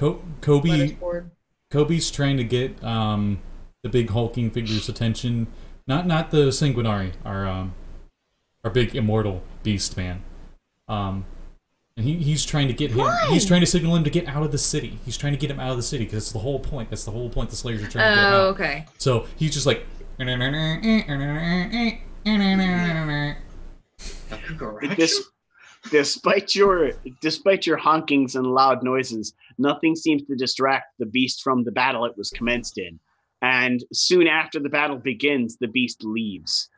let us board. Coby's trying to get the big hulking figure's attention. Not the Sanguinari, our big immortal beast man. And he's trying to get him. Why? He's trying to signal him to get out of the city. He's trying to get him out of the city because that's the whole point. That's the whole point. The Slayers are trying to get him out. Oh, okay. So he's just like. Despite your honkings and loud noises, nothing seems to distract the beast from the battle it was commenced in. And soon after the battle begins, the beast leaves.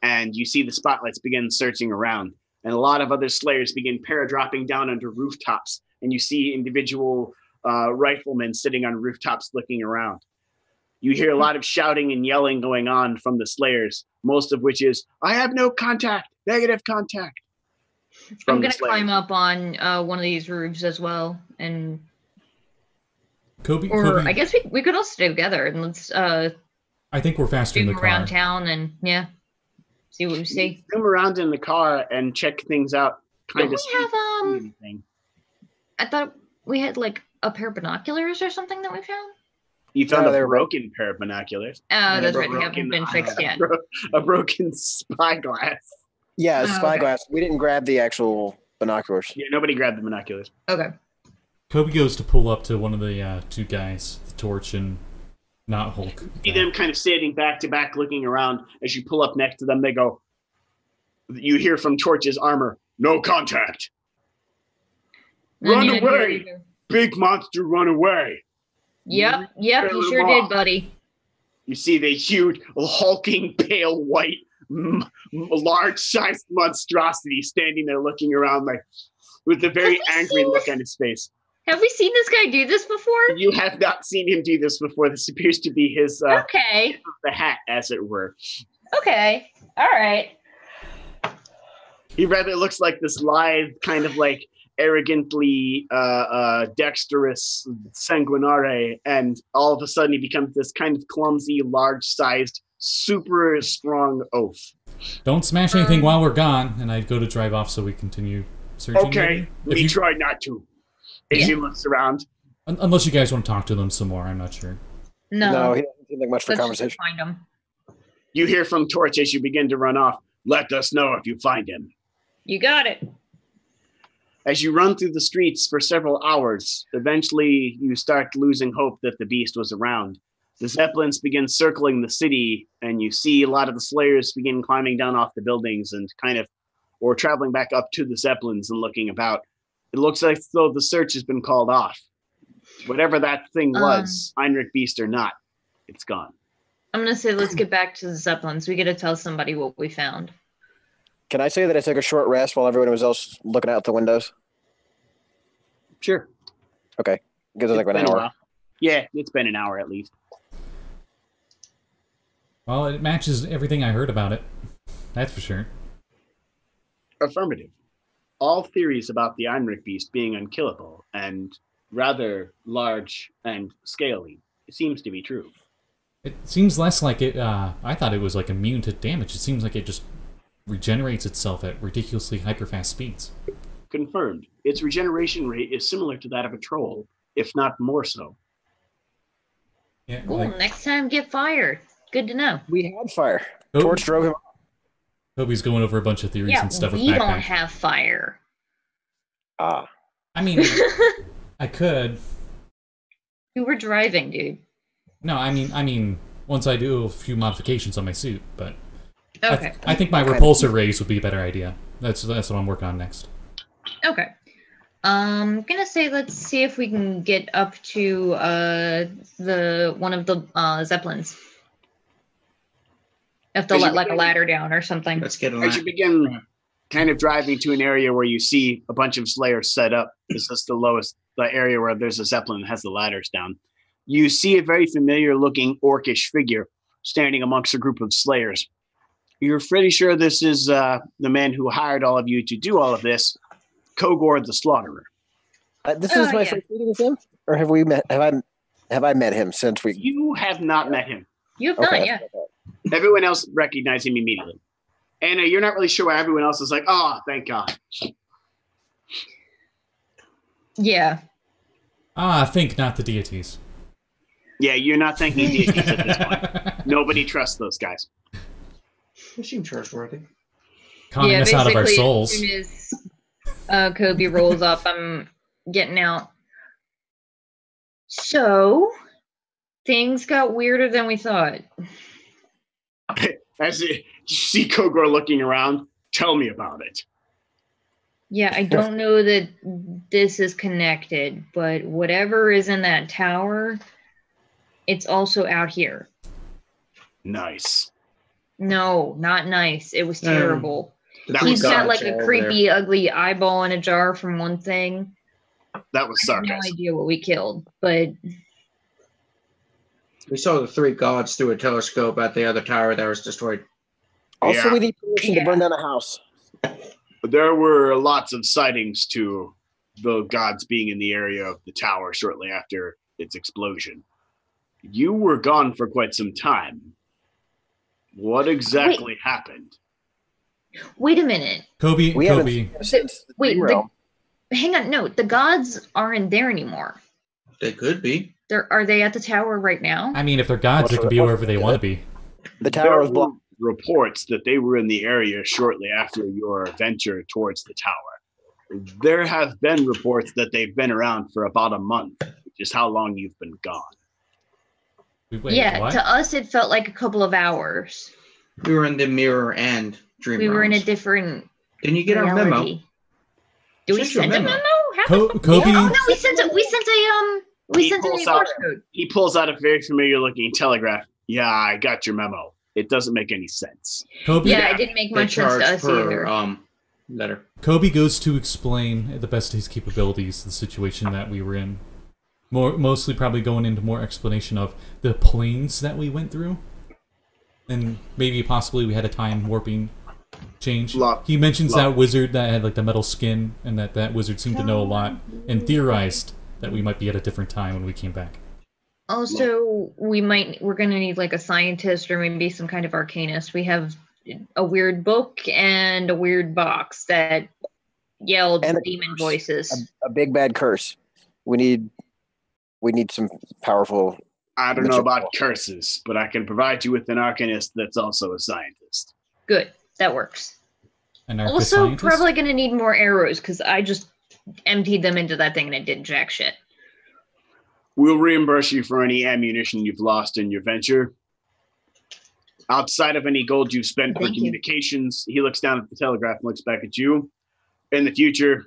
And you see the spotlights begin searching around. And a lot of other Slayers begin paradropping down onto rooftops. And you see individual riflemen sitting on rooftops looking around. You hear a lot of shouting and yelling going on from the Slayers, most of which is, "I have no contact, negative contact." I'm going to climb up on one of these roofs as well. And Coby, I guess we could all stay together and let's I think we're faster in the zoom car. around town and see what we see. Zoom around in the car and check things out. Don't we have anything. I thought we had like a pair of binoculars or something that we found. You found No, a they're broken pair of binoculars. Oh, that's right. They haven't been fixed yet. A broken spyglass. Yeah, Oh, spyglass. We didn't grab the actual binoculars. Yeah, nobody grabbed the binoculars. Okay. Coby goes to pull up to one of the two guys, the Torch and not Hulk. You see them kind of standing back to back looking around. As you pull up next to them, they go, you hear from Torch's armor, "No contact. Run away! Big monster, run away!" Yep, he sure did, buddy. You see the huge, hulking, pale white, large-sized monstrosity standing there looking around like with a very angry look on his face. Have we seen this guy do this before? You have not seen him do this before. This appears to be his Okay. the hat, as it were. Okay. All right. He rather looks like this lithe, kind of like arrogantly dexterous sanguinare, and all of a sudden he becomes this kind of clumsy, large-sized super strong oath. Don't smash anything while we're gone, and I go to drive off so we continue searching. Okay, maybe? we try not to. As he looks around. Unless you guys want to talk to them some more, I'm not sure. No, he doesn't seem like much for Let's conversation. just find him. You hear from Torch as you begin to run off. Let us know if you find him. You got it. As you run through the streets for several hours, eventually you start losing hope that the beast was around. The Zeppelins begin circling the city, and you see a lot of the Slayers begin climbing down off the buildings and or traveling back up to the Zeppelins and looking about. It looks like though the search has been called off. Whatever that thing was, Heinrich Beast or not, it's gone. I'm going to say let's get back to the Zeppelins. We got to tell somebody what we found. Can I say that I took a short rest while everyone was else looking out the windows? Sure. Okay. Gives us like an hour. Yeah, it's been an hour at least. Well, it matches everything I heard about it. That's for sure. Affirmative. All theories about the Heinrich Beast being unkillable and rather large and scaly seems to be true. It seems less like it, I thought it was like immune to damage. It seems like it just regenerates itself at ridiculously hyper-fast speeds. Confirmed. Its regeneration rate is similar to that of a troll, if not more so. Yeah, Cool, next time get fire. Good to know. We had fire. Torch drove him. Coby's going over a bunch of theories and stuff with we Backpack. don't have fire. Ah. I mean, I could. You were driving, dude. No, I mean, once I do a few modifications on my suit, but Okay. I think my repulsor rays would be a better idea. That's what I'm working on next. Okay. I'm gonna say let's see if we can get up to one of the Zeppelins. If they'll let like a ladder down or something. Let's get on As you begin kind of driving to an area where you see a bunch of Slayers set up, this is the area where there's a Zeppelin that has the ladders down. You see a very familiar looking orcish figure standing amongst a group of Slayers. You're pretty sure this is the man who hired all of you to do all of this, Kogor the Slaughterer. This is my first meeting with him, or have we met? Have I met him since we? You have not met him. You have not, yeah. Everyone else recognized him immediately. Anna, you're not really sure why everyone else is like, oh, thank God. Yeah. I think not the deities. Yeah, you're not thanking deities at this point. Nobody trusts those guys. They seem trustworthy. Conning us out of our souls. As soon as Coby rolls up, I'm getting out. So, things got weirder than we thought. As you see Kogor looking around, tell me about it. Yeah, I don't know that this is connected, but whatever is in that tower, it's also out here. Nice. No, not nice. It was terrible. He's got like a creepy, ugly eyeball in a jar from one thing. That was sarcasm. I have no idea what we killed, but we saw the three gods through a telescope at the other tower that was destroyed. Also, we need permission to burn down a house. There were lots of sightings to the gods being in the area of the tower shortly after its explosion. You were gone for quite some time. What exactly happened? Wait a minute. Coby. Hang on. No, the gods aren't there anymore. They could be. Are they at the tower right now? I mean, if they're gods, they can be wherever they want to be. The tower was blocked. Reports that they were in the area shortly after your venture towards the tower. There have been reports that they've been around for about a month, which is how long you've been gone. Wait, yeah, what? to us it felt like a couple of hours. We were in the mirror and dream We were in a realms. different Didn't you get our reality. memo? Did we Sent you a send a memo. memo? Coby. Oh no, we sent a code. He pulls out a very familiar looking telegraph. Yeah, I got your memo. It doesn't make any sense. Coby, Yeah, it didn't make much sense to us either. Letter. Coby goes to explain at the best of his capabilities the situation that we were in. Mostly probably going into more explanation of the planes that we went through. And maybe possibly we had a time warping change. He mentions that wizard that had like the metal skin, and that wizard seemed to know a lot, and theorized that we might be at a different time when we came back. Also, we're gonna need like a scientist or maybe some kind of arcanist. We have a weird book and a weird box that yelled And demon voices. a big bad curse. We need some powerful. I don't know about curses, but I can provide you with an arcanist that's also a scientist. Good, that works. An Also, arcoscientist? probably gonna need more arrows because I just emptied them into that thing and it did jack shit. We'll reimburse you for any ammunition you've lost in your venture. Outside of any gold you've spent for Thank you. communications, he looks down at the telegraph and looks back at you. In the future,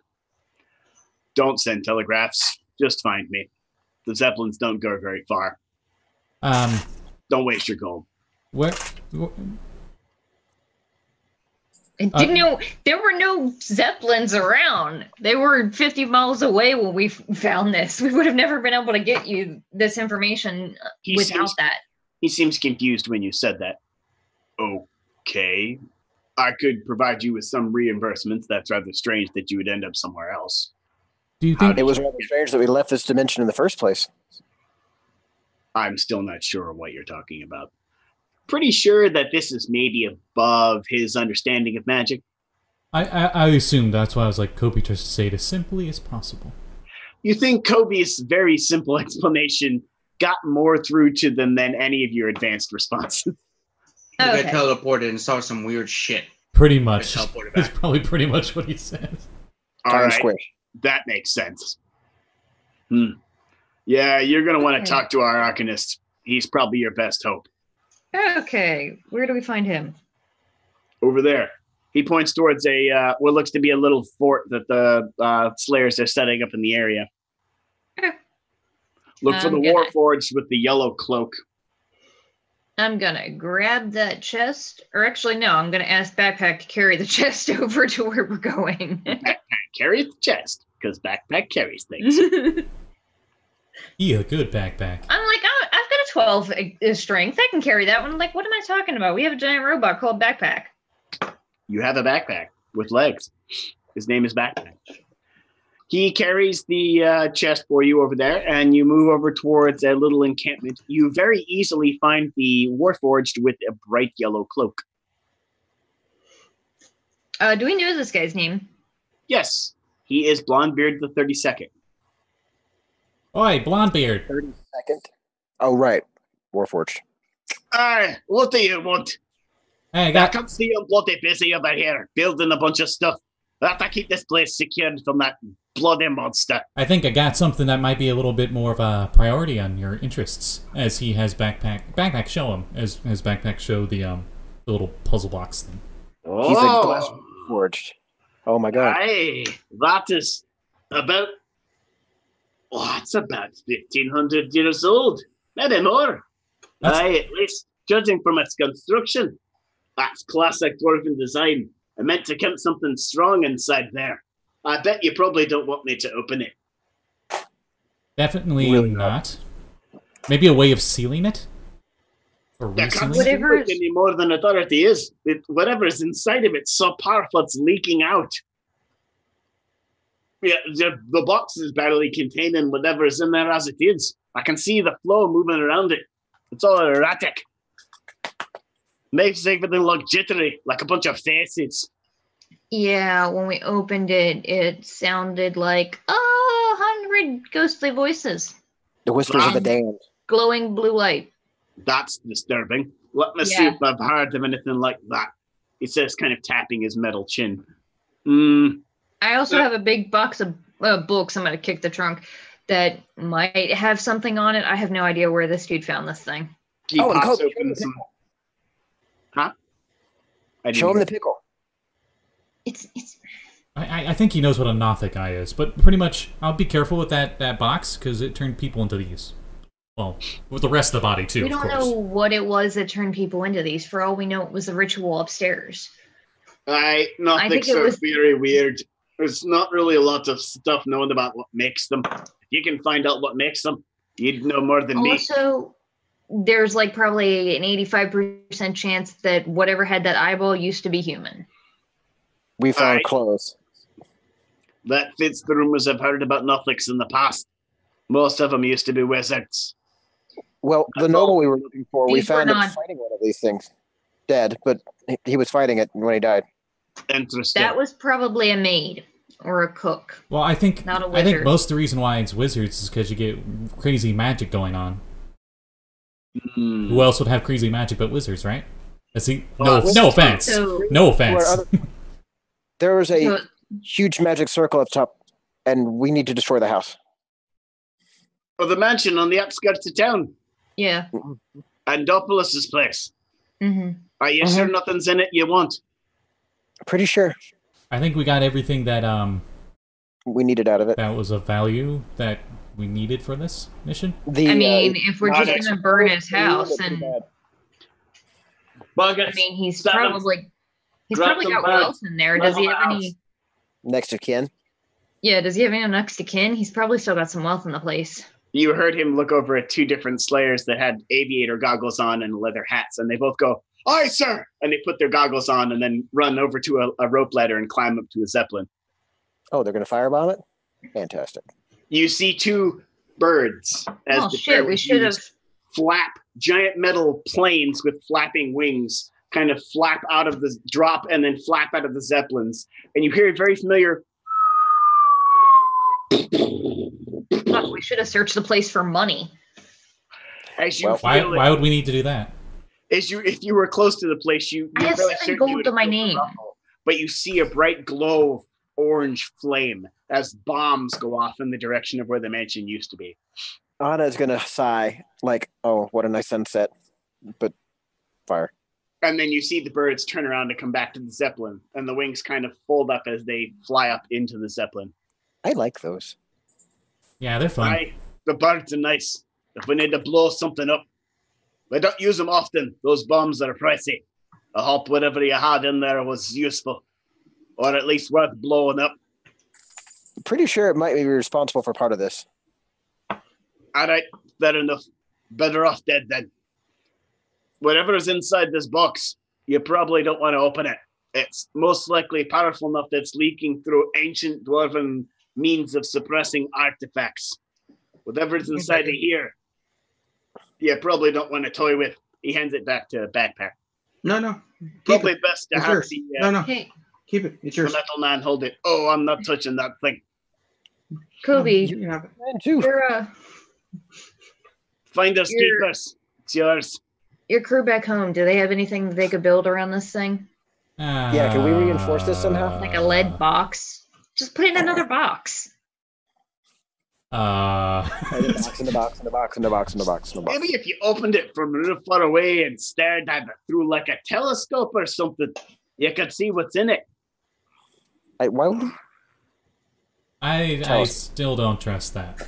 don't send telegraphs. Just find me. The Zeppelins don't go very far. Don't waste your gold. Where? I didn't know there were no Zeppelins around. They were 50 miles away when we found this. We would have never been able to get you this information without that. He seems confused when you said that. Okay. I could provide you with some reimbursements. That's rather strange that you would end up somewhere else. Do you think It was rather strange that we left this dimension in the first place. I'm still not sure what you're talking about. Pretty sure that this is maybe above his understanding of magic. I assume that's why I was like, Coby tries to say it as simply as possible. You think Kobe's very simple explanation got more through to them than any of your advanced responses? You Okay. got teleported and saw some weird shit. Pretty much. Just teleported That's back. probably pretty much what he says. All Time right, squish. that makes sense. Yeah, you're going to want to talk to our arcanist. He's probably your best hope. Okay, where do we find him? Over there. He points towards what looks to be a little fort that the Slayers are setting up in the area. Okay. Look for the Warforged with the yellow cloak. I'm gonna grab that chest, or actually, no, I'm gonna ask Backpack to carry the chest over to where we're going. Backpack carries the chest, because Backpack carries things. Yeah, good backpack. I'm like, oh, I've got a 12 strength. I can carry that one. I'm like, what am I talking about? We have a giant robot called Backpack. You have a backpack with legs. His name is Backpack. He carries the chest for you over there, and you move over towards a little encampment. You very easily find the Warforged with a bright yellow cloak. Do we know this guy's name? Yes, he is Blondebeard the 32nd. Oi, Blondebeard. 32nd. Oh, right. Warforged. Aye, what do you want? Hey, I I got... can see you're bloody busy over here, building a bunch of stuff. I have to keep this place secured from that bloody monster. I think I got something that might be a little bit more of a priority on your interests, as he has Backpack show him, as Backpack show the little puzzle box thing. He's a glass forged. Oh my god. Aye, that is about... Oh, it's about 1,500 years old. Maybe more. That's- Aye, at least, judging from its construction. That's classic dwarven design. I meant to keep something strong inside there. I bet you probably don't want me to open it. Definitely Really not. Maybe a way of sealing it? Or I can't resealing see it? Whatever it any more than it already is. Whatever is inside of it's so powerful it's leaking out. Yeah, the box is barely containing whatever is in there as it is. I can see the flow moving around it. It's all erratic. Makes everything look jittery, like a bunch of faces. Yeah, when we opened it, it sounded like, 100 ghostly voices. The whispers of the damned. Glowing blue light. That's disturbing. Let me see Yeah. if I've heard of anything like that. He says, kind of tapping his metal chin. I also have a big box of books. I'm going to kick the trunk that might have something on it. I have no idea where this dude found this thing. He Oh, and pops Coby, open some... Huh? Show him the pickle. It's I think he knows what a Nothic eye is, but pretty much, I'll be careful with that box, because it turned people into these. Well, with the rest of the body, too, we of don't course. know what it was that turned people into these. For all we know, it was the ritual upstairs. I think think it so was- very weird. There's not really a lot of stuff known about what makes them. If you can find out what makes them, you'd know more than me. Also, there's like probably an 85% chance that whatever had that eyeball used to be human. We found Aye. clothes. That fits the rumors I've heard about Nothics in the past. Most of them used to be wizards. Well, the noble we were looking for, we These were found him not- fighting one of these things. Dead, but he was fighting it when he died. Interesting. That was probably a maid or a cook. Well, I think Not a I think wizard. most of the reason why it's wizards is because you get crazy magic going on. Hmm. Who else would have crazy magic but wizards, right? No Well, offense. So, No offense. There was a so huge magic circle up top, and we need to destroy the house. For the mansion on the outskirts of town. yeah. Andopolis's place. hmm Are you sure nothing's in it you want? Pretty sure I think we got everything that we needed out of it. that was of value that we needed for this mission. I mean, if we're not just gonna burn his house, and Well, I I guess mean, he's Stop him. probably Drop got them wealth in there. Does he have any? Next to kin. Yeah, does he have any next to kin? He's probably still got some wealth in the place. you heard him look over at two different slayers that had aviator goggles on and leather hats, and they both go, "Aye, sir!" And they put their goggles on and then run over to a rope ladder and climb up to a zeppelin. Oh, they're going to firebomb it? Fantastic. You see two birds as Oh the shit! We birds should have. flap giant metal planes with flapping wings kind of flap out of the drop and then flap out of the zeppelins, and you hear a very familiar Fuck, we should have searched the place for money. as you Well, feel Why would we need to do that? as you if you were close to the place you I have fairly 7 certain gold you would to my feel the name. ruffle, but you see a bright glow of orange flame as bombs go off in the direction of where the mansion used to be. Anna's going to sigh, like, oh, what a nice sunset. But fire. And then you see the birds turn around and come back to the zeppelin, and the wings kind of fold up as they fly up into the zeppelin. I like those. Yeah, they're fun. Aye, the birds are nice. If we need to blow something up, we don't use them often. Those bombs are pricey. I hope whatever you had in there was useful, or at least worth blowing up. Pretty sure it might be responsible for part of this. All right, fair enough. Better off dead then. Whatever is inside this box, you probably don't want to open it. It's most likely powerful enough that it's leaking through ancient dwarven means of suppressing artifacts. Whatever's inside of here, you probably don't want to toy with. He hands it back to Backpack. No. Keep Probably it. best to It's have yours. the, No. Hey, Keep it. It's the yours. metal man hold it. Oh, I'm not touching that thing. Coby, You can have it. And two. Finders You're- keepers. It's yours. your crew back home, do they have anything that they could build around this thing? Yeah, can we reinforce this somehow? Like a lead box? Just put it in another box. In the box, in the box, in the box, in the box, in the box, in the box. Maybe if you opened it from real far away and stared at it through like a telescope or something, you could see what's in it. Why would we? I Tell us. still don't trust that.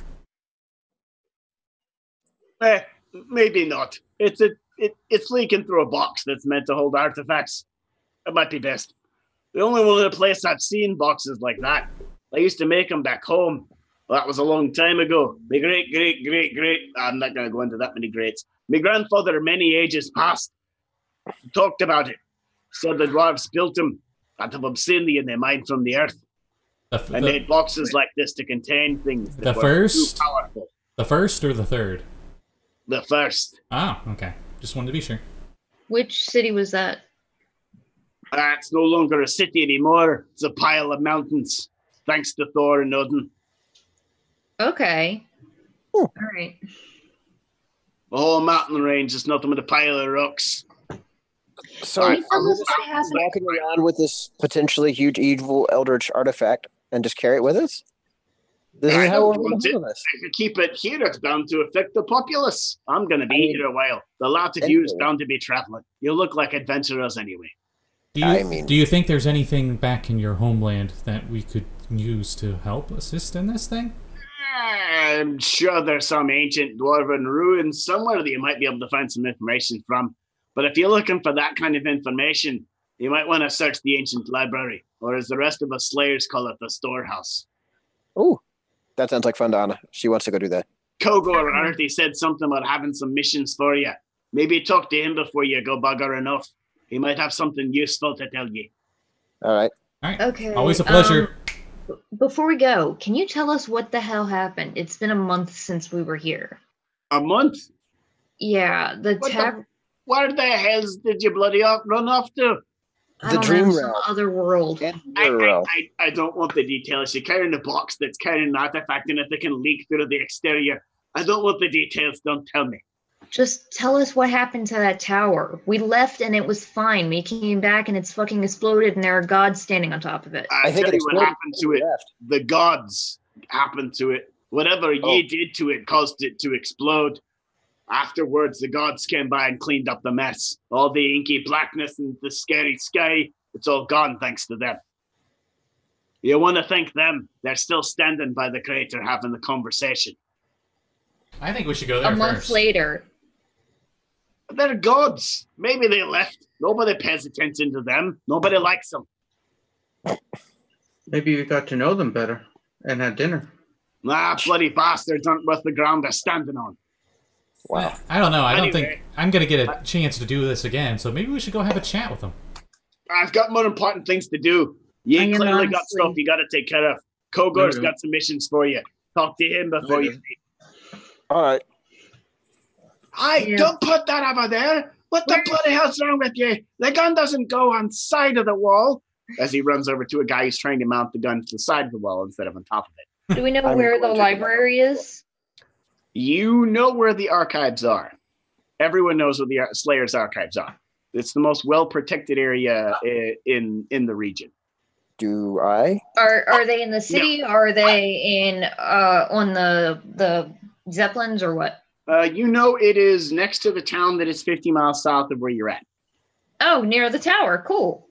Maybe not. It's leaking through a box that's meant to hold artifacts. It might be best. The only one other place I've seen boxes like that. I used to make them back home. Well, that was a long time ago. My great. I'm not going to go into that many greats. My grandfather, many ages past, talked about it. Said the dwarves built them out of obsidian they mined from the earth. And they had boxes like this to contain things that The were first? too powerful. The first or the third? The first. Oh, okay. Just wanted to be sure. Which city was that? It's no longer a city anymore. It's a pile of mountains. Thanks to Thor and Odin. Okay. Oh. All right. The whole mountain range is nothing but a pile of rocks. So, Alright, are we Unless just I have walking around with this potentially huge evil eldritch artifact and just carry it with us? This I is how don't we're going want to it. handle this. If you keep it here, it's bound to affect the populace. I'm going to be I mean, here a while. The lot of you is anyway. bound to be traveling. You look like adventurers anyway. Do you think there's anything back in your homeland that we could use to help assist in this thing? I'm sure there's some ancient dwarven ruins somewhere that you might be able to find some information from. But if you're looking for that kind of information, you might want to search the ancient library, or as the rest of us slayers call it, the storehouse. Ooh, that sounds like fun to Anna. She wants to go do that. Kogor already said something about having some missions for you. Maybe talk to him before you go bugger off. He might have something useful to tell you. All right. All right. Okay. Always a pleasure. Before we go, can you tell us what the hell happened? It's been a month since we were here. A month? Yeah, the What tab. Where the hells did you bloody run off to? I The don't dream know, some realm. other world. And Euro. I don't want the details. You're carrying a box that's carrying an artifact in it that can leak through the exterior. I don't want the details. Don't tell me. Just tell us what happened to that tower. We left and it was fine. We came back and it's fucking exploded and there are gods standing on top of it. I think tell it you what exploded happened to when it. we left. The gods happened to it. Whatever ye did to it caused it to explode. Afterwards, the gods came by and cleaned up the mess. All the inky blackness and the scary sky, it's all gone thanks to them. You want to thank them. They're still standing by the crater having the conversation. I think we should go there A month first. later. They're gods. Maybe they left. Nobody pays attention to them. Nobody likes them. Maybe you got to know them better and had dinner. Ah, bloody bastards aren't worth the ground they're standing on. Wow. I don't know. I don't Anyway. think I'm gonna get a chance to do this again. So maybe we should go have a chat with them. I've got more important things to do. You I am clearly got honestly- stuff you got to take care of. Kogor's No. got some missions for you. Talk to him before you No. leave. All right. Hey, don't put that over there. What the bloody hell's wrong with you? The gun doesn't go on side of the wall. As he runs over to a guy who's trying to mount the gun to the side of the wall instead of on top of it. Do we know I'm where the going to- library is? You know where the archives are. Everyone knows where the Slayer's archives are. It's the most well-protected area in the region. Do I? Are they in the city? Or are they in on the Zeppelins or what? You know it is next to the town that is 50 miles south of where you're at. Oh, near the tower. Cool.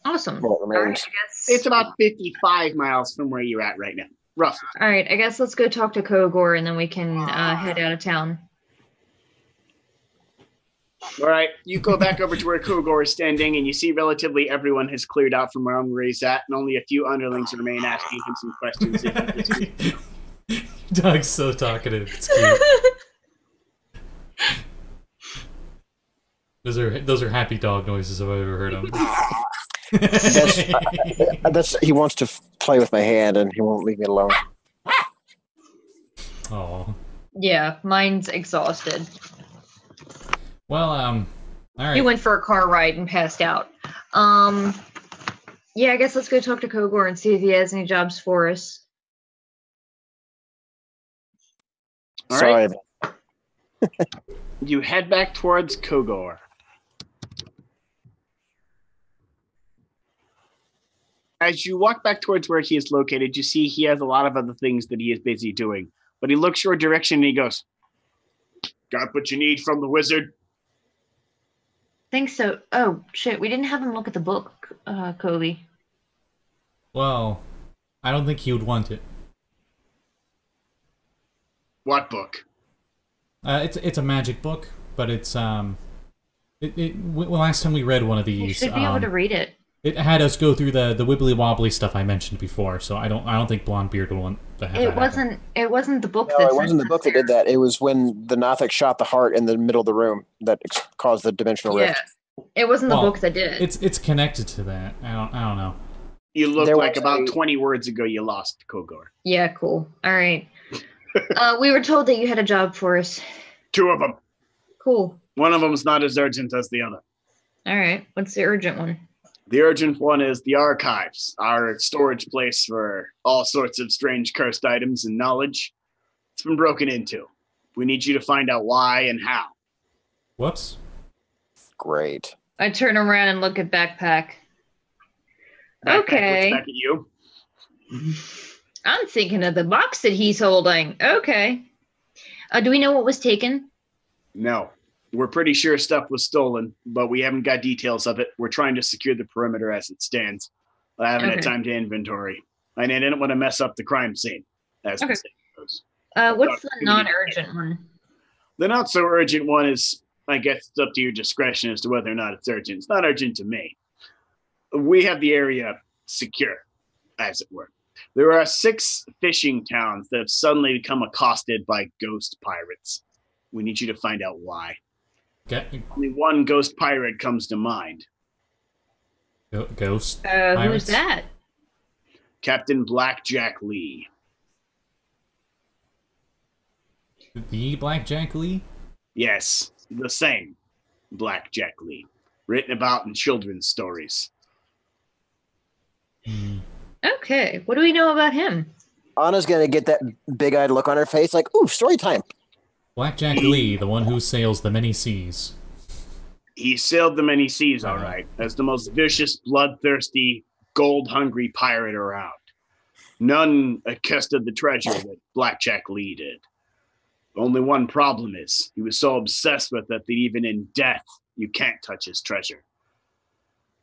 Awesome. Well, it All right, I remains. guess. It's about 55 miles from where you're at right now. Roughly. All right, I guess let's go talk to Kogor and then we can head out of town. All right, you go back over to where Kogor is standing, and you see relatively everyone has cleared out from around where he's at, and only a few underlings remain asking him some questions. Doug's so talkative. It's cute. Those are happy dog noises if I've ever heard them. That's he wants to play with my hand, and he won't leave me alone. Oh. Yeah, mine's exhausted. Well, all right. He went for a car ride and passed out. Yeah, I guess let's go talk to Kogor and see if he has any jobs for us. All Sorry. right. You head back towards Kogor. As you walk back towards where he is located, you see he has a lot of other things that he is busy doing. But he looks your direction and he goes, "Got what you need from the wizard?" Think so. Oh, shit, we didn't have him look at the book, Coby. Well, I don't think he would want it. What book? It's a magic book, but it's well, last time we read one of We these, should be able to read it. it had us go through the wibbly wobbly stuff I mentioned before. So I don't think Blondebeard will want to have It that wasn't. It wasn't the book. No, that it wasn't the book that did that. It was when the Nothic shot the heart in the middle of the room that caused the dimensional Yeah, rift. it wasn't Well, the book that did it. It's connected to that. I don't know. You look There like was about a- 20 words ago you lost Kogor. Yeah, cool. All right. We were told that you had a job for us. 2 of them. Cool. One of them's not as urgent as the other. All right. What's the urgent one? The urgent one is the archives, our storage place for all sorts of strange cursed items and knowledge. It's been broken into. We need you to find out why and how. Whoops. Great. I turn around and look at backpack. Backpack Okay. looks back at you. I'm thinking of the box that he's holding. Okay. Do we know what was taken? No. We're pretty sure stuff was stolen, but we haven't got details of it. We're trying to secure the perimeter as it stands. I haven't had Okay. time to inventory. And I didn't want to mess up the crime scene, as Okay. the saying goes. What's the Too many non-urgent one? The not so urgent one is, I guess, it's up to your discretion as to whether or not it's urgent. It's not urgent to me. We have the area secure, as it were. There are 6 fishing towns that have suddenly become accosted by ghost pirates. We need you to find out why. Only one ghost pirate comes to mind. Ghost. Who's Pirates? that? Captain Blackjack Lee. The Blackjack Lee? Yes, the same. Blackjack Lee. Written about in children's stories. Okay, what do we know about him? Anna's gonna get that big-eyed look on her face, like, "Ooh, story time." Blackjack Lee, the one who sails the many seas. He sailed the many seas, all right, as the most vicious, bloodthirsty, gold-hungry pirate around. None accosted the treasure that Blackjack Lee did. Only one problem is, he was so obsessed with it that even in death, you can't touch his treasure.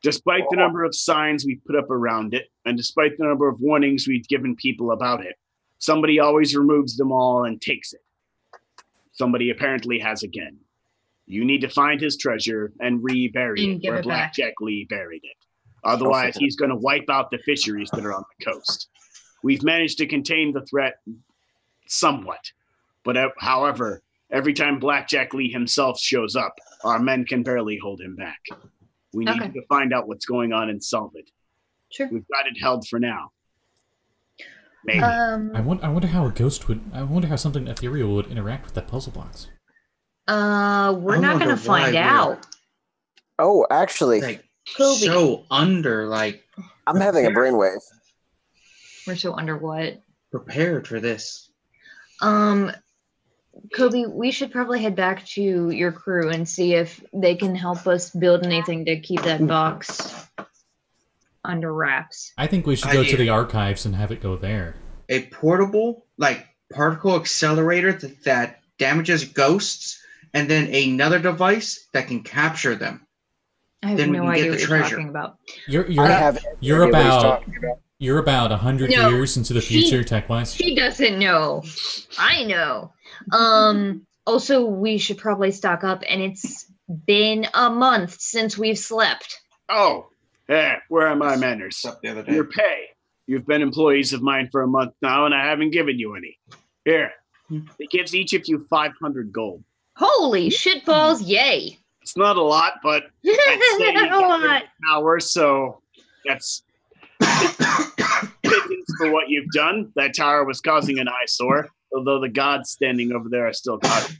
Despite the number of signs we've put up around it, and despite the number of warnings we've given people about it, somebody always removes them all and takes it. Somebody apparently has again. You need to find his treasure and rebury it where Blackjack Lee buried it. Otherwise, he's going to wipe out the fisheries that are on the coast. We've managed to contain the threat somewhat. But however, every time Blackjack Lee himself shows up, our men can barely hold him back. We need to find out what's going on and solve it. Sure. We've got it held for now. Maybe. I wonder how a ghost would. I wonder how something ethereal would interact with that puzzle box. We're not gonna find out. Oh, actually, Like, Coby. so under, like, I'm having a brainwave. We're so under what? prepared for this. Coby, we should probably head back to your crew and see if they can help us build anything to keep that box under wraps. I think we should go to the archives and have it go there. A portable, like, particle accelerator that damages ghosts, and then another device that can capture them. I have Then we no can get idea the what you're treasure. talking about. You're about 100 No, years into the future, tech-wise. She doesn't know. I know. Also, we should probably stock up, and it's been a month since we've slept. Oh, where are my manners? Up the other day. Your pay. You've been employees of mine for a month now, and I haven't given you any. Here. It gives each of you 500 gold. Holy shitballs, yay. It's not a lot, but I'd say you A lot. get an hour, so that's pittance for what you've done. That tower was causing an eyesore, although the gods standing over there are still causing.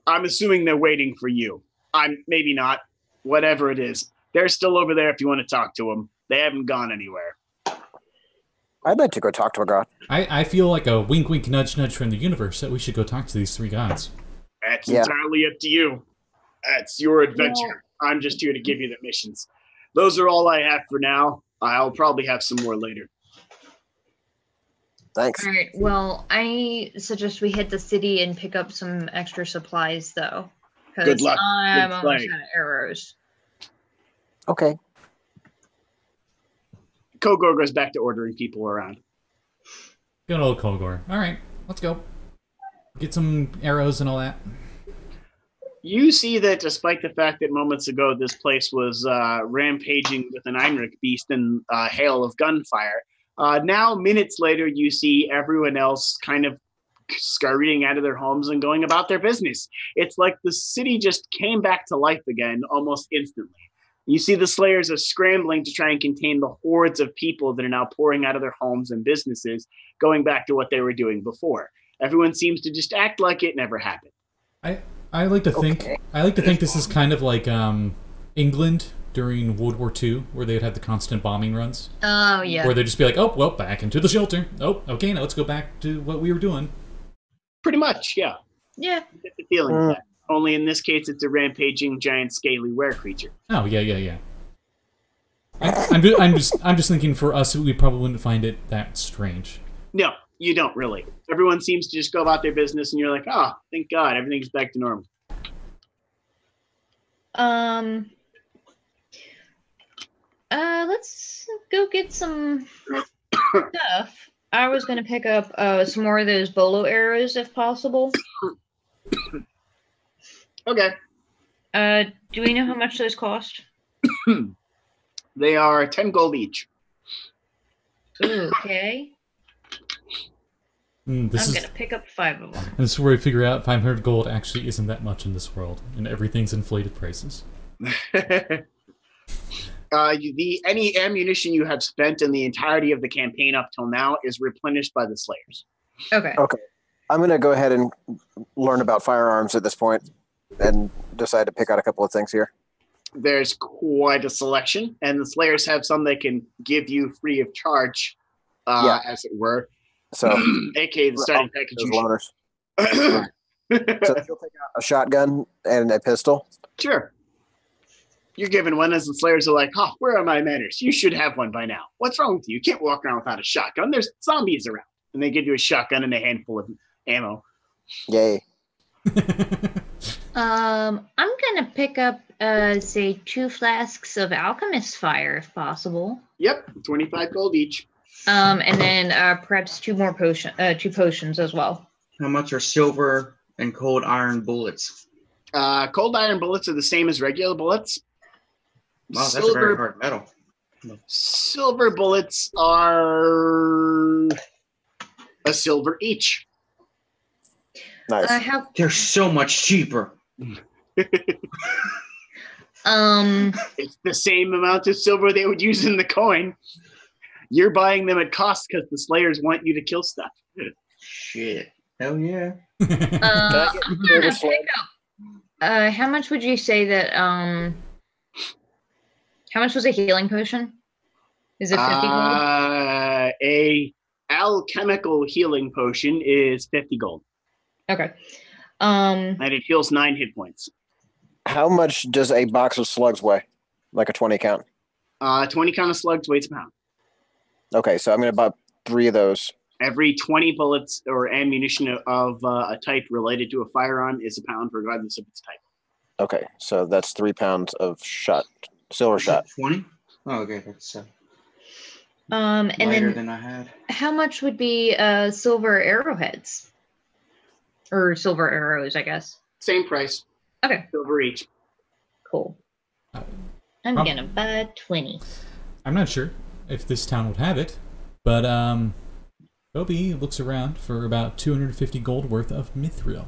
I'm assuming they're waiting for you. Maybe not. Whatever it is. They're still over there if you want to talk to them. They haven't gone anywhere. I'd like to go talk to a god. I feel like a wink, wink, nudge, nudge from the universe that we should go talk to these three gods. That's entirely up to you. That's your adventure. I'm just here to give you the missions. Those are all I have for now. I'll probably have some more later. Thanks. All right, well, I suggest we hit the city and pick up some extra supplies, though. Good luck. I'm Good almost play. out of arrows. Okay. Kogor goes back to ordering people around. Good old Kogor. All right, let's go. Get some arrows and all that. You see that despite the fact that moments ago this place was rampaging with an Einrich beast and hail of gunfire, now minutes later you see everyone else kind of scurrying out of their homes and going about their business. It's like the city just came back to life again almost instantly. You see the Slayers are scrambling to try and contain the hordes of people that are now pouring out of their homes and businesses, going back to what they were doing before. Everyone seems to just act like it never happened. I like to think this is kind of like England during World War II, where they'd have the constant bombing runs. Oh, yeah. Where they'd just be like, oh, well, back into the shelter. Oh, okay, now let's go back to what we were doing. Pretty much, yeah. Yeah. I get the feeling of that. Only in this case, it's a rampaging giant scaly were creature. Oh, yeah. I'm just thinking for us, we probably wouldn't find it that strange. No, you don't really. Everyone seems to just go about their business, and you're like, oh, thank God, everything's back to normal. Let's go get some stuff. I was gonna pick up some more of those bolo arrows if possible. Okay. Do we know how much those cost? They are 10 gold each. Ooh, okay. I'm gonna pick up 5 of them. And this is where we figure out 500 gold actually isn't that much in this world, and everything's inflated prices. Any ammunition you have spent in the entirety of the campaign up till now is replenished by the Slayers. Okay. Okay. I'm going to go ahead and learn about firearms at this point and decide to pick out a couple of things here. There's quite a selection, and the Slayers have some they can give you free of charge, as it were. So, aka the starting package. those loners. So you'll take out a shotgun and a pistol. Sure. You're given one as the Slayers are like, oh, where are my manners? You should have one by now. What's wrong with you? You can't walk around without a shotgun. There's zombies around. And they give you a shotgun and a handful of ammo. Yay. I'm gonna pick up, say, 2 flasks of alchemist fire if possible. Yep, 25 gold each. And then perhaps 2 potions as well. How much are silver and cold iron bullets? Cold iron bullets are the same as regular bullets. Wow, that's a very hard metal. Silver bullets are a silver each. Nice. They're so much cheaper. It's the same amount of silver they would use in the coin. You're buying them at cost because the Slayers want you to kill stuff. Shit. Hell yeah. I'm gonna pick up. How much would you say that? How much was a healing potion? Is it 50 gold? A alchemical healing potion is 50 gold. Okay. And it heals 9 hit points. How much does a box of slugs weigh? Like a 20 count? 20 count of slugs weighs a pound. Okay, so I'm going to buy 3 of those. Every 20 bullets or ammunition of a type related to a firearm is a pound, regardless of its type. Okay, so that's 3 pounds of silver shot. 20? Oh, okay. That's And lighter then than I had. how much would be silver arrowheads? Or silver arrows, I guess. Same price. Okay, Silver each. cool. I'm gonna buy 20. I'm not sure if this town would have it, but Coby looks around for about 250 gold worth of mithril.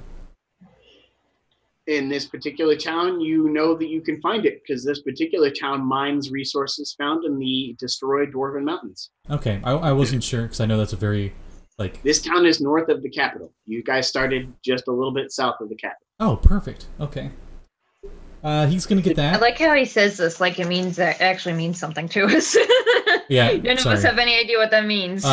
In this particular town, you know that you can find it because this particular town mines resources found in the destroyed Dwarven Mountains. Okay, I wasn't sure because I know that's a very, like... This town is north of the capital. You guys started just a little bit south of the capital. Oh, perfect. Okay. He's gonna get that. I like how he says this like it means that actually means something to us. Yeah, None of us have any idea what that means.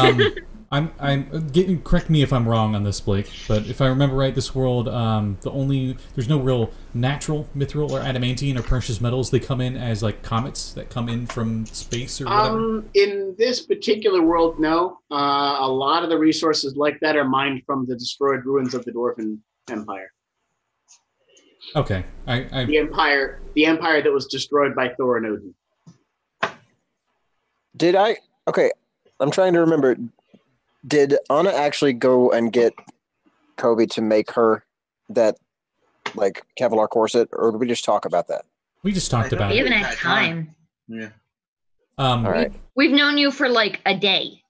Correct me if I'm wrong on this, Blake, but if I remember right, this world, there's no real natural mithril or adamantine or precious metals. They come in as like comets that come in from space or whatever. In this particular world, no. A lot of the resources like that are mined from the destroyed ruins of the Dwarven Empire. Okay, The empire that was destroyed by Thor and Odin. Okay, I'm trying to remember. Did Anna actually go and get Coby to make her that, like, Kevlar corset, or did we just talk about that? We just talked about We it. haven't had time. Yeah. All right. We've known you for like a day.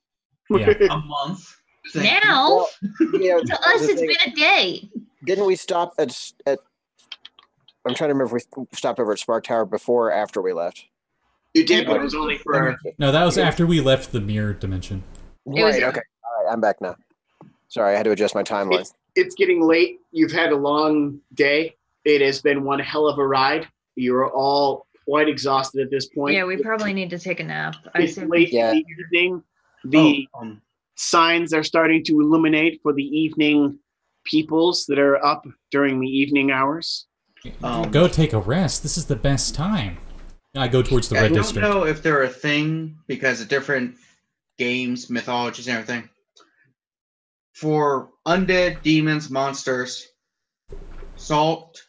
Yeah. A month. Now, Yeah, to us, it's been a day. Didn't we stop at? I'm trying to remember if we stopped over at Spark Tower before or after we left. You did, but it was only for... No, that was after we left the mirror dimension. It was- Right. Okay. All right. I'm back now. Sorry, I had to adjust my timeline. It's getting late. You've had a long day. It has been one hell of a ride. You're all quite exhausted at this point. Yeah, we probably need to take a nap. It's late Yeah. in the evening. The signs are starting to illuminate for the evening peoples that are up during the evening hours. Go take a rest. This is the best time. I go towards the red I don't district. know if they're a thing because of different games, mythologies, and everything. For undead, demons, monsters, salt,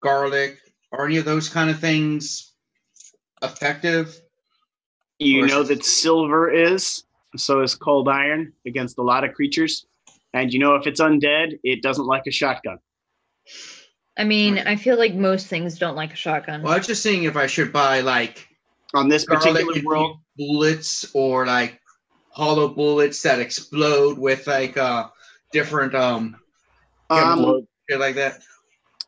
garlic, are any of those kind of things effective? You know that silver is, so is cold iron against a lot of creatures. And you know if it's undead, it doesn't like a shotgun. I mean, I feel like most things don't like a shotgun. Well, I was just seeing if I should buy like On this particular garlic world, bullets or like hollow bullets that explode with like different shit like that.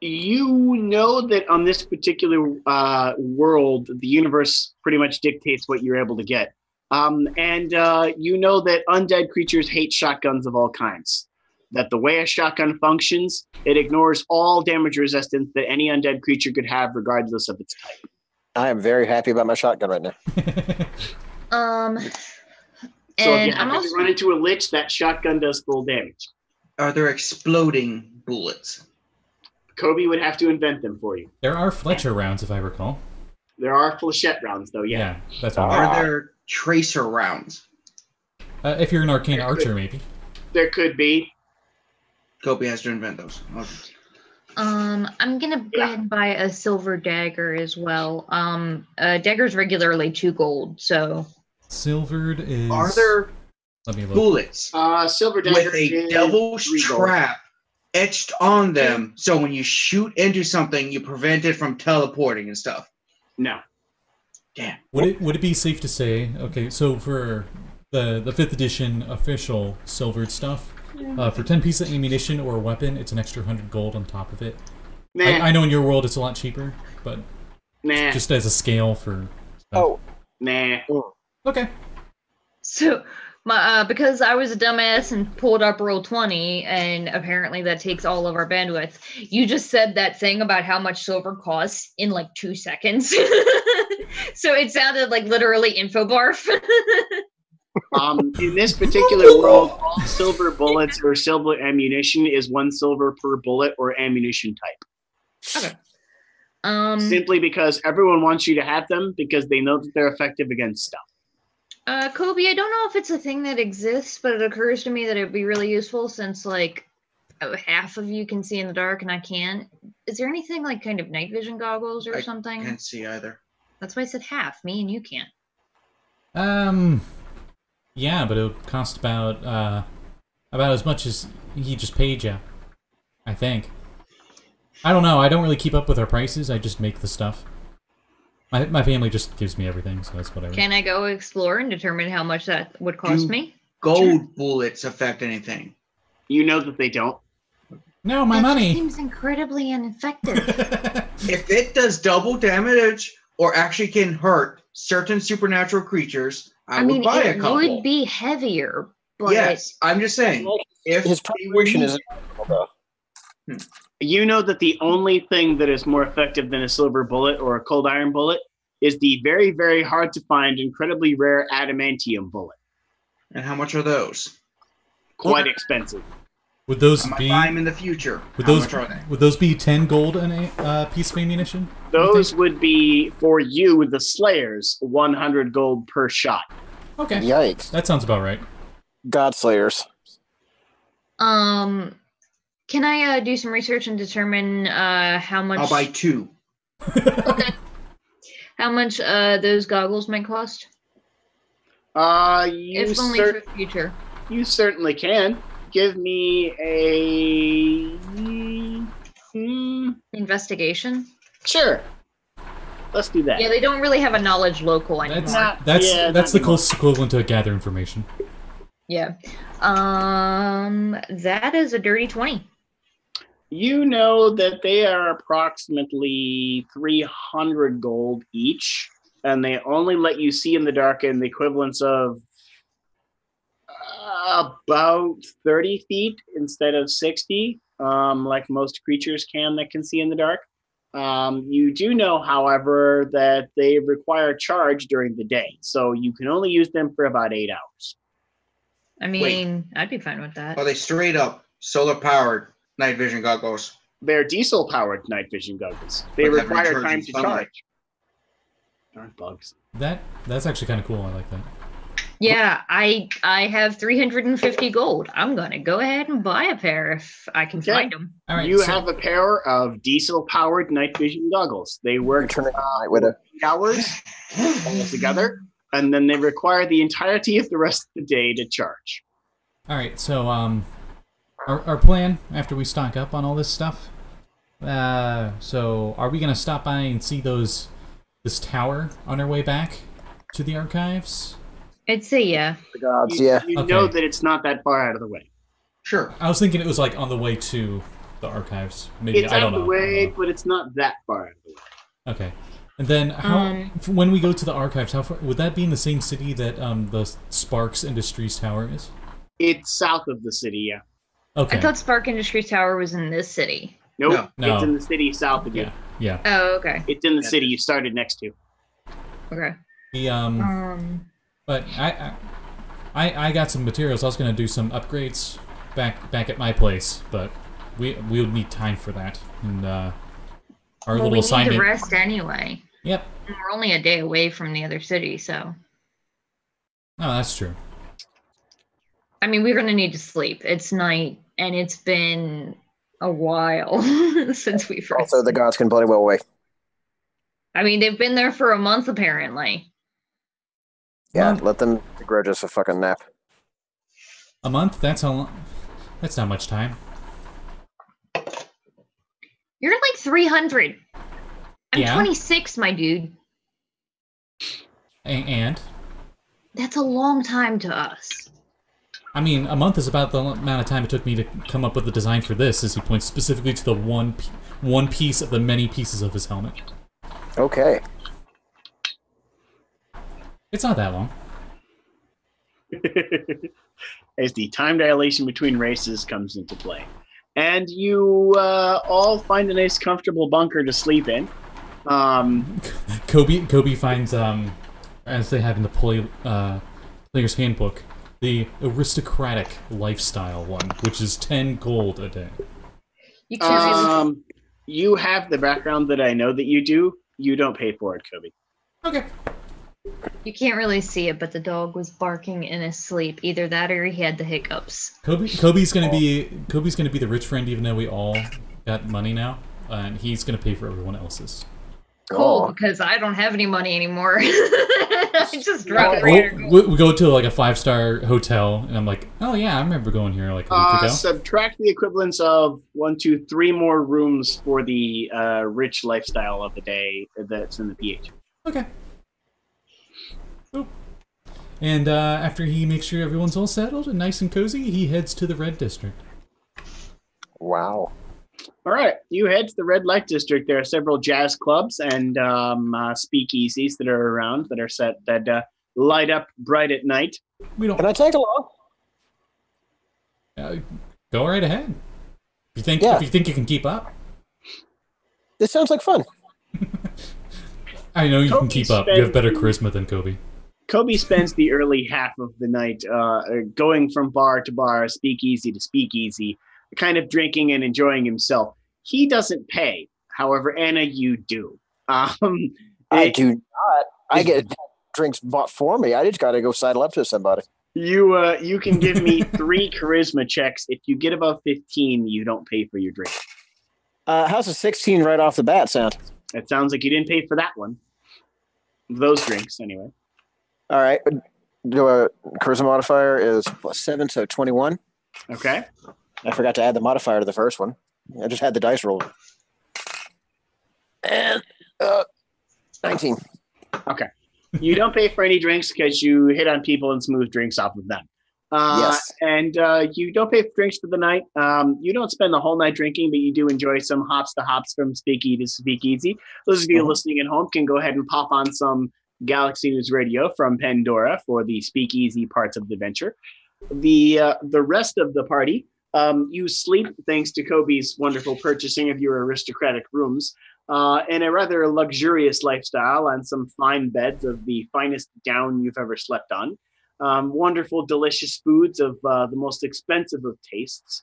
you know that on this particular world, the universe pretty much dictates what you're able to get. You know that undead creatures hate shotguns of all kinds. Yeah. And you know that undead creatures hate shotguns of all kinds. And you know that undead creatures hate shotguns of all kinds. that the way a shotgun functions, it ignores all damage resistance that any undead creature could have, regardless of its type. I am very happy about my shotgun right now. So if And you happen to run into a lich, that shotgun does full damage. Are there exploding bullets? Coby would have to invent them for you. There are Fletcher rounds, if I recall. There are flechette rounds, though, yeah. Yeah, that's what Are there tracer rounds? if you're an arcane archer, maybe. There could be. Coby has to invent those. Okay. I'm gonna go ahead and buy a silver dagger as well. Dagger's regularly 2 gold, so. Silvered is... Are there Let me look. bullets Silver dagger with a is devil's 3 gold. trap etched on them, so when you shoot into something, you prevent it from teleporting and stuff? No. Damn. Would it be safe to say, okay, so for the 5th edition official silvered stuff, for 10 pieces of ammunition or a weapon, it's an extra 100 gold on top of it. Nah. I know in your world it's a lot cheaper, but Nah. just as a scale for... Oh, Nah. Okay. So, because I was a dumbass and pulled up Roll20, and apparently that takes all of our bandwidth, you just said that thing about how much silver costs in like 2 seconds. So it sounded like literally info barf. In this particular world, all silver bullets or silver ammunition is 1 silver per bullet or ammunition type. Okay. Simply because everyone wants you to have them because they know that they're effective against stuff. Coby, I don't know if it's a thing that exists, but it occurs to me that it'd be really useful since, like, half of you can see in the dark and I can't. Is there anything like kind of night vision goggles or something? I can't see either. That's why I said half. Me and you can't. Yeah, but it would cost about as much as he just paid you, I think. I don't know. I don't really keep up with our prices. I just make the stuff. My family just gives me everything, so that's whatever. Can I go explore and determine how much that would cost me? Gold bullets affect anything? You know that they don't. No, my That money. seems incredibly ineffective. If it does double damage or actually can hurt certain supernatural creatures, I would buy a it couple. would be heavier, but Yes, I'm just saying. If his they were preparation used- is You know that the only thing that is more effective than a silver bullet or a cold iron bullet is the very, very hard to find, incredibly rare adamantium bullet. And how much are those? Quite expensive. Would those I might be? buy them in the future. Would How those much are they? would those be 10 gold and a piece of ammunition? Those would be, for you, the Slayers, 100 gold per shot. Okay. yikes. That sounds about right. Godslayers. Can I do some research and determine how much? I'll buy 2. Okay. How much those goggles might cost? If only for the future. You certainly can. Give me a... Investigation. Sure. Let's do that. Yeah, they don't really have a knowledge local anymore. That's the close equivalent to gather information. Yeah. That is a dirty 20. You know that they are approximately 300 gold each, and they only let you see in the dark in the equivalents of about 30 feet instead of 60, like most creatures that can see in the dark. You do know, however, that they require charge during the day, so you can only use them for about 8 hours. I mean, I'd be fine with that. Are they straight up solar powered night vision goggles? They're diesel-powered night vision goggles. They But that require recharges time to sunlight. charge. Aren't bugs. That's actually kind of cool. I like that. Yeah, I have 350 gold. I'm gonna go ahead and buy a pair if I can Okay. find them. All right. You so- have a pair of diesel-powered night vision goggles. They work Return it to Night Widow. 8 hours all together, and then they require the entirety of the rest of the day to charge. All right. So our plan after we stock up on all this stuff. So are we gonna stop by and see this tower on our way back to the archives? I'd say yeah. The gods, You, yeah. you Okay. know that it's not that far out of the way. Sure. I was thinking it was like on the way to the archives. Maybe It's I out don't of know. the I don't way, know. but it's not that far out of the way. Okay. And then when we go to the archives, how far would that be in the same city that the Sparks Industries Tower is? It's south of the city, yeah. Okay. I thought Spark Industries Tower was in this city. Nope, No. it's in the city south of you. Yeah. Oh, okay. It's in the city you started next to. Okay. The But I got some materials. I was gonna do some upgrades back at my place, but we would need time for that. And our little we assignment. need to rest anyway. Yep. And we're only a day away from the other city, so. Oh, that's true. I mean, we're gonna need to sleep. It's night, and it's been a while since we've rested. Also, the gods can bloody well wait. I mean, they've been there for a month, apparently. Yeah, let them begrudge us a fucking nap. A month? That's not much time. You're like 300. I'm Yeah? 26, my dude. And? That's a long time to us. I mean, a month is about the amount of time it took me to come up with the design for this, as he points specifically to the one piece of the many pieces of his helmet. Okay. It's not that long. As the time dilation between races comes into play. And you all find a nice, comfortable bunker to sleep in. Coby finds, as they have in the Player's Handbook, the aristocratic lifestyle one, which is 10 gold a day. You can't you have the background that I know that you do. You don't pay for it, Coby. Okay. You can't really see it, but the dog was barking in his sleep. Either that or he had the hiccups. Coby's gonna be the rich friend, even though we all got money now, and he's gonna pay for everyone else's. Cool, Oh. because I don't have any money anymore. I just dropped it. We go to like a 5-star hotel, and I'm like, oh yeah, I remember going here like a week ago. Subtract the equivalence of 1, 2, 3 more rooms for the rich lifestyle of the day that's in the PH. Okay. Boop. And after he makes sure everyone's all settled and nice and cozy, he heads to the Red District. Wow. All right, you head to the Red Light District. There are several jazz clubs and speakeasies that are around that are set that light up bright at night. We don't. Can I take along? Go right ahead. If you think you can keep up, This sounds like fun. I know you can Coby keep up. You have better charisma than Coby. Coby spends the early half of the night going from bar to bar, speakeasy to speakeasy, kind of drinking and enjoying himself. He doesn't pay. However, Anna, you do. I do not. I get drinks bought for me. I just got to go sidle up to somebody. You can give me 3 charisma checks. If you get above 15, you don't pay for your drink. How's a 16 right off the bat sound? It sounds like you didn't pay for that one. Those drinks, anyway. All right. The charisma modifier is +7, so 21. Okay. I forgot to add the modifier to the first one. I just had the dice rolled. And 19. Okay. You don't pay for any drinks because you hit on people and smooth drinks off of them. Yes. And you don't pay for drinks for the night. You don't spend the whole night drinking, but you do enjoy some hops to hops from speakeasy to speakeasy. Those of you listening at home can go ahead and pop on some Galaxy News Radio from Pandora for the speakeasy parts of the adventure. The rest of the party, you sleep thanks to Coby's wonderful purchasing of your aristocratic rooms in a rather luxurious lifestyle on some fine beds of the finest down you've ever slept on. Wonderful, delicious foods of the most expensive of tastes.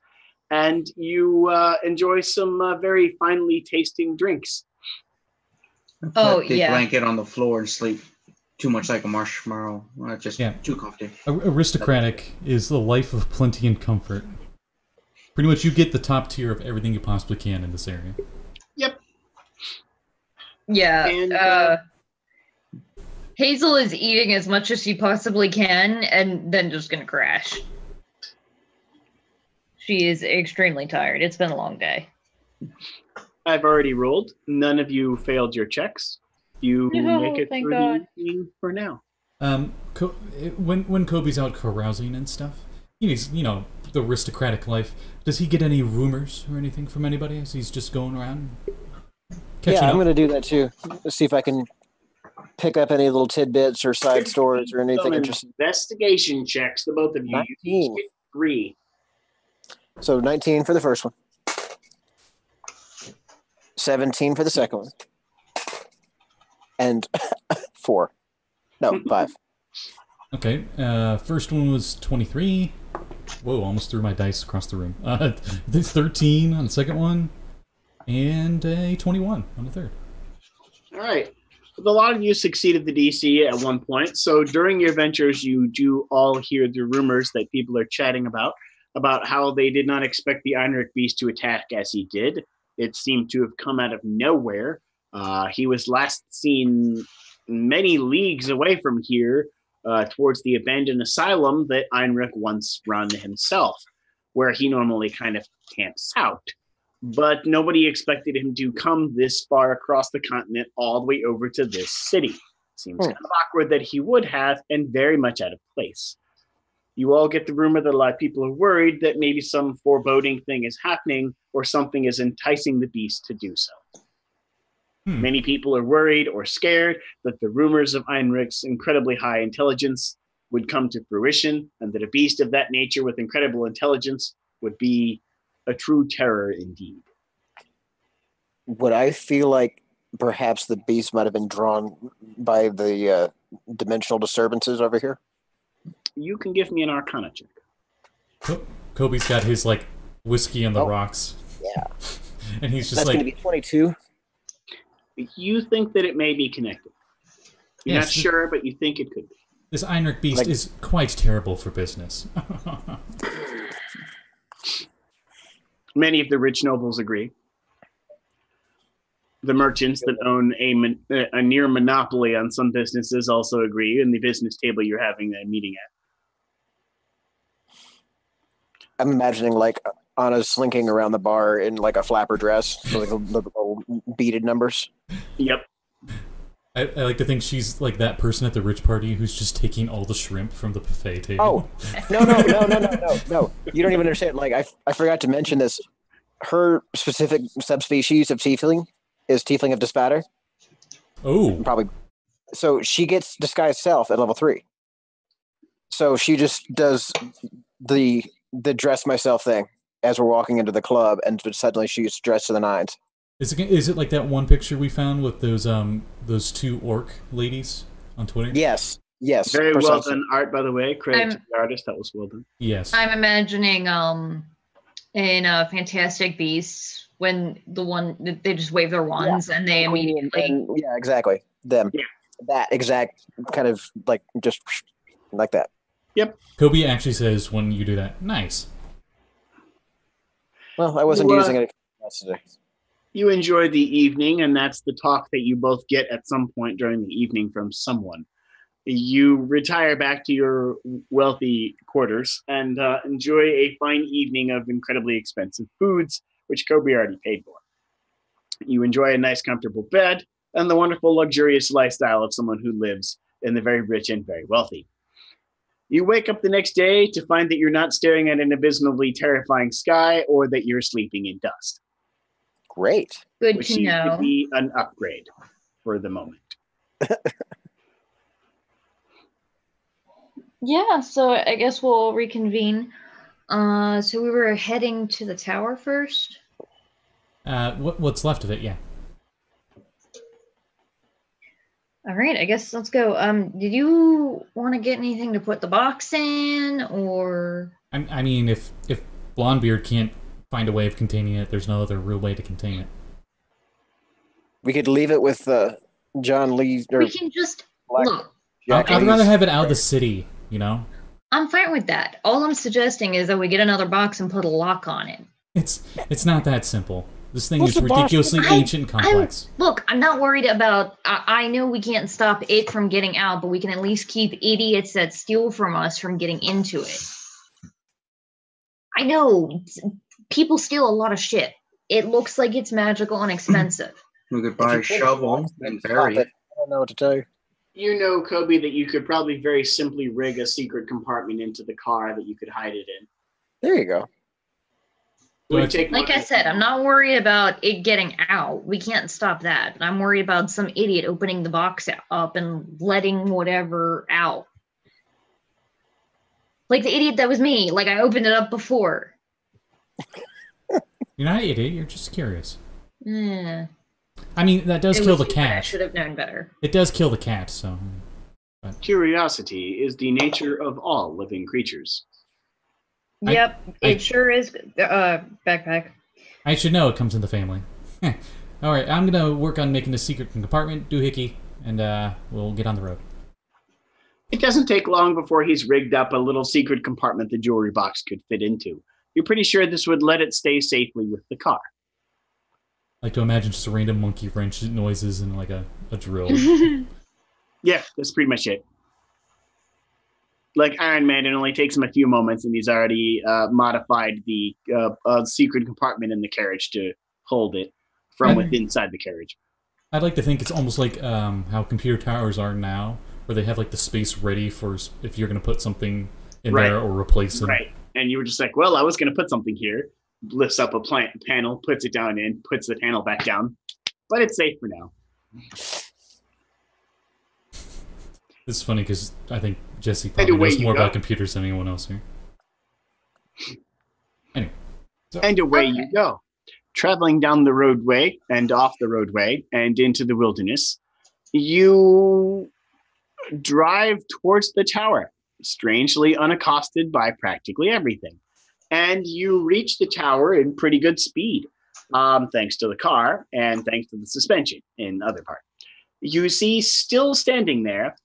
And you enjoy some very finely tasting drinks. Oh, Big yeah. blanket on the floor and sleep too much like a marshmallow. Just Yeah. too comfy. Aristocratic is the life of plenty and comfort. Pretty much you get the top tier of everything you possibly can in this area. Yep. Yeah. And, Hazel is eating as much as she possibly can and then just gonna crash. She is extremely tired. It's been a long day. I've already rolled. None of you failed your checks. You No, make it thank through God. the evening for now. When Coby's out carousing and stuff, he's, the aristocratic life. Does he get any rumors or anything from anybody as he's just going around? Yeah, I'm up? going to do that too. Let's see if I can pick up any little tidbits or side stories or anything Some interesting. investigation checks, the both of you. You 19. each get 3. So 19 for the first one. 17 for the second one. And 4. No, 5. Okay, first one was 23. Whoa, almost threw my dice across the room. 13 on the second one, and a 21 on the third. All right. A lot of you succeeded the DC at one point. So during your ventures, you do all hear the rumors that people are chatting about how they did not expect the Einrich beast to attack as he did. It seemed to have come out of nowhere. He was last seen many leagues away from here, towards the abandoned asylum that Einrich once run himself, where he normally kind of camps out. But nobody expected him to come this far across the continent all the way over to this city. Seems kind of awkward that he would have, and very much out of place. You all get the rumor that a lot of people are worried that maybe some foreboding thing is happening or something is enticing the beast to do so. Many people are worried or scared that the rumors of Einrich's incredibly high intelligence would come to fruition, and that a beast of that nature with incredible intelligence would be a true terror indeed. Would I feel like perhaps the beast might have been drawn by the dimensional disturbances over here? You can give me an Arcana check. Coby's got his, like, whiskey on the rocks. Yeah. And he's just That's like... going to be 22. You think that it may be connected. You're not sure, but you think it could be. This Einrich beast is quite terrible for business. Many of the rich nobles agree. The merchants that own a near monopoly on some businesses also agree, and the business table you're having a meeting at. I'm imagining, like, Anna slinking around the bar in, like, a flapper dress, with, like, little beaded numbers. Yep. I like to think she's like that person at the rich party who's just taking all the shrimp from the buffet table. Oh, no. You don't even understand. Like, I forgot to mention this. Her specific subspecies of Tiefling is Tiefling of Despatter. Oh. Probably. So she gets disguised self at level 3. So she just does the dress myself thing as we're walking into the club, and suddenly she's dressed to the nines. Is it like that one picture we found with those 2 orc ladies on Twitter? Yes. Very well done art, by the way. Credit to the artist. That was well done. Yes. I'm imagining in Fantastic Beasts when they just wave their wands and they immediately. Yeah, exactly. Them. Yeah. That exact kind of like just like that. Yep. Coby actually says when you do that, nice. Well, I wasn't using it yesterday. You enjoy the evening, and that's the talk that you both get at some point during the evening from someone. You retire back to your wealthy quarters and enjoy a fine evening of incredibly expensive foods, which Coby already paid for. You enjoy a nice, comfortable bed and the wonderful, luxurious lifestyle of someone who lives in the very rich and very wealthy. You wake up the next day to find that you're not staring at an abysmally terrifying sky or that you're sleeping in dust. Great. Good which to seems know. to be an upgrade for the moment. Yeah, so I guess we'll reconvene. So we were heading to the tower first. What's left of it? Yeah. All right, I guess let's go. Did you want to get anything to put the box in, or? I mean, if Blondebeard can't find a way of containing it, there's no other real way to contain it. We could leave it with John Lee. We can just look. I'd rather have it out of the city, you know? I'm fine with that. All I'm suggesting is that we get another box and put a lock on it. It's not that simple. This thing is ridiculously ancient and complex. Look, I'm not worried about... I know we can't stop it from getting out, but we can at least keep idiots that steal from us from getting into it. I know people steal a lot of shit. It looks like it's magical and expensive. We could buy a shovel and bury it. I don't know what to tell you. You know, Coby, that you could probably very simply rig a secret compartment into the car that you could hide it in. There you go. Like I said, I'm not worried about it getting out. We can't stop that. I'm worried about some idiot opening the box up and letting whatever out. Like the idiot that was me. Like I opened it up before. You're not an idiot. You're just curious. Yeah. I mean, that does kill the I cat. should have known better. It does kill the cat, so... Curiosity is the nature of all living creatures. Yep, it sure is. Backpack. I should know it comes in the family. Alright, I'm gonna work on making the secret compartment, doohickey, and we'll get on the road. It doesn't take long before he's rigged up a little secret compartment the jewelry box could fit into. You're pretty sure this would let it stay safely with the car. I like to imagine just a random monkey wrench noises and like a drill. Yeah, that's pretty much it. Like Iron Man, it only takes him a few moments, and he's already modified the secret compartment in the carriage to hold it from within inside the carriage. I'd like to think it's almost like how computer towers are now, where they have like the space ready for if you're going to put something in there or replace it. Right, and you were just like, well, I was going to put something here. Lifts up a panel, puts it down in, puts the panel back down. But it's safe for now. It's funny because I think Jesse probably knows more about computers than anyone else here. Anyway. And away you go. Traveling down the roadway and off the roadway and into the wilderness, you drive towards the tower, strangely unaccosted by practically everything. And you reach the tower in pretty good speed, thanks to the car and thanks to the suspension in the other part. You see still standing there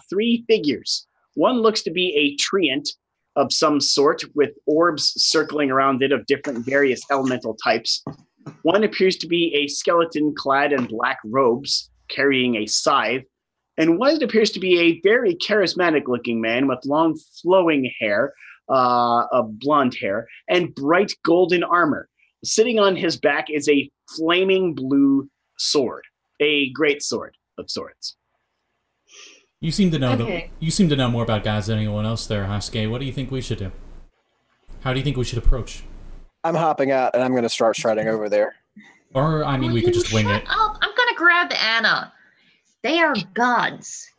3 figures. One looks to be a treant of some sort with orbs circling around it of different various elemental types. One appears to be a skeleton clad in black robes carrying a scythe. And one appears to be a very charismatic looking man with long flowing hair, blonde hair, and bright golden armor. Sitting on his back is a flaming blue sword, a great sword of swords. You seem to know you seem to know more about gods than anyone else there, Hashke. What do you think we should do? How do you think we should approach? I'm hopping out, and I'm going to start striding over there. Or, I mean, we could just wing it. Oh, I'm going to grab Anna. They are gods.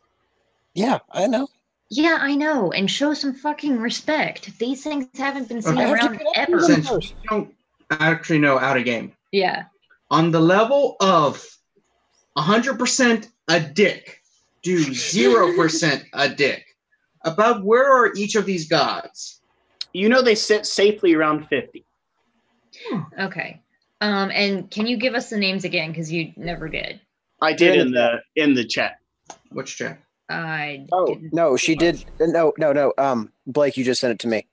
Yeah, I know. Yeah, I know. And show some fucking respect. These things haven't been seen around ever. Since you don't actually know out of game. Yeah. On the level of 100% a dick to 0% a dick, about where are each of these gods? You know they sit safely around 50. Okay. And can you give us the names again? Because you never did. I did in the chat. Which chat? No, she did. No. Blake, you just sent it to me.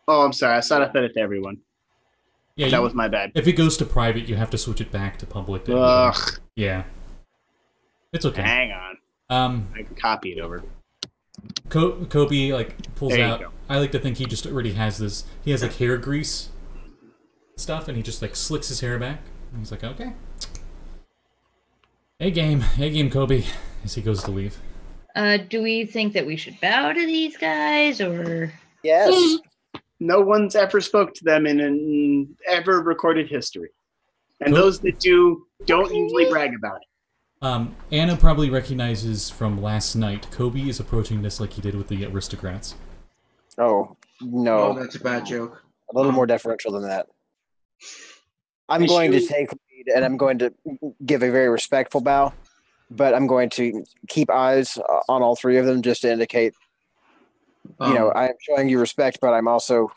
Oh, I'm sorry. I thought I sent it to everyone. Yeah, that was my bad. If it goes to private, you have to switch it back to public. Ugh. Yeah. It's okay. Hang on. I can copy it over. Coby pulls out. Go. I like to think he just already has this. He has hair grease stuff, and he just slicks his hair back. And he's like, okay. Hey game, Coby. As he goes to leave. Do we think that we should bow to these guys, or? Yes. No one's ever spoke to them in an ever recorded history, and those that do don't usually brag about it. Anna probably recognizes from last night. Coby is approaching this like he did with the aristocrats. Oh no! Oh, that's a bad joke. A little more deferential than that. I'm going to take lead, and I'm going to give a very respectful bow, but I'm going to keep eyes on all 3 of them just to indicate, I am showing you respect, but I'm also,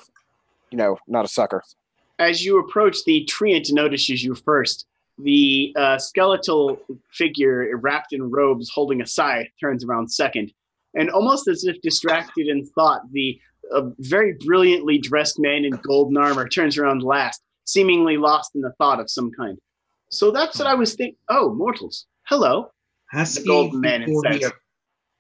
not a sucker. As you approach, the treant notices you first. The skeletal figure wrapped in robes holding a scythe turns around second, and almost as if distracted in thought, the very brilliantly dressed man in golden armor turns around last, seemingly lost in the thought of some kind. So that's what I was thinking. Oh, mortals. Hello. Hashke, the golden man before he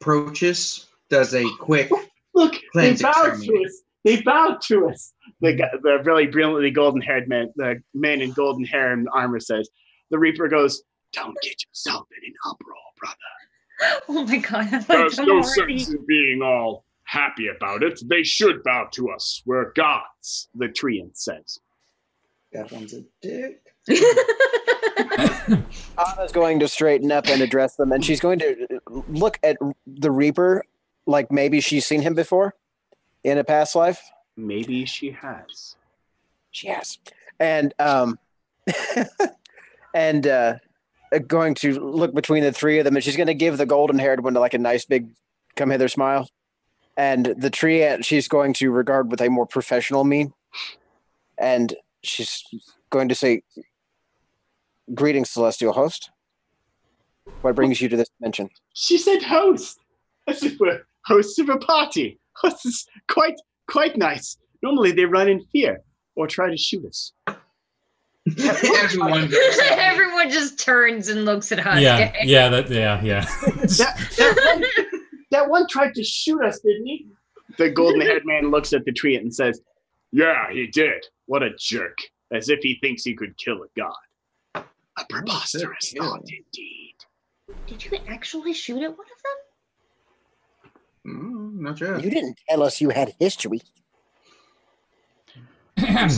approaches, does a quick look, they cleanse bowed exterminate. to us. They bowed to us. The really brilliantly golden-haired man, the man in golden hair and armor says. The Reaper goes, don't get yourself in an uproar, brother. Oh my god. There's no sense in being all happy about it. They should bow to us. We're gods, the treant says. That one's a dick. Anna's going to straighten up and address them, and she's going to look at the Reaper like maybe she's seen him before in a past life. Maybe she has. Yes. And and going to look between the three of them, and she's going to give the golden-haired one like a nice big come hither smile. And the tree she's going to regard with a more professional mien. And she's going to say, "Greetings, celestial host. What brings you to this dimension?" She said host. As if we're hosts of a party. This is quite nice. Normally they run in fear or try to shoot us. Everyone just turns and looks at Hashke. Yeah. That one tried to shoot us, didn't he? The golden-haired man looks at the tree and says, "Yeah, he did. What a jerk. As if he thinks he could kill a god. A preposterous thought, indeed." Did you actually shoot at one of them? Not yet. You didn't tell us you had history.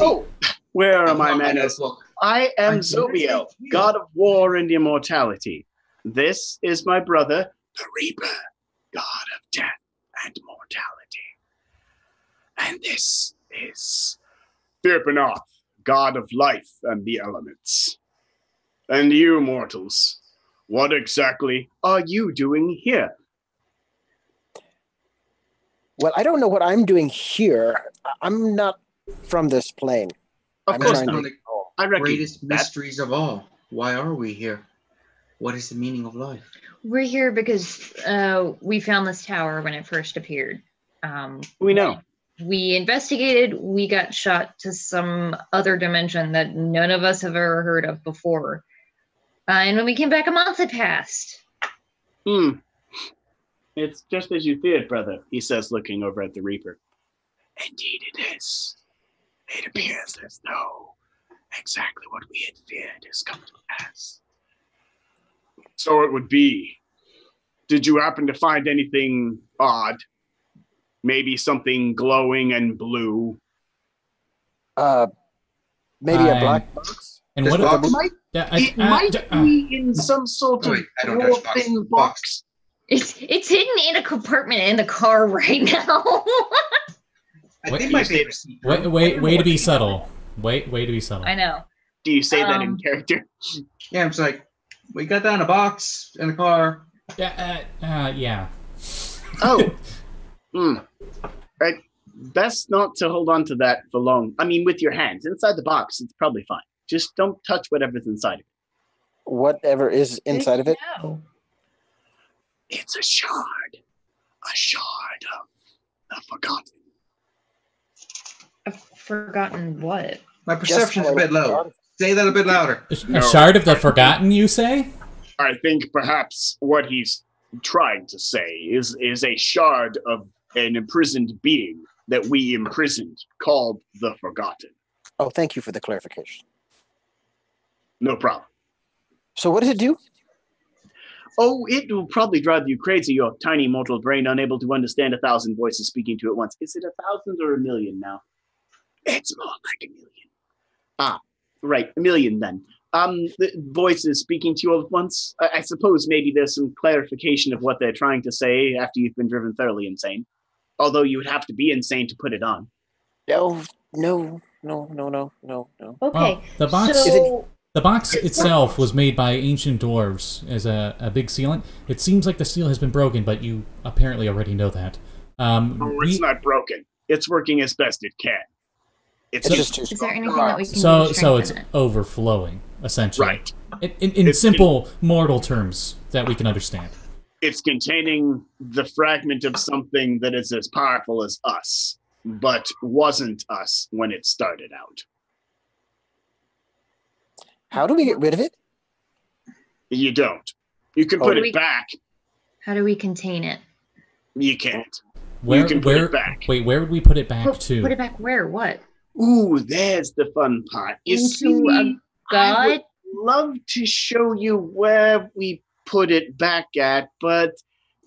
Oh, where are my manners? I am Zobiel, god of war and immortality. This is my brother, the Reaper, god of death and mortality. And this is Firpanoth, god of life and the elements. And you, mortals, what exactly are you doing here? Well, I don't know what I'm doing here. I'm not from this plane. Of I'm course trying not. to- I reckon Greatest that mysteries of all. Why are we here? What is the meaning of life? We're here because we found this tower when it first appeared. we know. We investigated, we got shot to some other dimension that none of us have ever heard of before. And when we came back, a month had passed. It's just as you feared, brother, he says, looking over at the Reaper. Indeed it is. It appears as though exactly what we had feared has come to pass. So it would be. Did you happen to find anything odd? Maybe something glowing and blue? Maybe a black box? And This what box? It might be in some sort of Wait, I don't touch box. thin box. It's hidden in a compartment in the car right now. I think my favorite seat. Way to be subtle. Way to be subtle. I know. Do you say that in character? Yeah, I'm just like, we got that in a box in the car. Yeah. Oh. Right. Best not to hold on to that for long. I mean, with your hands. Inside the box, it's probably fine. Just don't touch whatever's inside of it. Whatever is inside of it? No. It's a shard. A shard of the forgotten. I've forgotten what. My perception's a bit low. Say that a bit louder. A shard of the forgotten, you say? I think perhaps what he's trying to say is a shard of an imprisoned being that we imprisoned, called the Forgotten. Oh, thank you for the clarification. No problem. So what does it do? Oh, it will probably drive you crazy, your tiny mortal brain unable to understand 1,000 voices speaking to you at once. Is it 1,000 or 1,000,000 now? It's more like 1,000,000. Ah, right, 1,000,000 then. The voices speaking to you all at once. I suppose maybe there's some clarification of what they're trying to say after you've been driven thoroughly insane. Although you would have to be insane to put it on. No. Okay. The box. So, The box itself was made by ancient dwarves as a big sealant. It seems like the seal has been broken, but you apparently already know that. It's not broken. It's working as best it can. It's just too is strong. there anything that we can do So to so it's strengthen it? overflowing, essentially. Right. In simple mortal terms that we can understand. It's containing the fragment of something that is as powerful as us, but wasn't us when it started out. How do we get rid of it? You don't. You can put do it we- back. How do we contain it? You can't. Where, You can put it back. Wait, where would we put it back to? Put it back where? What? Ooh, there's the fun part. You Into see, a I god? would love to show you where we put it back at, but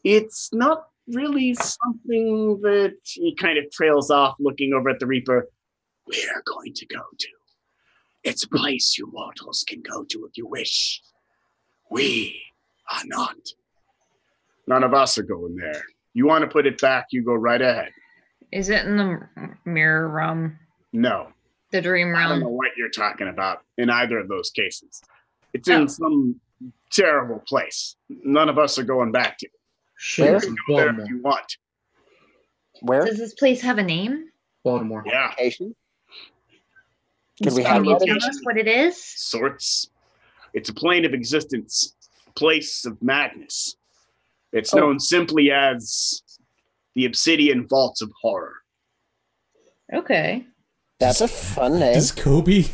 it's not really something that he kind of trails off, looking over at the Reaper. We're going to go to. It's a place you mortals can go to if you wish. We are not. None of us are going there. You want to put it back, you go right ahead. Is it in the mirror room? No. The dream I don't know realm. what you're talking about in either of those cases. It's in some terrible place. None of us are going back to. Shit, Where? it's in Go there Baltimore. if you want. Where? Does this place have a name? Baltimore. Yeah, Location? Can we It's got have a Can you that? tell location. us what it is? Sorts. It's a plane of existence, place of madness. It's Oh. known simply as the Obsidian Vaults of Horror. Okay. That's a fun name. Does Coby...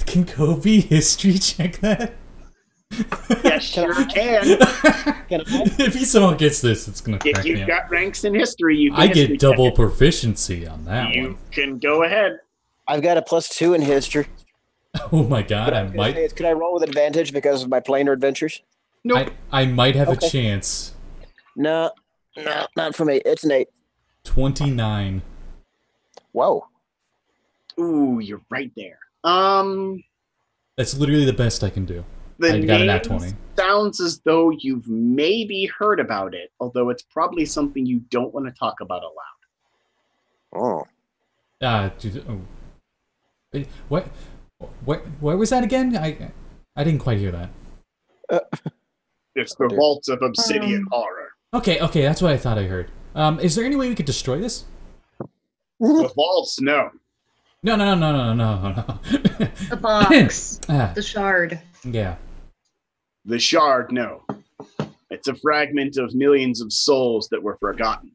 Can Coby history check that? Yes, sure can. Can I? If he somehow gets this, it's gonna If crack me you've up. got ranks in history, you can I history get double check proficiency on it. that You one. can go ahead. I've got a +2 in history. Oh my god, But I I was gonna might... say, could I roll with advantage because of my planar adventures? Nope. I might have Okay. a chance. No, not for me. It's an 8. 29. Whoa. Ooh, you're right there. That's literally the best I can do. The I got a nat name 20. sounds as though you've maybe heard about it, although it's probably something you don't want to talk about aloud. Oh. Dude, oh. What? Where was that again? I didn't quite hear that. It's the dear. Vaults of Obsidian Horror. Okay, that's what I thought I heard. Is there any way we could destroy this? The vaults, no. No. The box. Ah, The shard. yeah. The shard, no. It's a fragment of millions of souls that were forgotten,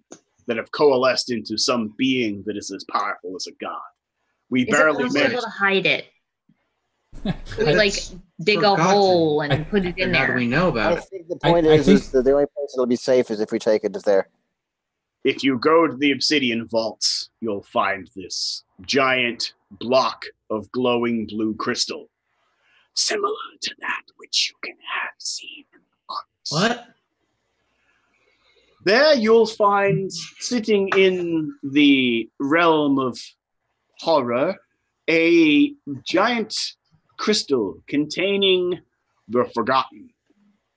that have coalesced into some being that is as powerful as a god. We Is it barely possible managed. to hide it? Can we But like it's dig forgotten. a hole and I- put it in And how do there? we know I about it? think the point I is think- that the only place it'll be safe is if we take it there. If you go to the Obsidian Vaults, you'll find this giant block of glowing blue crystal, similar to that which you can have seen in the box. What? There you'll find, sitting in the realm of horror, a giant crystal containing the Forgotten.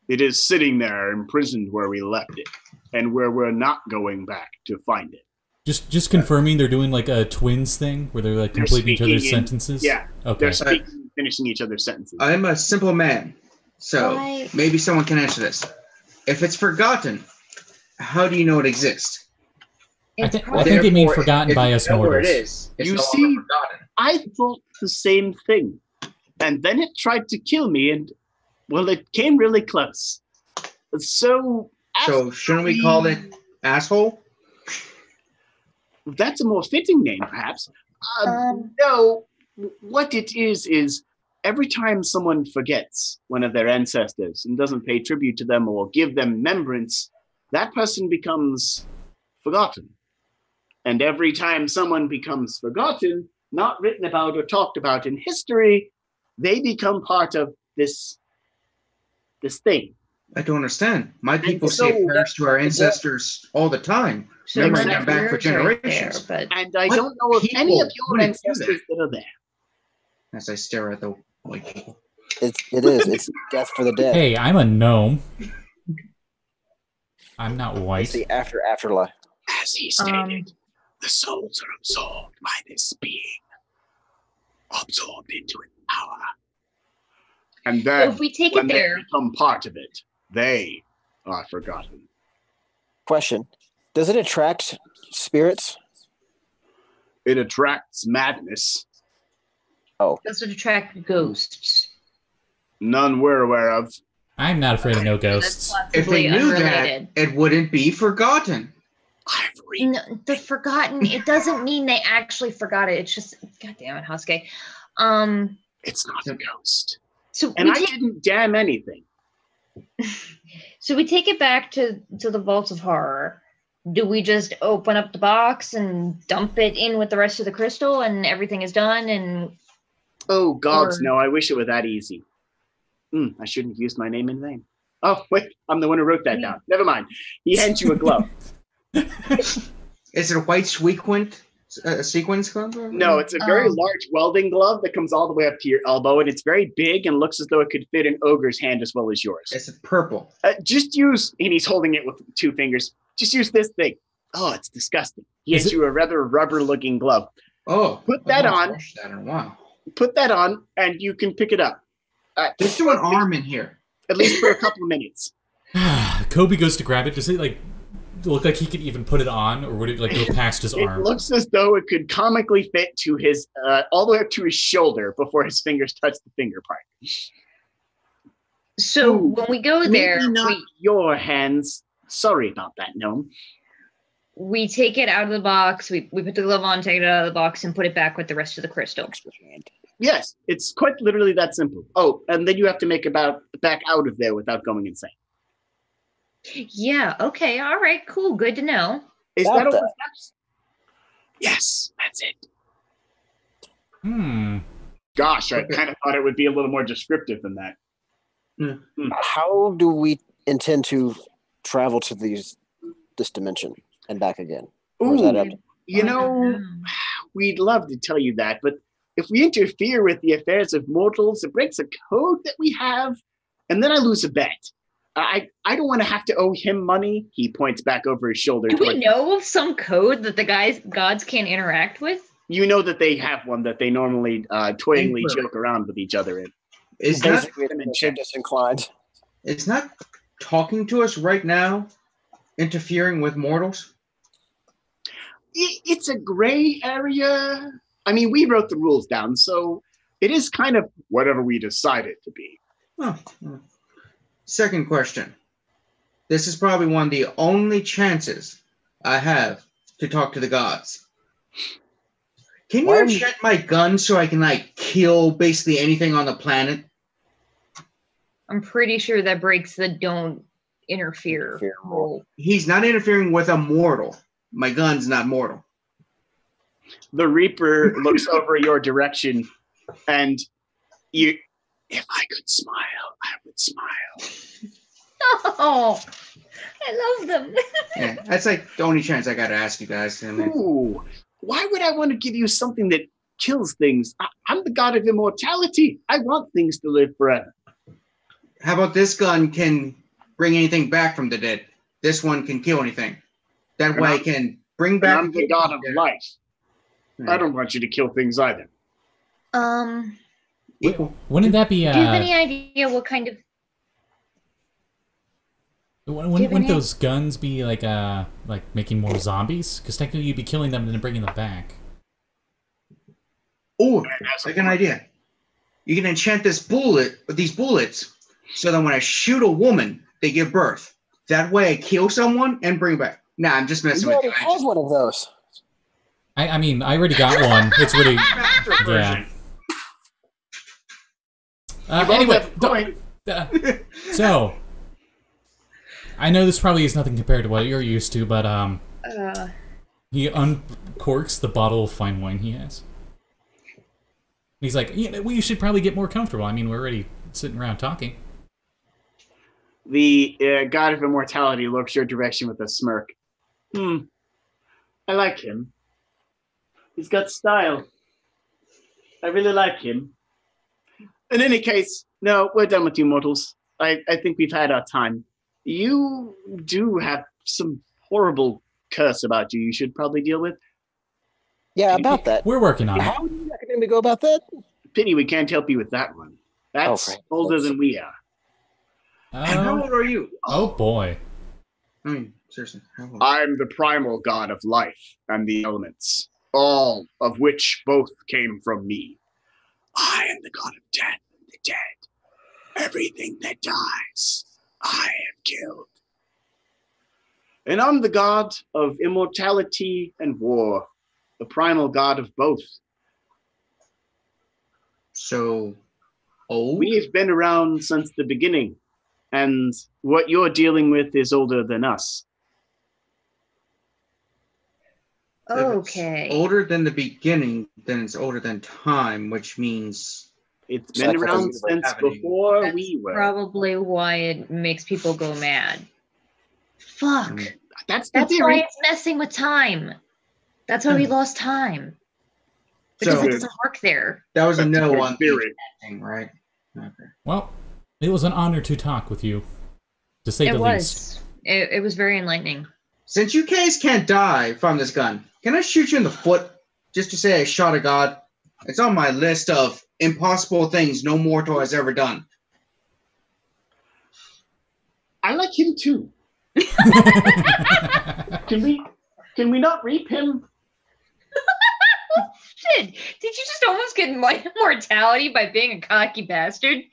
It is sitting there imprisoned where we left it, and where we're not going back to find it. Just confirming they're doing like a twins thing where they're like They're completing each other's speaking in- sentences? Yeah, Okay. they're speaking, finishing each other's sentences. I'm a simple man, so Why- maybe someone can answer this. If it's forgotten, how do you know it exists? I It's think probably- they mean Therefore, forgotten if by you us know where it mortals. is, it's You no see- longer forgotten. I thought the same thing. And then it tried to kill me, and, well, it came really close. So, So shouldn't we call it asshole? that's a more fitting name, perhaps. Um, No, what it is every time someone forgets one of their ancestors and doesn't pay tribute to them or give them remembrance, that person becomes forgotten. And every time someone becomes forgotten, not written about or talked about in history, they become part of this thing. I don't understand. My people so say prayers to our ancestors all the time. so Remember my them back for prayers right there, generations. but And I What don't know of any of people your wouldn't do ancestors that are there. As I stare at the white people. It is. It's death for the dead. Hey, I'm a gnome. I'm not It's white. the afterlife. As he stated, the souls are absorbed by this being, absorbed into its power. And so then, if we take when it they there, become part of it, they are forgotten. Question: does it attract spirits? It attracts madness, does it attract ghosts? none we're aware of. I'm not afraid of no That's ghosts. If they possibly knew unrelated. that, it wouldn't be forgotten. I've read. No, the forgotten, it doesn't mean they actually forgot it. It's just, God damn it, Hashke. It's not a ghost. So And we I take, didn't damn anything. so we take it back to the vaults of horror. Do we just open up the box and dump it in with the rest of the crystal and everything is done? And Oh, gods, Or- no, I wish it were that easy. I shouldn't have used my name in vain. Oh, wait, I'm the one who wrote that down. Never mind. He hands you a glove. Is it a white sequence glove? No, it's a very Oh. large welding glove that comes all the way up to your elbow, and it's very big and looks as though it could fit an ogre's hand as well as yours. Is it purple? Just use, and he's holding it with 2 fingers. Just use this thing. Oh, it's disgusting. He Is hands it- you a rather rubber-looking glove. Oh, Put that I've not on. watched that in a while. Put that on, and you can pick it up. There's still an arm in here. At least for a couple of minutes. Kobe goes to grab it. Does it like look like he could even put it on, or would it like go past his arm? It looks as though it could comically fit to his all the way up to his shoulder before his fingers touch the finger part. So when we go there, Maybe not your hands. Sorry about that, Gnome. we take it out of the box. We put the glove on, take it out of the box, and put it back with the rest of the crystal. Yes, it's quite literally that simple. Oh, and then you have to make back out of there without going insane. Yeah. Okay. All right. Cool. Good to know. Is Got that all that. the steps? Yes, that's it. Gosh, I kind of thought it would be a little more descriptive than that. How do we intend to travel to this dimension and back again? Or is that up? You know, we'd love to tell you that, but if we interfere with the affairs of mortals, it breaks a code that we have, and then I lose a bet. I don't want to have to owe him money. He points back over his shoulder. Do we know of some code that the gods can't interact with? You know that they have one that they normally toyingly joke around with each other in. Is that disinclined? it's not talking to us right now, interfering with mortals? It's a gray area. I mean, we wrote the rules down, so it is kind of whatever we decide it to be. Oh. Second question. This is probably one of the only chances I have to talk to the gods. Can you enchant my gun so I can, like, kill basically anything on the planet? I'm pretty sure that breaks the don't interfere rule. He's not interfering with a mortal. My gun's not mortal. The Reaper looks over your direction, and you... If I could smile, I would smile. Oh, I love them. Yeah, that's like the only chance I got to ask you guys. Ooh, why would I want to give you something that kills things? I'm the god of immortality. I want things to live forever. How about this gun can bring anything back from the dead? This one can kill anything. That way I can bring back... I'm the god of life. I don't want you to kill things either. Wouldn't that be? Do you have any idea what kind of? Wouldn't those guns be like making more zombies? Because technically you'd be killing them and then bringing them back. Oh, that's like an idea. You can enchant these bullets, so that when I shoot a woman, they give birth. That way, I kill someone and bring back. Nah, I'm just messing with you. I have one of those. I mean, I already got one. It's really yeah. Anyway, so I know this probably is nothing compared to what you're used to, but he uncorks the bottle of fine wine he has. He's like, yeah, well, you should probably get more comfortable. I mean, we're already sitting around talking. The god of immortality looks your direction with a smirk. I like him. He's got style. I really like him. In any case, no, we're done with you mortals. I think we've had our time. You do have some horrible curse about you should probably deal with. Yeah, about that. We're working on it. How are you recommending to go about that? Pity we can't help you with that one. That's older than we are. And how old are you? Oh, boy. I mean, seriously, how old? I'm the primal god of life and the elements, all of which both came from me. I am the god of death and the dead. Everything that dies, I have killed. And I'm the god of immortality and war, the primal god of both. So, old? We've been around since the beginning, and what you're dealing with is older than us. Okay. Older than the beginning, then it's older than time, which means it's been around since before we were. Probably why it makes people go mad. Fuck. That's why theory. it's messing with time. That's why we lost time. Because it doesn't work there. That was a no on theory, thing, right? Okay. Well, it was an honor to talk with you, to say the least. It was very enlightening. Since you guys can't die from this gun, can I shoot you in the foot just to say I shot a god. It's on my list of impossible things no mortal has ever done. I like him too. Can we not reap him? Shit! Did you just almost get mortality by being a cocky bastard?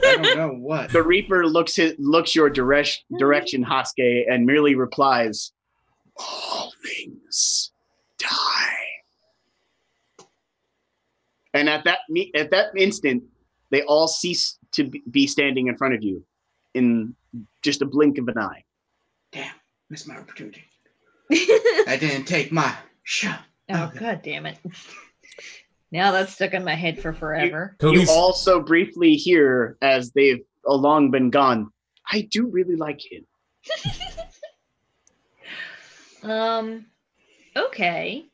I don't know what. The Reaper looks your direction, Hashke, and merely replies, "All things die." And at that instant, they all cease to be standing in front of you, in just a blink of an eye. Damn, missed my opportunity. I didn't take my shot. Oh, God damn it. Now that's stuck in my head for forever. You also briefly hear, as they've long been gone, I do really like him. Okay.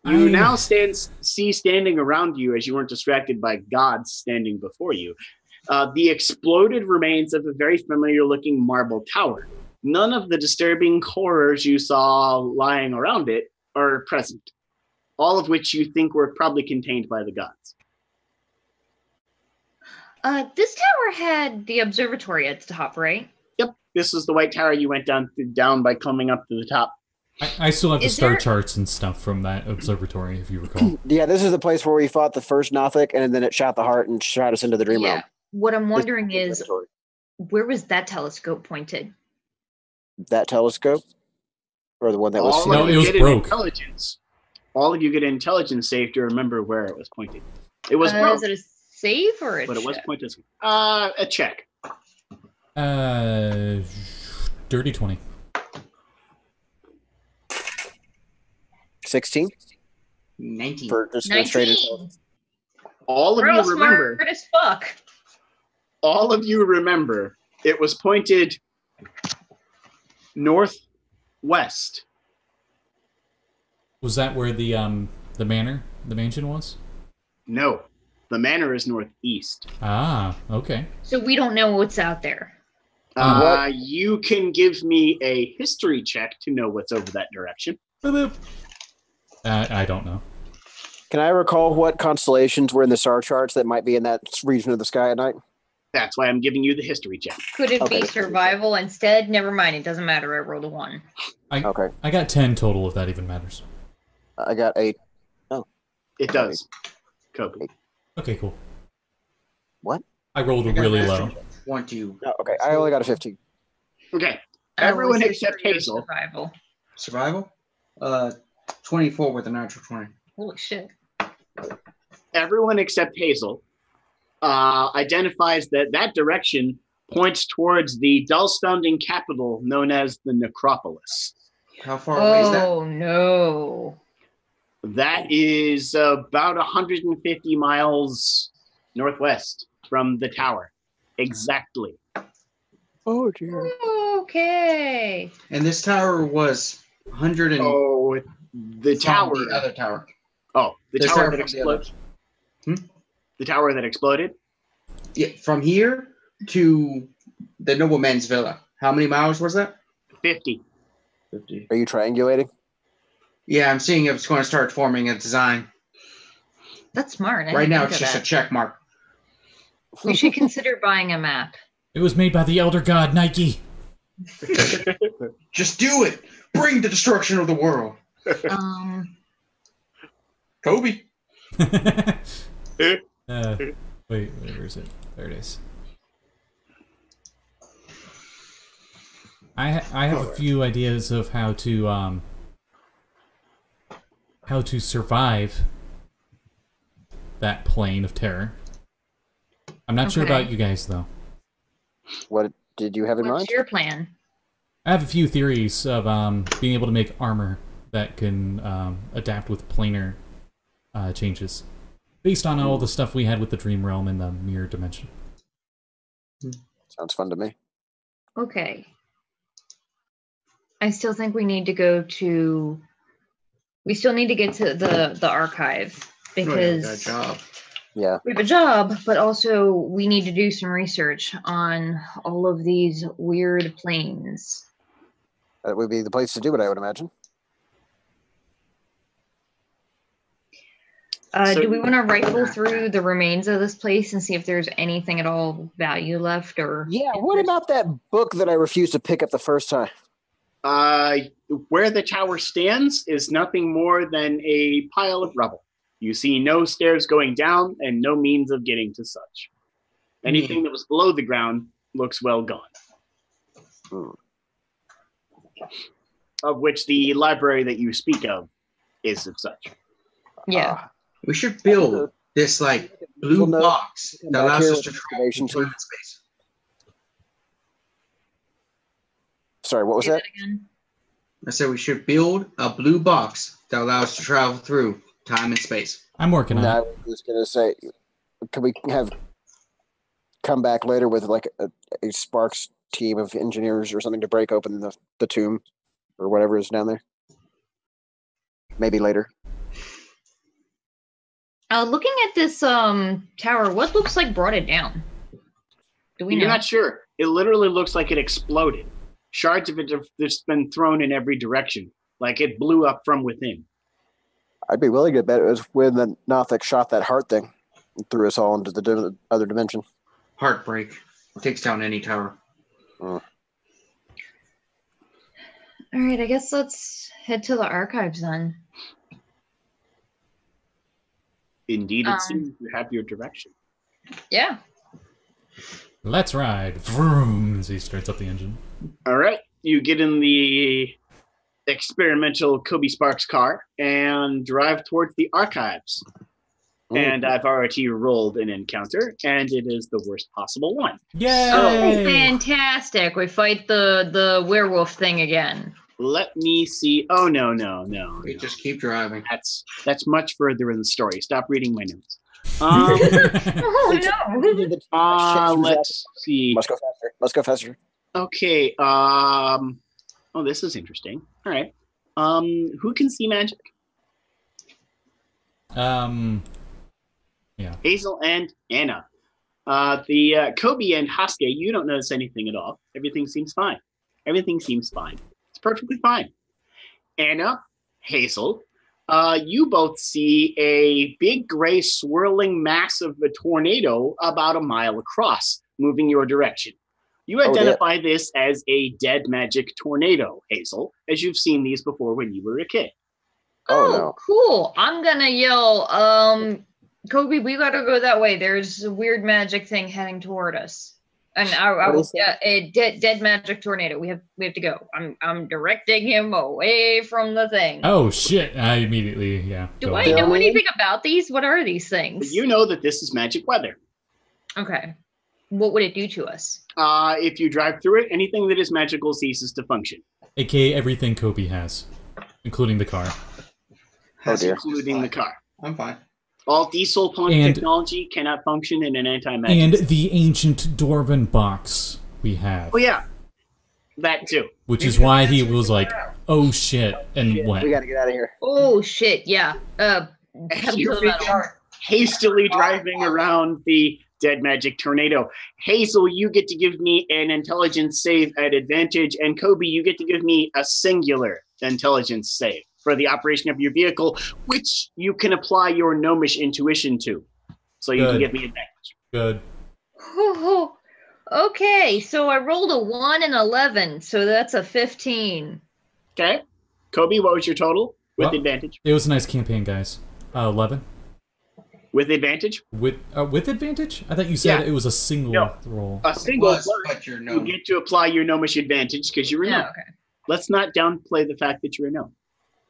You now see standing around you, as you weren't distracted by gods standing before you, the exploded remains of a very familiar-looking marble tower. None of the disturbing horrors you saw lying around it are present, all of which you think were probably contained by the gods. This tower had the observatory at the top, right? Yep, this is the white tower you went down by coming up to the top. I still have the star charts and stuff from that observatory, if you recall. Yeah, this is the place where we fought the first Nothic, and then it shot the heart and shot us into the dream realm. What I'm wondering is, where was that telescope pointed? That telescope? Or the one that was... No, it was broke. Intelligence. All of you get intelligence save to remember where it was pointed. It was broke. Is it a save or a check? But it was pointed. A check. Dirty 20. 16? 19. For just 19. straight intelligence. All of We're you all remember. smart as fuck. All of you remember. It was pointed northwest. Was that where the mansion was? No, the manor is northeast. Ah, okay. So we don't know what's out there. You can give me a history check to know what's over that direction. I don't know. Can I recall what constellations were in the star charts that might be in that region of the sky at night? That's why I'm giving you the history check. Could it be survival instead? Never mind, it doesn't matter. I rolled a 1. I got 10 total, if that even matters. I got 8. Oh. It does. Coby. Okay, cool. What? I rolled really low. Want to? Oh, okay, I only got a 15. Okay. Everyone except Hazel. Survival. 24 with a natural 20. Holy shit. Everyone except Hazel identifies that direction points towards the dull-sounding capital known as the Necropolis. How far away is that? Oh, no. That is about 150 miles northwest from the tower. Exactly. Oh, dear. Okay. And this tower was 100 and... Oh, the tower. The other tower. Oh, the This tower tower that from the other. exploded? The tower that exploded? Yeah, from here to the nobleman's villa. How many miles was that? 50. 50. Are you triangulating? Yeah, I'm seeing if it's going to start forming a design. That's smart. Right now, it's just a check mark. We should consider buying a map. It was made by the Elder God, Nike. Just do it. Bring the destruction of the world. Coby. Wait, where is it? There it is. I have a few ideas of how to survive that plane of terror. I'm not sure about you guys though. What did you have in mind? What's your plan? I have a few theories of being able to make armor that can adapt with planar changes, based on all the stuff we had with the Dream Realm and the Mirror Dimension. Sounds fun to me. Okay. I still think we need to go to... We still need to get to the archive, because... job. Yeah. We have a job, but also we need to do some research on all of these weird planes. That would be the place to do it, I would imagine. Do we want to rifle through the remains of this place and see if there's anything at all value left? Or Yeah, what about that book that I refused to pick up the first time? Where the tower stands is nothing more than a pile of rubble. You see no stairs going down and no means of getting to such. Anything that was below the ground looks well gone. Of which the library that you speak of is of such. Yeah. We should build this like blue box that allows us to travel through time and space. Sorry, what was that? I said we should build a blue box that allows us to travel through time and space. I'm working on it. I was just gonna say, could we come back later with like a Sparks team of engineers or something to break open the tomb or whatever is down there? Maybe later. Looking at this tower, what looks like brought it down? Do we know? You're not sure. It literally looks like it exploded. Shards of it have just been thrown in every direction, like it blew up from within. I'd be willing to bet it was when the Nothic shot that heart thing and threw us all into the other dimension. Heartbreak. Takes down any tower. All right, I guess let's head to the archives then. Indeed, it seems you have your direction. Yeah. Let's ride. Vroom, as he starts up the engine. All right, you get in the experimental Coby Sparks car and drive towards the archives. And I've already rolled an encounter, and it is the worst possible one. Yay! Oh, fantastic. We fight the werewolf thing again. Let me see. Oh, no. We just keep driving. That's much further in the story. Stop reading my notes. Oh, no. Let's see. Let's go faster. Okay. Oh, this is interesting. All right. Who can see magic? Yeah. Hazel and Anna. The Coby and Hashke, you don't notice anything at all. Everything seems fine. It's perfectly fine. Anna, Hazel, you both see a big gray swirling mass of a tornado about a mile across, moving your direction. You identify this as a dead magic tornado, Hazel, as you've seen these before when you were a kid. Oh, no. Cool. I'm gonna yell, Coby, we gotta go that way. There's a weird magic thing heading toward us. And I will a dead magic tornado. We have to go. I'm directing him away from the thing. Oh shit! I immediately Do I know anything about these? What are these things? You know that this is magic weather. Okay. What would it do to us? If you drive through it, anything that is magical ceases to function. AKA everything Coby has, including the car. Including the car. I'm fine. All diesel pump technology cannot function in an anti-magic. And the ancient Dwarven box we have. Oh yeah, that too. Which is why he was like, "Oh shit," and went. We gotta get out of here. Oh shit! Yeah. Hastily driving around the dead magic tornado. Hazel, you get to give me an intelligence save at advantage, and Coby, you get to give me a singular intelligence save for the operation of your vehicle, which you can apply your gnomish intuition to. So you can give me advantage. Good. Okay, so I rolled a 1 and 11, so that's a 15. Okay. Coby, what was your total? With advantage. It was a nice campaign, guys. 11. With advantage? With advantage? I thought you said it was a single roll. A single, but you get to apply your gnomish advantage because you're a gnome. Okay. Let's not downplay the fact that you're a gnome.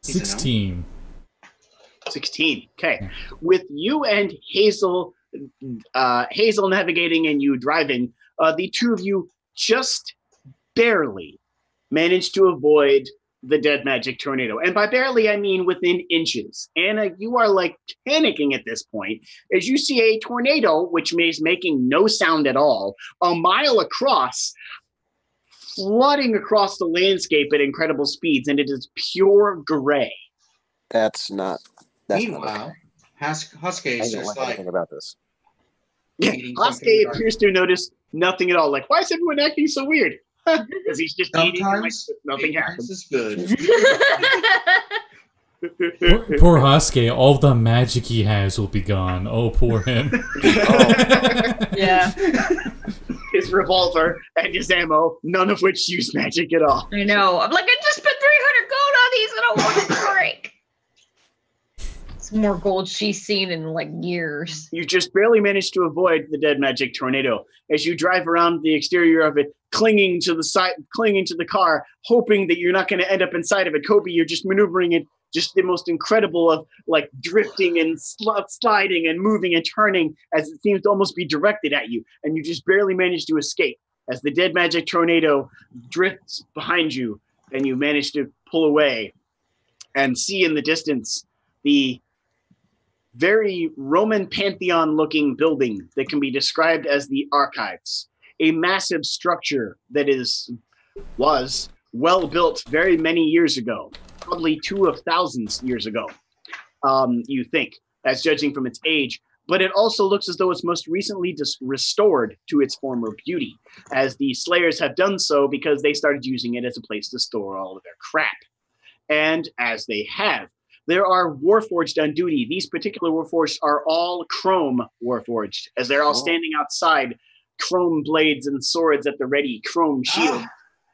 16. 16. Okay. Yeah. With you and Hazel navigating and you driving, the two of you just barely managed to avoid the dead magic tornado. And by barely, I mean within inches. Anna, you are like panicking at this point as you see a tornado, which is making no sound at all, a mile across, flooding across the landscape at incredible speeds, and it is pure gray. Meanwhile, Hashke is just like about this. Hashke appears to notice nothing at all. Like, why is everyone acting so weird? Because he's just eating. Nothing happens. This is good. Poor Hashke, all the magic he has will be gone. Oh, poor him. Yeah. His revolver and his ammo, none of which use magic at all. I know. I'm like, I just spent 300 gold on these. I don't want it to break. It's more gold she's seen in like years. You just barely managed to avoid the dead magic tornado as you drive around the exterior of it, clinging to the side, clinging to the car, hoping that you're not going to end up inside of it. Coby, you're just maneuvering it, just the most incredible of like drifting and sliding and moving and turning as it seems to almost be directed at you. And you just barely manage to escape as the dead magic tornado drifts behind you and you manage to pull away and see in the distance the very Roman Pantheon-looking building that can be described as the Archives, a massive structure that was well built very many years ago, probably 2,000 years ago, you think, as judging from its age. But it also looks as though it's most recently restored to its former beauty, as the Slayers have done so because they started using it as a place to store all of their crap. And as they have, there are Warforged on duty. These particular Warforged are all chrome Warforged, as they're all standing outside, chrome blades and swords at the ready, chrome shield.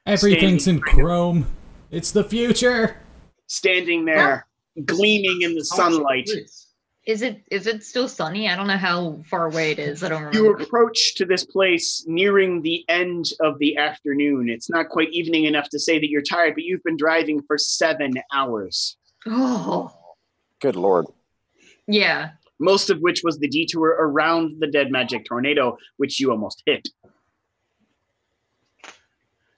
Everything's in chrome. It's the future. Standing there, gleaming in the sunlight. Is it still sunny? I don't know how far away it is. I don't remember. You approach to this place nearing the end of the afternoon. It's not quite evening enough to say that you're tired, but you've been driving for 7 hours. Oh. Good Lord. Yeah. Most of which was the detour around the dead magic tornado, which you almost hit.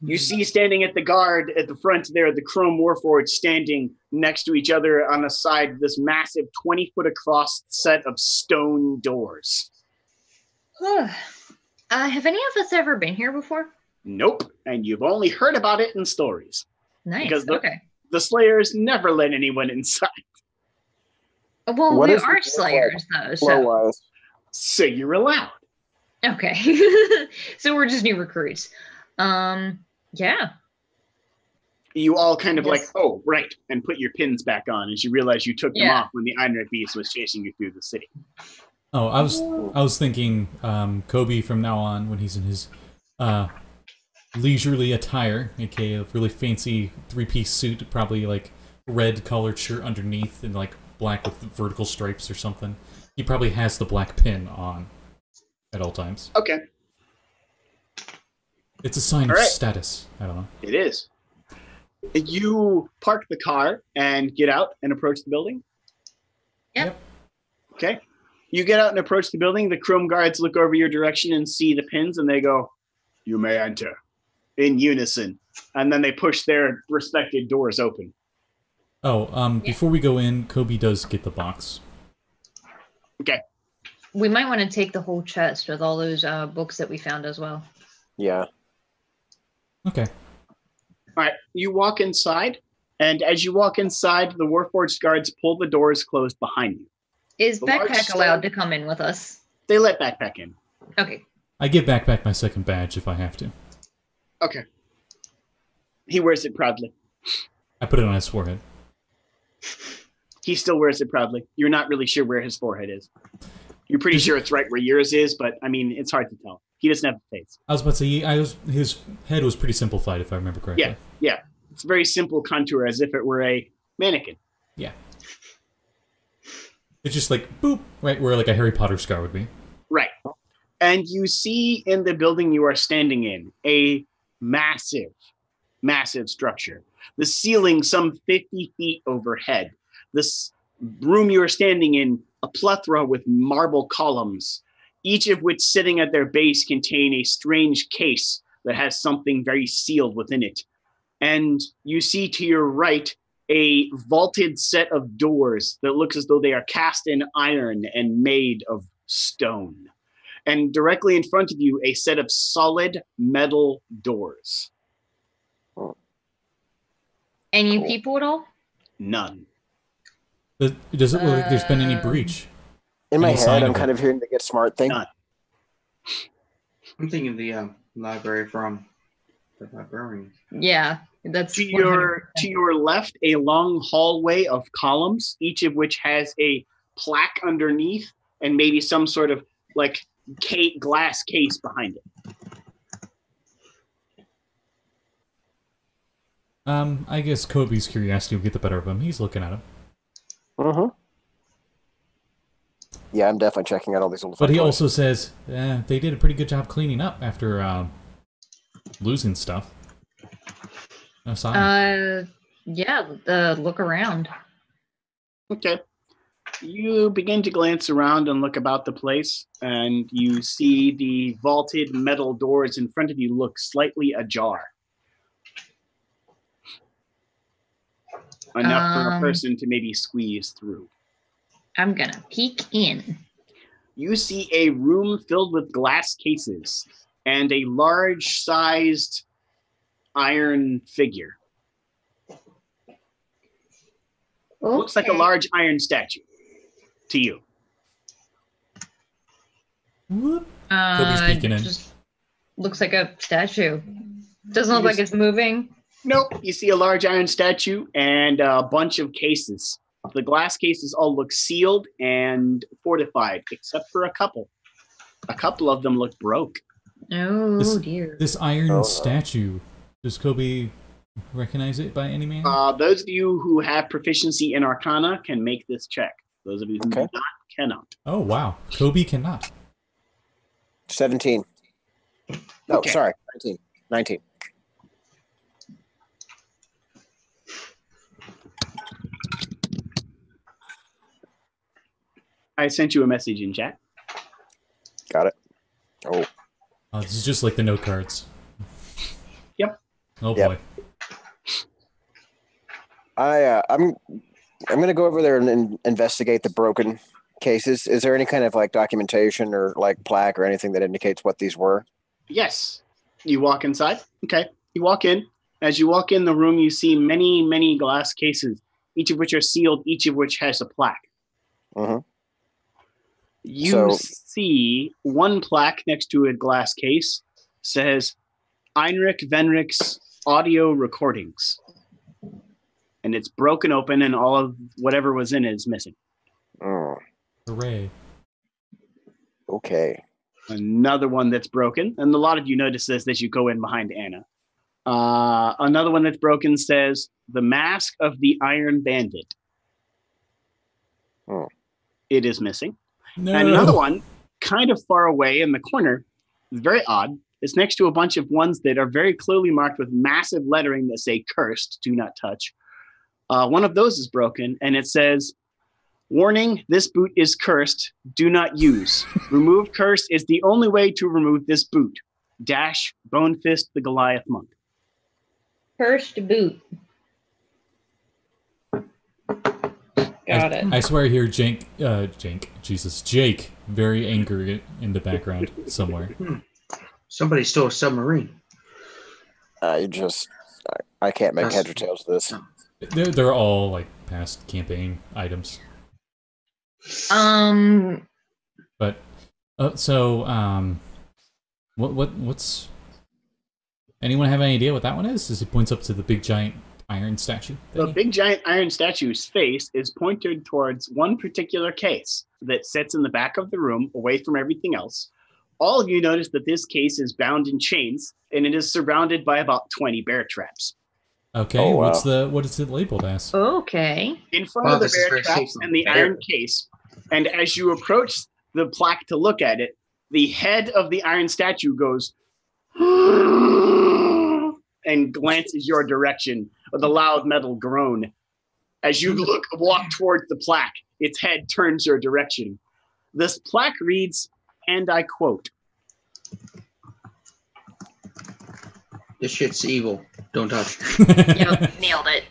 You see standing at the guard at the front there, the Chrome Warforged standing next to each other on the side, this massive 20-foot across set of stone doors. Have any of us ever been here before? Nope. And you've only heard about it in stories. Nice. Because Okay. The Slayers never let anyone inside. Well, What we is are the Slayers, though. So. Flow-wise. So you're allowed. Okay. So we're just new recruits. Yeah. You all kind of Yes. like, oh, right, and put your pins back on as you realize you took them Yeah. off when the Iron Beast was chasing you through the city. Oh, I was thinking Coby from now on when he's in his leisurely attire, aka a really fancy 3-piece suit, probably like red collared shirt underneath and like black with vertical stripes or something. He probably has the black pin on at all times. Okay, It's a sign of All right. status. I don't know. it is. You park the car and get out and approach the building? Yep. Okay. You get out and approach the building. The Chrome guards look over your direction and see the pins, and they go, "You may enter," in unison. And then they push their respective doors open. Oh, before we go in, Coby does get the box. Okay. We might want to take the whole chest with all those books that we found as well. Yeah. Okay. All right. You walk inside, and as you walk inside, the Warforged guards pull the doors closed behind you. Is The large Backpack allowed to come in with us? They let Backpack in. Okay. I give Backpack my second badge if I have to. Okay. He wears it proudly. I put it on his forehead. He still wears it proudly. You're not really sure where his forehead is. You're pretty sure it's right where yours is, but I mean, it's hard to tell. He doesn't have a face. I was about to say, his head was pretty simplified, if I remember correctly. Yeah. It's a very simple contour, as if it were a mannequin. Yeah. It's just like, boop, right where like a Harry Potter scar would be. Right. And you see in the building you are standing in a massive, massive structure. The ceiling some 50 feet overhead. This room you are standing in, a plethora with marble columns, each of which sitting at their base contain a strange case that has something very sealed within it. And you see to your right a vaulted set of doors that looks as though they are cast in iron and made of stone. And directly in front of you, a set of solid metal doors. Any Cool. people at all? None. Does it look like there's been any breach? In my Any sign head, I'm of kind it? of hearing the Get Smart thing. None. I'm thinking of the library from the librarian. Yeah. That's To 100%. your left, a long hallway of columns, each of which has a plaque underneath and maybe some sort of like glass case behind it. I guess Kobe's curiosity will get the better of him. He's looking at him. Mm-hmm. Yeah, I'm definitely checking out all these little. But he also says, they did a pretty good job cleaning up after losing stuff. No sign. Yeah, look around. Okay. You begin to glance around and look about the place, and you see the vaulted metal doors in front of you look slightly ajar. Enough for a person to maybe squeeze through. I'm gonna peek in. You see a room filled with glass cases and a large-sized iron figure. Okay. Looks like a large iron statue to you. Whoop. Kobe's peeking in. Just looks like a statue. Doesn't look like it's moving. Nope. You see a large iron statue and a bunch of cases. The glass cases all look sealed and fortified, except for a couple. A couple of them look broke. Oh, dear. This iron statue, does Kobe recognize it by any means? Those of you who have proficiency in Arcana can make this check. Those of you who do not, cannot. Oh, wow. Kobe cannot. 17. No, sorry. 19. I sent you a message in chat. Got it. Oh. This is just like the note cards. Yep. Oh, boy. I'm going to go over there and investigate the broken cases. Is there any kind of like documentation or like plaque or anything that indicates what these were? Yes. You walk inside. Okay. You walk in. As you walk in the room, you see many, many glass cases, each of which are sealed, each of which has a plaque. Mm-hmm. You see one plaque next to a glass case says Heinrich Venrich's audio recordings. And it's broken open and all of whatever was in it is missing. Oh. Hooray. Okay. Another one that's broken, and a lot of you notice this as you go in behind Anna. Another one that's broken says The Mask of the Iron Bandit. Oh. It is missing. No. And another one, kind of far away in the corner, very odd. It's next to a bunch of ones that are very clearly marked with massive lettering that say cursed, do not touch. One of those is broken, and it says, warning, this boot is cursed, do not use. Remove curse is the only way to remove this boot. Dash, Bone Fist, the Goliath Monk. Cursed boot. Got it. I swear I hear Jake, very angry in the background somewhere. Somebody stole a submarine. I can't make heads or tails of this. They're all like past campaign items. But what's anyone have any idea what that one is? As he points up to the big giant iron statue. The big giant iron statue's face is pointed towards one particular case that sits in the back of the room, away from everything else. All of you notice that this case is bound in chains, and it is surrounded by about 20 bear traps. Okay, oh, wow. What is it labeled as? Okay. In front of the bear traps and the iron case, and as you approach the plaque to look at it, the head of the iron statue goes and glances your direction with a loud metal groan. As you walk towards the plaque, its head turns your direction. This plaque reads, and I quote, This shit's evil. Don't touch. Yep, nailed it.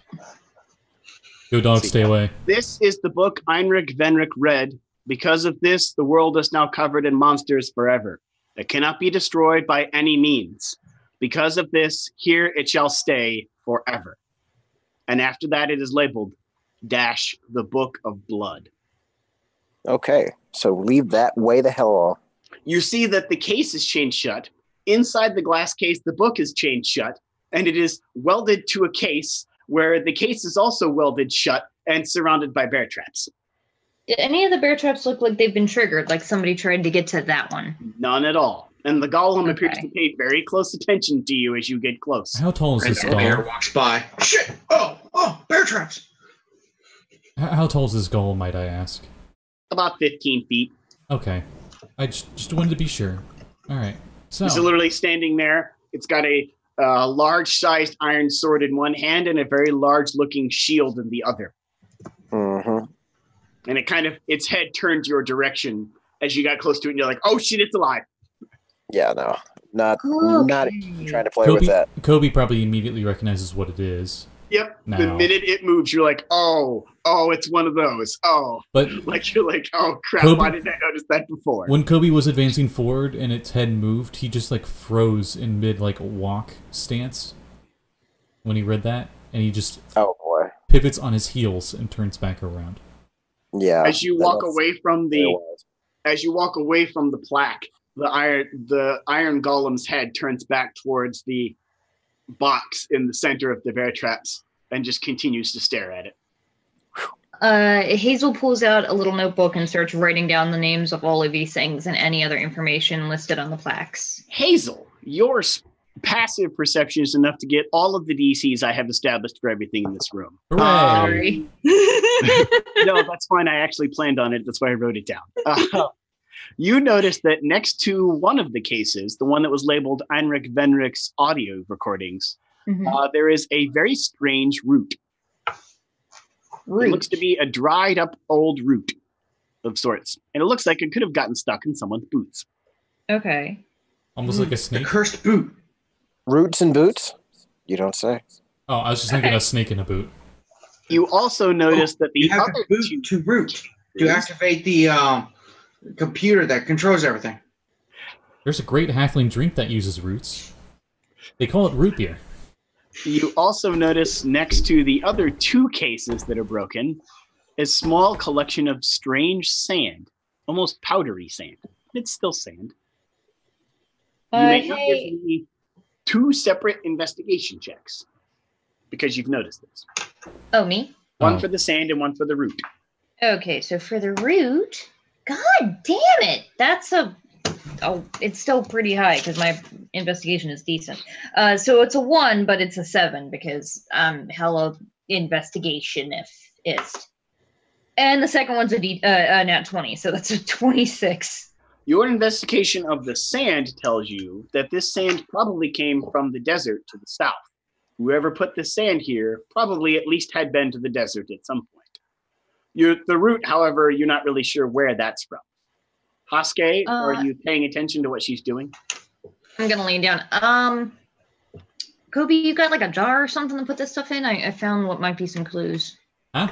Go dog, stay away. This is the book Heinrich Venrich read. Because of this, the world is now covered in monsters forever. It cannot be destroyed by any means. Because of this, here it shall stay forever. And after that, it is labeled dash the Book of Blood. Okay, so leave that way the hell off. You see that the case is chained shut. Inside the glass case, the book is chained shut. and it is welded to a case where the case is also welded shut and surrounded by bear traps. Did any of the bear traps look like they've been triggered, like somebody tried to get to that one? None at all. And the golem appears to pay very close attention to you as you get close. How tall is this And the bear golem? walks by. Shit! Oh, bear traps! How tall is this golem, might I ask? About 15 feet. Okay. I just wanted to be sure. Alright. So, It's literally standing there. It's got a large-sized iron sword in one hand and a very large-looking shield in the other. Mm-hmm. And its head turned your direction as you got close to it, and you're like, oh shit, it's alive. Yeah, no. Not trying to play Coby, with that. Coby probably immediately recognizes what it is. Yep. Now. The minute it moves, you're like, oh, it's one of those. Oh. But You're like, oh crap, Coby, why didn't I notice that before? when Coby was advancing forward and its head moved, he just like froze in mid like walk stance when he read that, and he just pivots on his heels and turns back around. Yeah. As you walk away from the plaque, the iron golem's head turns back towards the box in the center of the bear traps and just continues to stare at it. Hazel pulls out a little notebook and starts writing down the names of all of these things and any other information listed on the plaques. Hazel, your passive perception is enough to get all of the DCs I have established for everything in this room. Hooray! No, that's fine. I actually planned on it. That's why I wrote it down. You notice that next to one of the cases, the one that was labeled Heinrich Venrich's audio recordings, there is a very strange root. It looks to be a dried up old root of sorts. And it looks like it could have gotten stuck in someone's boots. Okay. Almost like a snake. The cursed boot. Roots and boots? You don't say. Oh, I was just thinking a snake in a boot. You also notice that the You have other to boot to root to activate the computer that controls everything. There's a great halfling drink that uses roots. They call it root beer. You also notice next to the other two cases that are broken, a small collection of strange sand, almost powdery sand. It's still sand. You may now give me 2 separate investigation checks because you've noticed this. Oh, me? One for the sand and one for the root. Okay, so for the root, god damn it, it's still pretty high because my investigation is decent. So it's a 1, but it's a 7 because I'm hella investigationist. And the second one's a nat 20, so that's a 26. Your investigation of the sand tells you that this sand probably came from the desert to the south. Whoever put the sand here probably at least had been to the desert at some point. The root, however, you're not really sure where that's from. Hashke, are you paying attention to what she's doing? I'm gonna lean down. Coby, you got like a jar or something to put this stuff in? I found what might be some clues. Huh?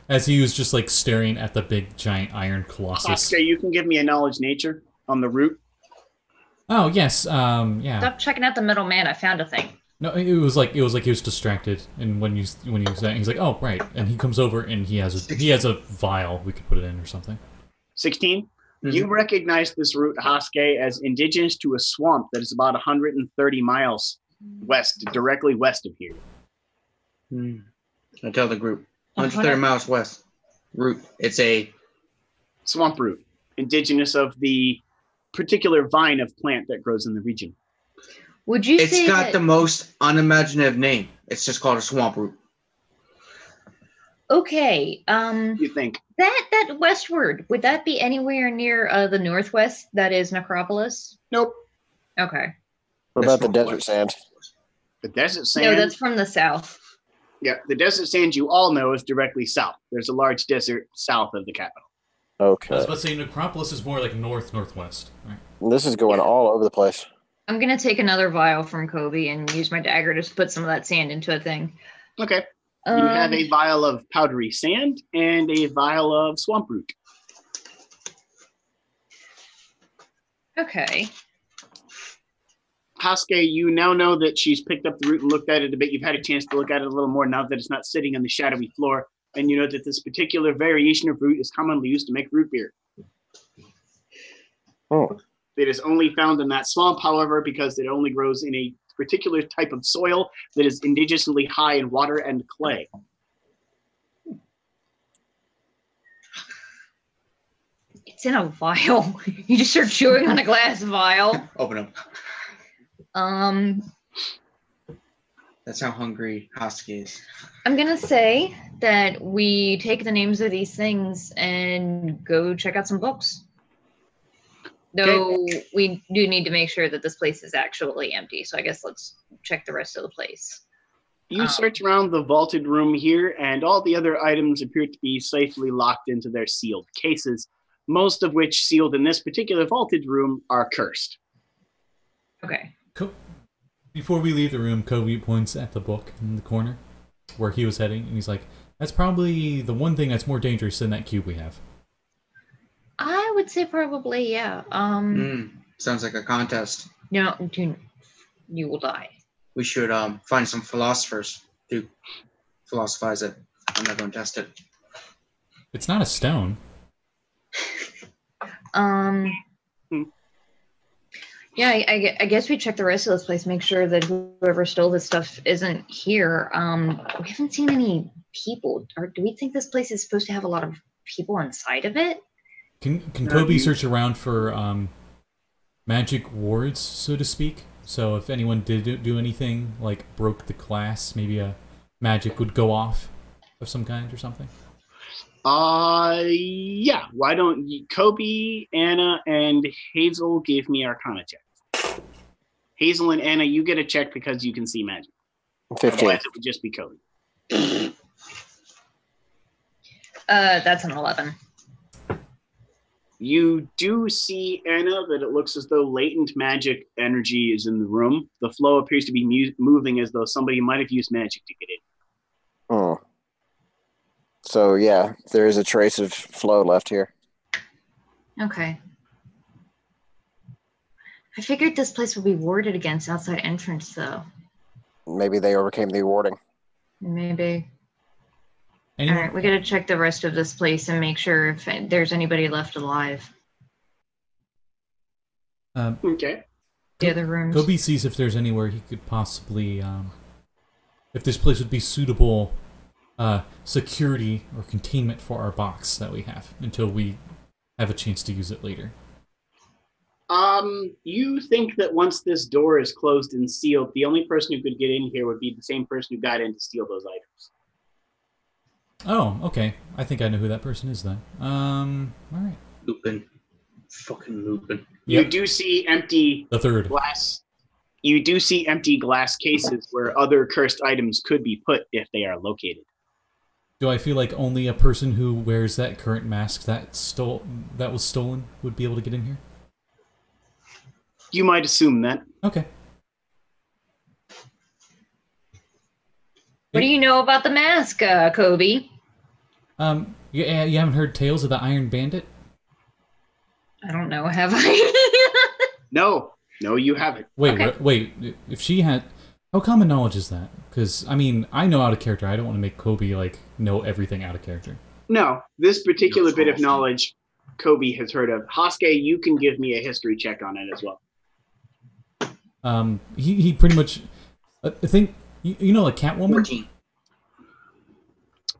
As he was just like staring at the big giant iron colossus. Hashke, you can give me a knowledge nature on the root. Oh yes, yeah. Stop checking out the middle man. I found a thing. No, it was like he was distracted, and when you said, he's like, oh right, and he comes over and he has a vial we could put it in or something. 16. You recognize this root, Hashke, as indigenous to a swamp that is about 130 miles west, directly west of here. I tell the group 130 miles west. Root. It's a swamp root, indigenous of the particular vine of plant that grows in the region. Would you say it's got the most unimaginative name. It's just called a swamp root. Okay. You think that westward, would that be anywhere near the northwest? That is Necropolis? Nope. Okay. What about the desert sand? The desert sand? No, that's from the south. Yeah, the desert sand you all know is directly south. There's a large desert south of the capital. Okay. I was about to say Necropolis is more like northwest. Right? This is going all over the place. I'm going to take another vial from Coby and use my dagger to put some of that sand into a thing. Okay. You have a vial of powdery sand and a vial of swamp root. Okay. Hashke, you now know that she's picked up the root and looked at it a bit. You've had a chance to look at it a little more now that it's not sitting on the shadowy floor. And you know that this particular variation of root is commonly used to make root beer. Oh. It is only found in that swamp, however, because it only grows in a particular type of soil that is indigenously high in water and clay. It's in a vial. You just start chewing on a glass vial. Open them. That's how hungry Hashke is. I'm gonna say that we take the names of these things and go check out some books. Though we do need to make sure that this place is actually empty. So I guess let's check the rest of the place. You search around the vaulted room here, and all the other items appear to be safely locked into their sealed cases, most of which, sealed in this particular vaulted room, are cursed. Okay. Before we leave the room, Coby points at the book in the corner where he was heading, and he's like, that's probably the one thing that's more dangerous than that cube we have. I would say probably, yeah. Sounds like a contest. No, you will die. We should find some philosophers to philosophize it. I'm not going to test it. It's not a stone. Yeah, I guess we check the rest of this place, make sure that whoever stole this stuff isn't here. We haven't seen any people. Or do we think this place is supposed to have a lot of people inside of it? Can Coby search around for magic wards, so to speak? So if anyone did do anything, like broke the glass, maybe a magic would go off of some kind or something? Yeah. Why don't you, Coby, Anna, and Hazel give me Arcana checks. Hazel and Anna, you get a check because you can see magic. 15. Otherwise, it would just be Coby. That's an 11. You do see, Anna, that it looks as though latent magic energy is in the room. The flow appears to be moving as though somebody might have used magic to get in. Oh. So, yeah, there is a trace of flow left here. Okay. I figured this place would be warded against outside entrance, though. Maybe they overcame the warding. Maybe. Anyone? All right, we gotta check the rest of this place and make sure if there's anybody left alive. Okay. The other rooms. Coby sees if there's anywhere he could possibly, if this place would be suitable security or containment for our box that we have until we have a chance to use it later. You think that once this door is closed and sealed, the only person who could get in here would be the same person who got in to steal those items. Oh, okay. I think I know who that person is then. Alright. Lupin. Fucking Lupin. You do see empty The third. glass. You do see empty glass cases where other cursed items could be put if they are located. Do I feel like only a person who wears that current mask that was stolen would be able to get in here? You might assume that. Okay. What do you know about the mask, Coby? You haven't heard tales of the Iron Bandit? I don't know, have I? No, you haven't. Wait, Okay. wait. If she had, how common knowledge is that? Because I mean, I know out of character. I don't want to make Coby like know everything out of character. No, this particular bit of knowledge Coby has heard of. Hashke, you can give me a history check on it as well. He pretty much, I think, you know, like Catwoman? 14.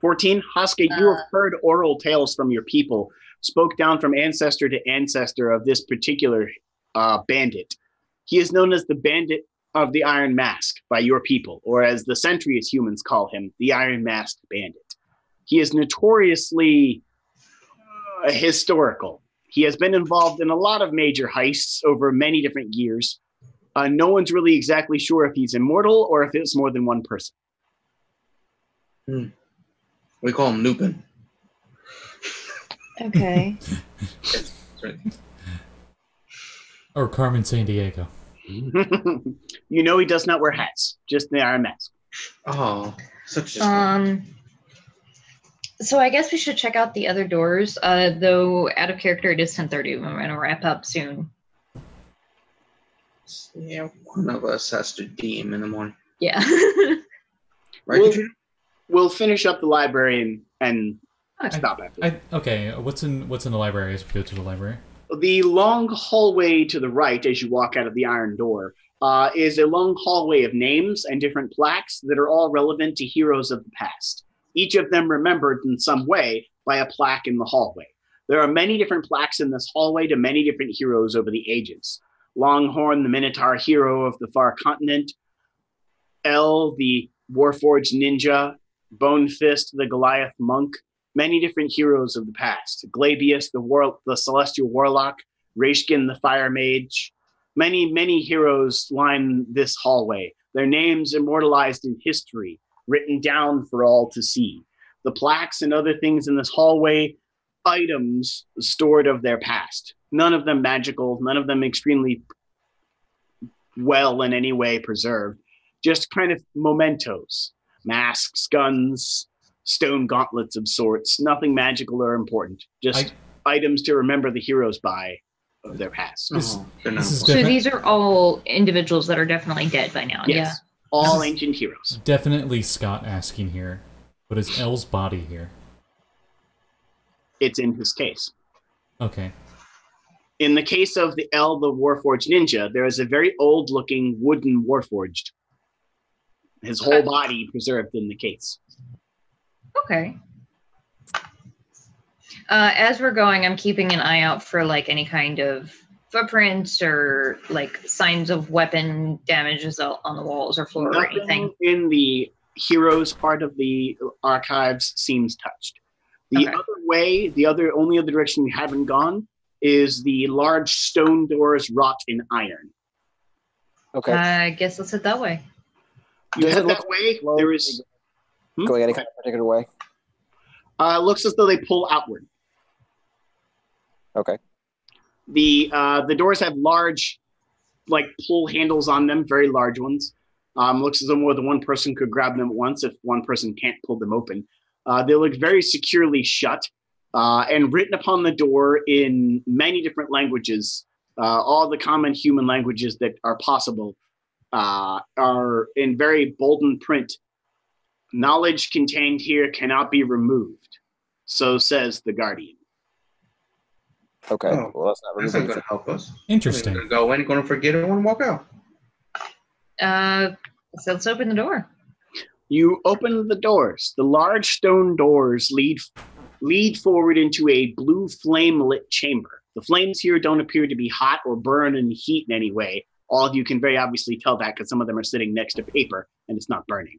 14. Hashke, you have heard oral tales from your people, spoke down from ancestor to ancestor of this particular bandit. He is known as the Bandit of the Iron Mask by your people, or as the Centrius humans call him, the Iron Masked Bandit. He is notoriously historical. He has been involved in a lot of major heists over many different years. No one's really exactly sure if he's immortal or if it's more than one person. We call him Lupin. Okay. That's right. Or Carmen Sandiego. You know he does not wear hats, just the Iron Mask. Oh, such a So I guess we should check out the other doors. Though out of character, it is 10:30. We're gonna wrap up soon. Yeah, one of us has to DM in the morning. Yeah. Right, Katrina? We'll finish up the library and stop after that. Okay, what's in the library as we go to the library? The long hallway to the right, as you walk out of the iron door, is a long hallway of names and different plaques that are all relevant to heroes of the past. Each of them remembered in some way by a plaque in the hallway. There are many different plaques in this hallway to many different heroes over the ages. Longhorn, the Minotaur hero of the far continent. El, the Warforged ninja. Bone Fist, the Goliath monk. Many different heroes of the past. Glabius, the celestial warlock. Rashkin, the fire mage. Many, many heroes line this hallway. Their names immortalized in history, written down for all to see. The plaques and other things in this hallway, items stored of their past. None of them magical, none of them extremely well in any way preserved. Just kind of mementos. Masks, guns, stone gauntlets of sorts. Nothing magical or important. Just items to remember the heroes by of their past. So these are all individuals that are definitely dead by now. Yes. Yeah. All ancient heroes. Definitely Scott asking here, but is El's body here? It's in his case. Okay. In the case of the El, the Warforged ninja, there is a very old-looking wooden Warforged. His whole body preserved in the case. Okay. As we're going, I'm keeping an eye out for like any kind of footprints or like signs of weapon damages on the walls or floor or anything. In the heroes part of the archives seems touched. The other way, only other direction we haven't gone is the large stone doors wrought in iron. Okay. I guess let's head that way. You head that way. There is going any kind of particular way. Looks as though they pull outward. Okay. The doors have large, like pull handles on them, very large ones. Looks as though more than one person could grab them at once if one person can't pull them open. They look very securely shut, and written upon the door in many different languages. All the common human languages that are possible are in very bold print. Knowledge contained here cannot be removed. So says the Guardian. Okay. Oh, well, that's not really going to help us. Interesting. We're going to go in, going to forget it, and walk out. So let's open the door. You open the doors. The large stone doors lead forward into a blue flame-lit chamber. The flames here don't appear to be hot or burn in heat in any way. All of you can very obviously tell that because some of them are sitting next to paper and it's not burning.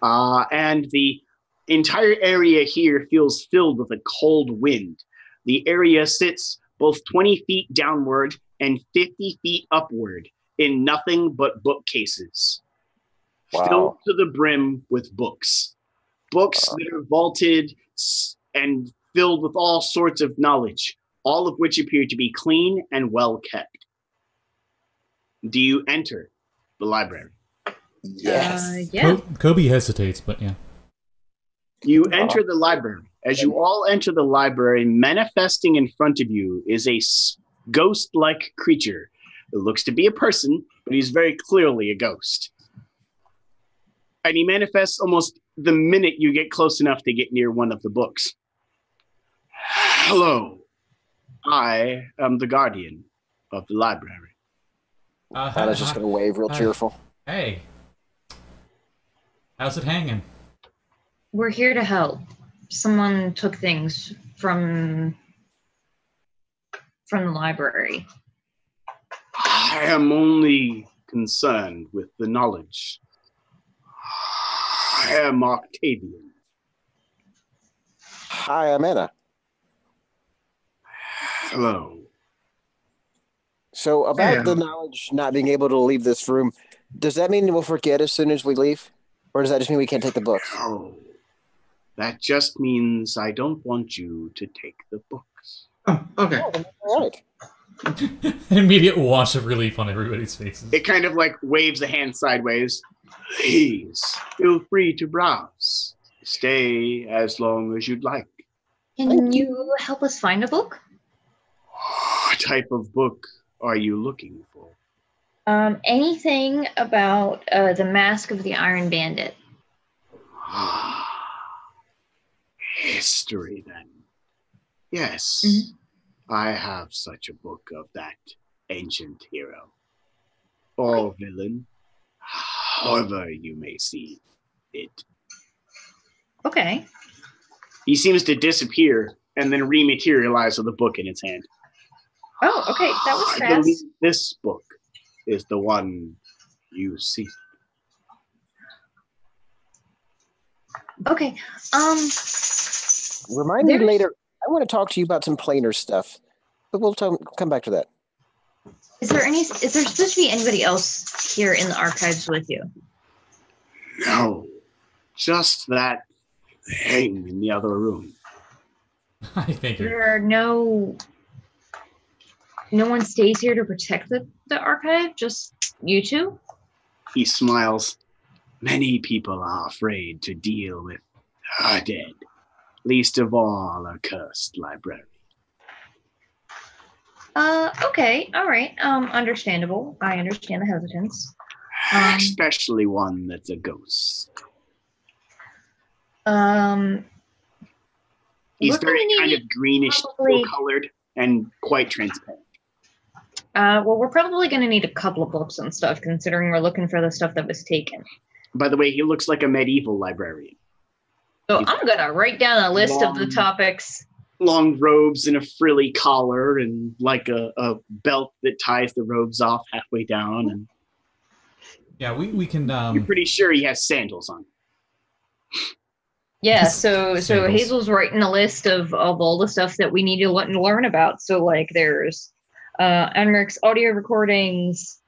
And the entire area here feels filled with a cold wind. The area sits both 20 feet downward and 50 feet upward in nothing but bookcases. Wow. Filled to the brim with books. Books that are vaulted and filled with all sorts of knowledge, all of which appear to be clean and well kept. Do you enter the library? Yes. Yeah. Coby hesitates, but yeah. You enter the library. As you all enter the library, manifesting in front of you is a ghost-like creature. It looks to be a person, but he's very clearly a ghost. And he manifests almost the minute you get close enough to get near one of the books. Hello. I am the guardian of the library. I was just going to wave real cheerful. Hey. How's it hanging? We're here to help. Someone took things from the library. I am only concerned with the knowledge. I am Octavian. Hi, I'm Anna. Hello. So about the knowledge not being able to leave this room, does that mean we'll forget as soon as we leave? Or does that just mean we can't take the books? No. That just means I don't want you to take the books. Oh, okay. All right. An immediate wash of relief on everybody's faces. It kind of like waves a hand sideways. Please, feel free to browse. Stay as long as you'd like. Can you help us find a book? What type of book are you looking for? Anything about the Mask of the Iron Bandit. History, then. Yes, I have such a book of that ancient hero. or villain, however you may see it. Okay. He seems to disappear and then rematerialize with a book in his hand. Oh, okay. That was I believe fast. this book is the one you see. Okay. Remind me There's- later. I want to talk to you about some planar stuff, but we'll come back to that. Is there supposed to be anybody else here in the archives with you? No, just that thing in the other room. I figured. There are no one stays here to protect the archive, just you two? He smiles. Many people are afraid to deal with the dead, least of all a cursed librarian. Okay, all right. Understandable. I understand the hesitance. Especially one that's a ghost. He's we're very gonna kind need of greenish, probably- colored, and quite transparent. well, we're probably going to need a couple of books and stuff, considering we're looking for the stuff that was taken. By the way, he looks like a medieval librarian. So I'm going to write down a list of the Long- topics. Long robes and a frilly collar and like a belt that ties the robes off halfway down. And Yeah, we can. I'm pretty sure he has sandals on. Yeah, so Sandals. Hazel's writing a list of all the stuff that we need to learn about. So like there's Enric's audio recordings,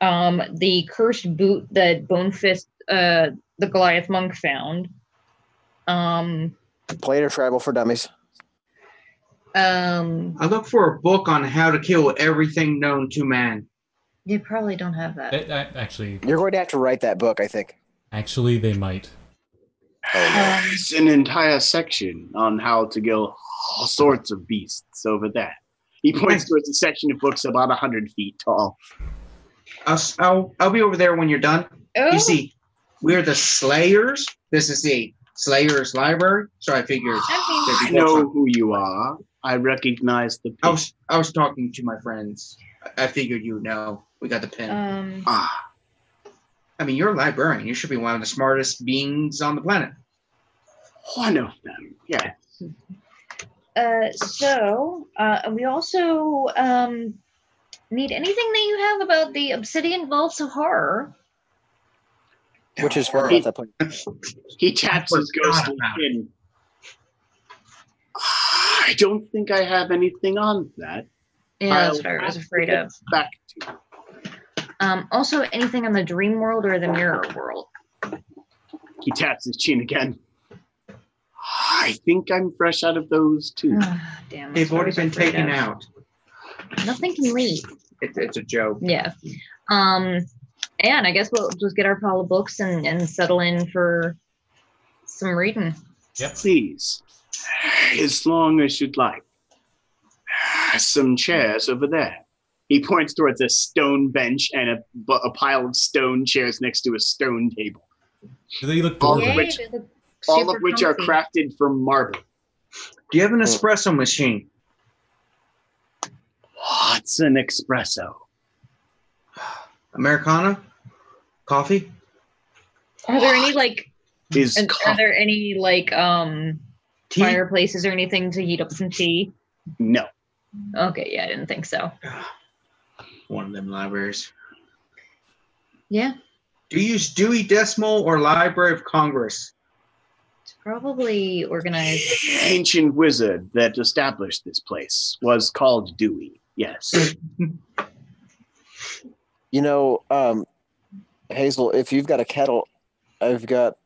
the cursed boot that Bonefist, the Goliath monk found. Planar tribal for dummies. I look for a book on how to kill everything known to man. You probably don't have that. Actually, You're going to have to write that book, I think. they might. It's an entire section on how to kill all sorts of beasts over there. He points towards a section of books about 100 feet tall. I'll be over there when you're done. Oh, You see, we're the Slayers. This is the Slayers Library, so I figured. I know who you are. I recognize the I pin. was talking to my friends. I figured you know. We got the pin. I mean, you're a librarian. You should be one of the smartest beings on the planet. One of them, yeah. So we also need anything that you have about the Obsidian Vaults of Horror. Which is what about that point? He taps his ghostly pin. I don't think I have anything on that. Yeah, that's I'll what I was have to afraid get of. Back to you. Also, anything on the Dream World or the Mirror World? He taps his chin again. I think I'm fresh out of those too. Damn, They've that's what I already was been afraid taken of. out. Nothing can leave. It's a joke. Yeah. And I guess we'll just get our pile of books and settle in for some reading. Yep. Please, as long as you'd like. Some chairs over there. He points towards a stone bench and a pile of stone chairs next to a stone table. Do they look All dwarven? of which- they look All super of which are comfy. crafted from marble. Do you have an espresso machine? What's an espresso? Americano? Coffee? Are there any like? Is Are coffee? there any like Tea? fireplaces or anything to heat up some tea? No. Okay, yeah, I didn't think so. One of them libraries. Yeah, Do you use Dewey Decimal or Library of Congress? it's probably organized. The ancient wizard that established this place was called Dewey. Yes. You know, Hazel, if you've got a kettle, I've got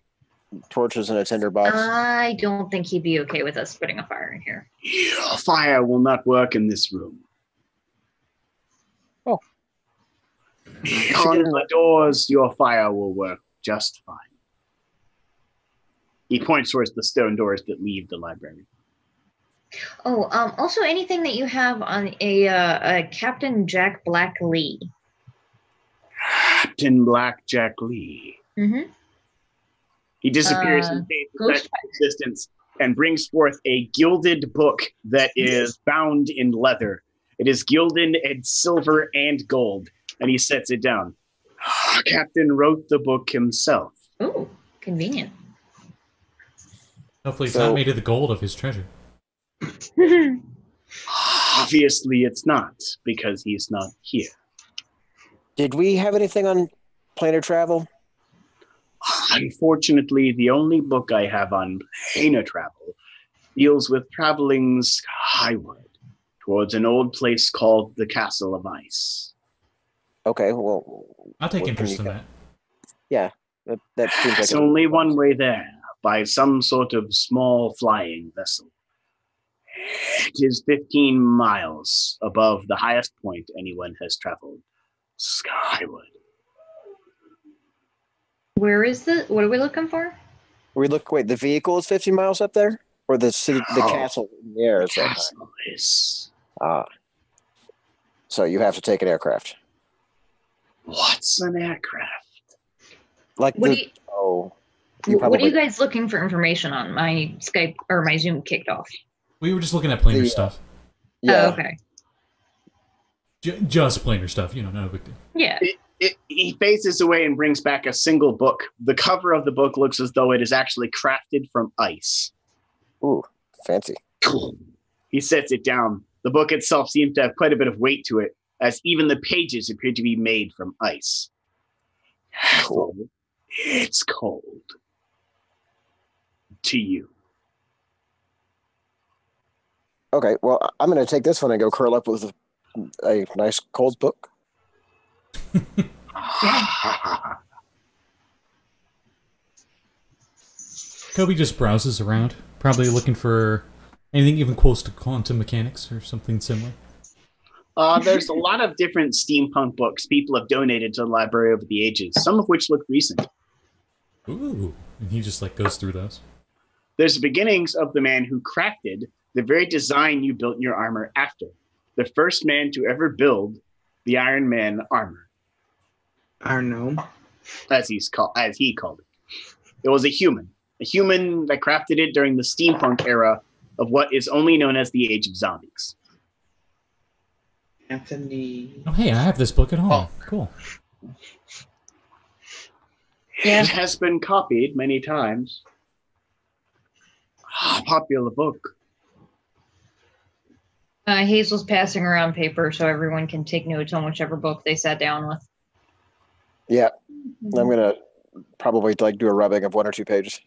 torches in a tinderbox. I don't think he'd be okay with us putting a fire in here. Your fire will not work in this room. Oh. Beyond the doors, your fire will work just fine. He points towards the stone doors that leave the library. Oh, also anything that you have on a Captain Jack Black Lee. Captain Blackjack Lee. Mm-hmm. He disappears in faith of Ghost existence and brings forth a gilded book that is bound in leather. It is gilded in silver and gold, and he sets it down. Captain wrote the book himself. Ooh, convenient. Hopefully it's not made of the gold of his treasure. Obviously it's not, because he's not here. Did we have anything on planar travel? Unfortunately, the only book I have on planar travel deals with traveling skyward towards an old place called the Castle of Ice. Okay, well... I'll take interest in that. Yeah, that seems like... It's only one way there, by some sort of small flying vessel. It is 15 miles above the highest point anyone has traveled skyward. Where is the? What are we looking for? Wait, the vehicle is 50 miles up there? Or the city, the castle in the air is that high? Castle is... So you have to take an aircraft. What's an aircraft? Like What what are you guys looking for information on? My Skype or my Zoom kicked off. We were just looking at planar stuff. Yeah. Oh, okay. Just planar stuff, no big deal. Yeah. He faces away and brings back a single book. The cover of the book looks as though it is actually crafted from ice. Ooh, fancy. He sets it down. The book itself seems to have quite a bit of weight to it, as even the pages appear to be made from ice. Cool. It's cold. To you. Okay, well, I'm going to take this one and go curl up with a nice cold book. Coby just browses around, probably looking for anything even close to quantum mechanics or something similar. There's a lot of different steampunk books people have donated to the library over the ages, some of which look recent. Ooh, and he just goes through those. There's the beginnings of the man who crafted the very design you built your armor after. The first man to ever build the Iron Man armor. Iron Gnome. As he called it. It was a human that crafted it during the steampunk era of what is only known as the Age of Zombies. Anthony. Oh, hey, I have this book at home. Oh. Cool. It has been copied many times. Popular book. Hazel's passing around paper so everyone can take notes on whichever book they sat down with. Yeah, I'm going to probably do a rubbing of 1 or 2 pages.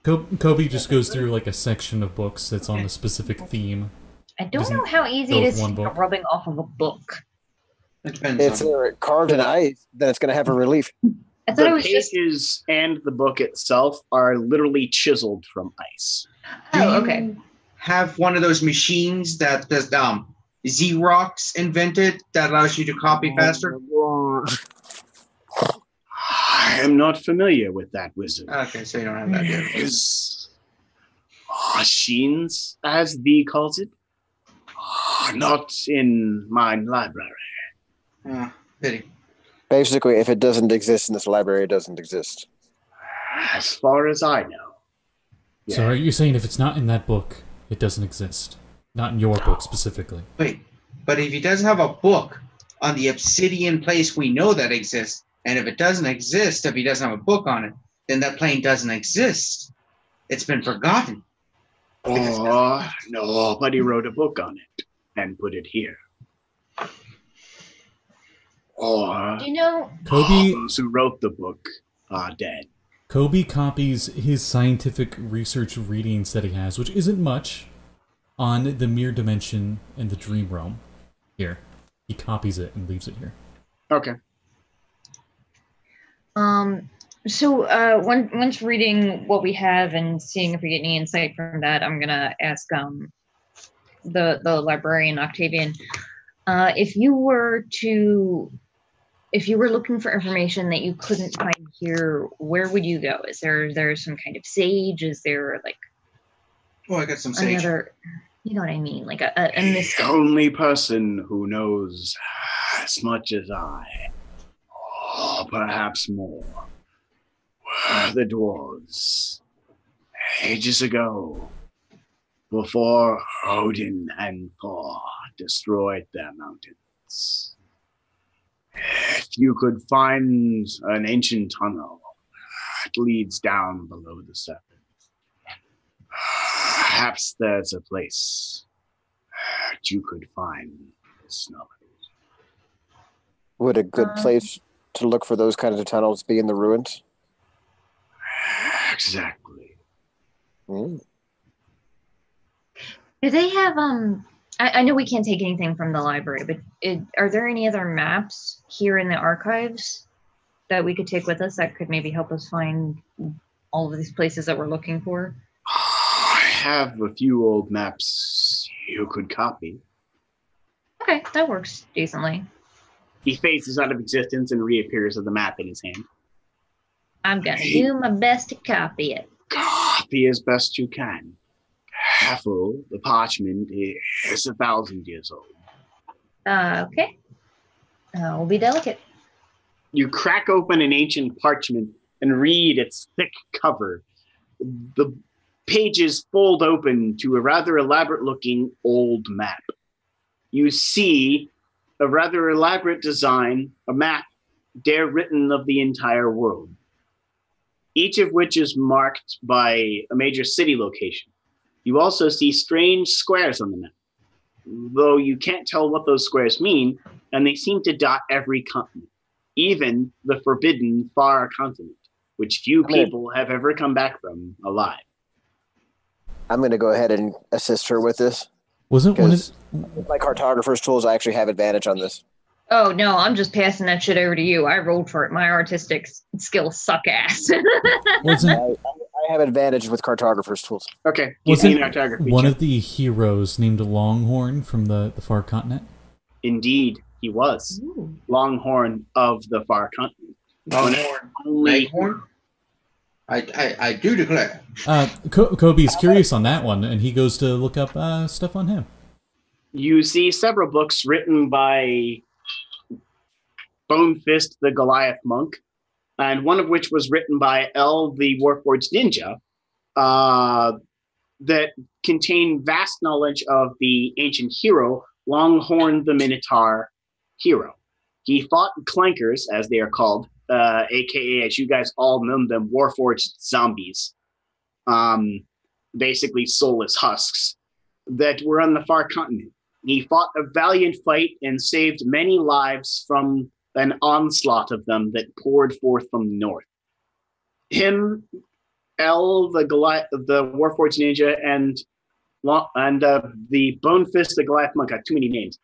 Coby just goes through a section of books that's on a specific theme. I don't know how easy it is to start rubbing off of a book. It depends. It's carved in ice, then it's going to have a relief. I thought it The was pages and the book itself are literally chiseled from ice. Oh, okay. Have one of those machines that does Xerox invented that allows you to copy faster? I am not familiar with that, wizard. Okay, so you don't have that yet. Is machines, as thee calls it, are not in my library. Pity. Basically, if it doesn't exist in this library, it doesn't exist. As far as I know. So are you saying if it's not in that book, it doesn't exist? Not in your book specifically. Wait, but if he doesn't have a book on the obsidian place we know that exists, and if it doesn't exist, if he doesn't have a book on it, then that plane doesn't exist. It's been forgotten. Or nobody wrote a book on it and put it here. Or Coby, those who wrote the book are dead. Coby copies his scientific research readings that he has, which isn't much, on the mirror dimension and the dream realm. Here. He copies it and leaves it here. Okay. So once reading what we have and seeing if we get any insight from that, I'm gonna ask the librarian Octavian, if you were looking for information that you couldn't find here, where would you go? Is there some kind of sage? Is there I got some sage. another? You know what I mean, a mystic. The only person who knows as much as I, or perhaps more, were the dwarves. Ages ago, before Odin and Thor destroyed their mountains. If you could find an ancient tunnel that leads down below the surface, perhaps there's a place that you could find this knowledge. Would a good place to look for those kinds of tunnels be in the ruins? Exactly. Mm. Do they have I know we can't take anything from the library, but are there any other maps here in the archives that we could take with us that could maybe help us find all of these places that we're looking for? I have a few old maps you could copy. Okay, that works decently. He phases out of existence and reappears with the map in his hand. I'm gonna do my best to copy it. Copy as best you can. Careful, the parchment is 1,000 years old. Okay. We'll be delicate. You crack open an ancient parchment and read its thick cover. The pages fold open to a rather elaborate-looking old map. You see a rather elaborate design, a map written of the entire world, each of which is marked by a major city location. You also see strange squares on the map, though you can't tell what those squares mean, and they seem to dot every continent, even the forbidden far continent, which few people have ever come back from alive. I'm going to go ahead and assist her with this. Wasn't one of with my cartographer's tools, I actually have advantage on this. Oh, no, I'm just passing that shit over to you. I rolled for it. My artistic skills suck ass. I have advantage with cartographer's tools. Okay. Wasn't cartography one check. of the heroes named Longhorn from the far continent? Indeed, he was. Ooh. Longhorn of the far continent. Longhorn. Leghorn? I do declare. Coby's curious on that one, and he goes to look up stuff on him. You see several books written by Bonefist the Goliath Monk, and one of which was written by L the Warforged Ninja, that contain vast knowledge of the ancient hero, Longhorn the Minotaur hero. He fought clankers, as they are called, aka, as you guys all know them, Warforged zombies, basically soulless husks, that were on the far continent. He fought a valiant fight and saved many lives from an onslaught of them that poured forth from the north. Him, L, the Warforged Ninja, and the Bonefist, the Goliath Monk, got too many names,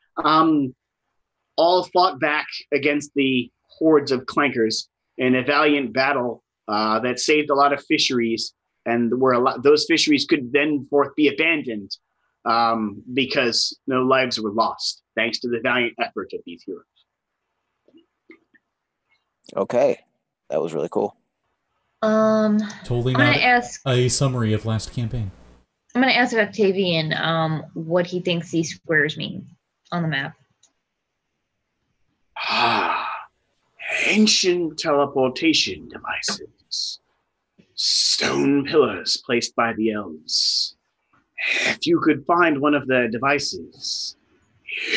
all fought back against the hordes of clankers in a valiant battle that saved a lot of fisheries, and those fisheries could then forth be abandoned because no lives were lost, thanks to the valiant effort of these heroes. Okay, that was really cool. Totally I'm gonna not ask. a summary of last campaign. I'm gonna ask Octavian what he thinks these squares mean on the map. Ancient teleportation devices. Stone pillars placed by the elves. If you could find one of the devices,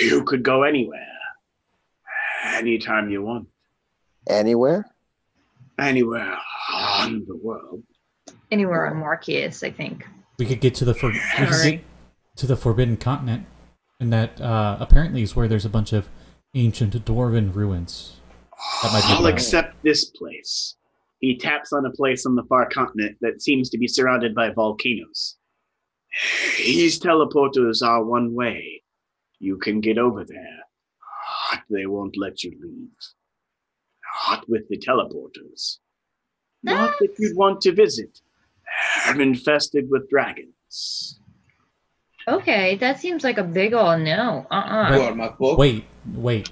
you could go anywhere. Anytime you want. Anywhere? Anywhere on the world. Anywhere on Marquis, I think. We could get to the Forbidden Continent, and that apparently is where there's a bunch of ancient dwarven ruins. That might be I'll accept this place. He taps on a place on the far continent that seems to be surrounded by volcanoes. These teleporters are one way. You can get over there, but they won't let you leave. Not with the teleporters. Not if you'd want to visit. They're infested with dragons. Okay, that seems like a big ol' no. Pull out my book. Wait.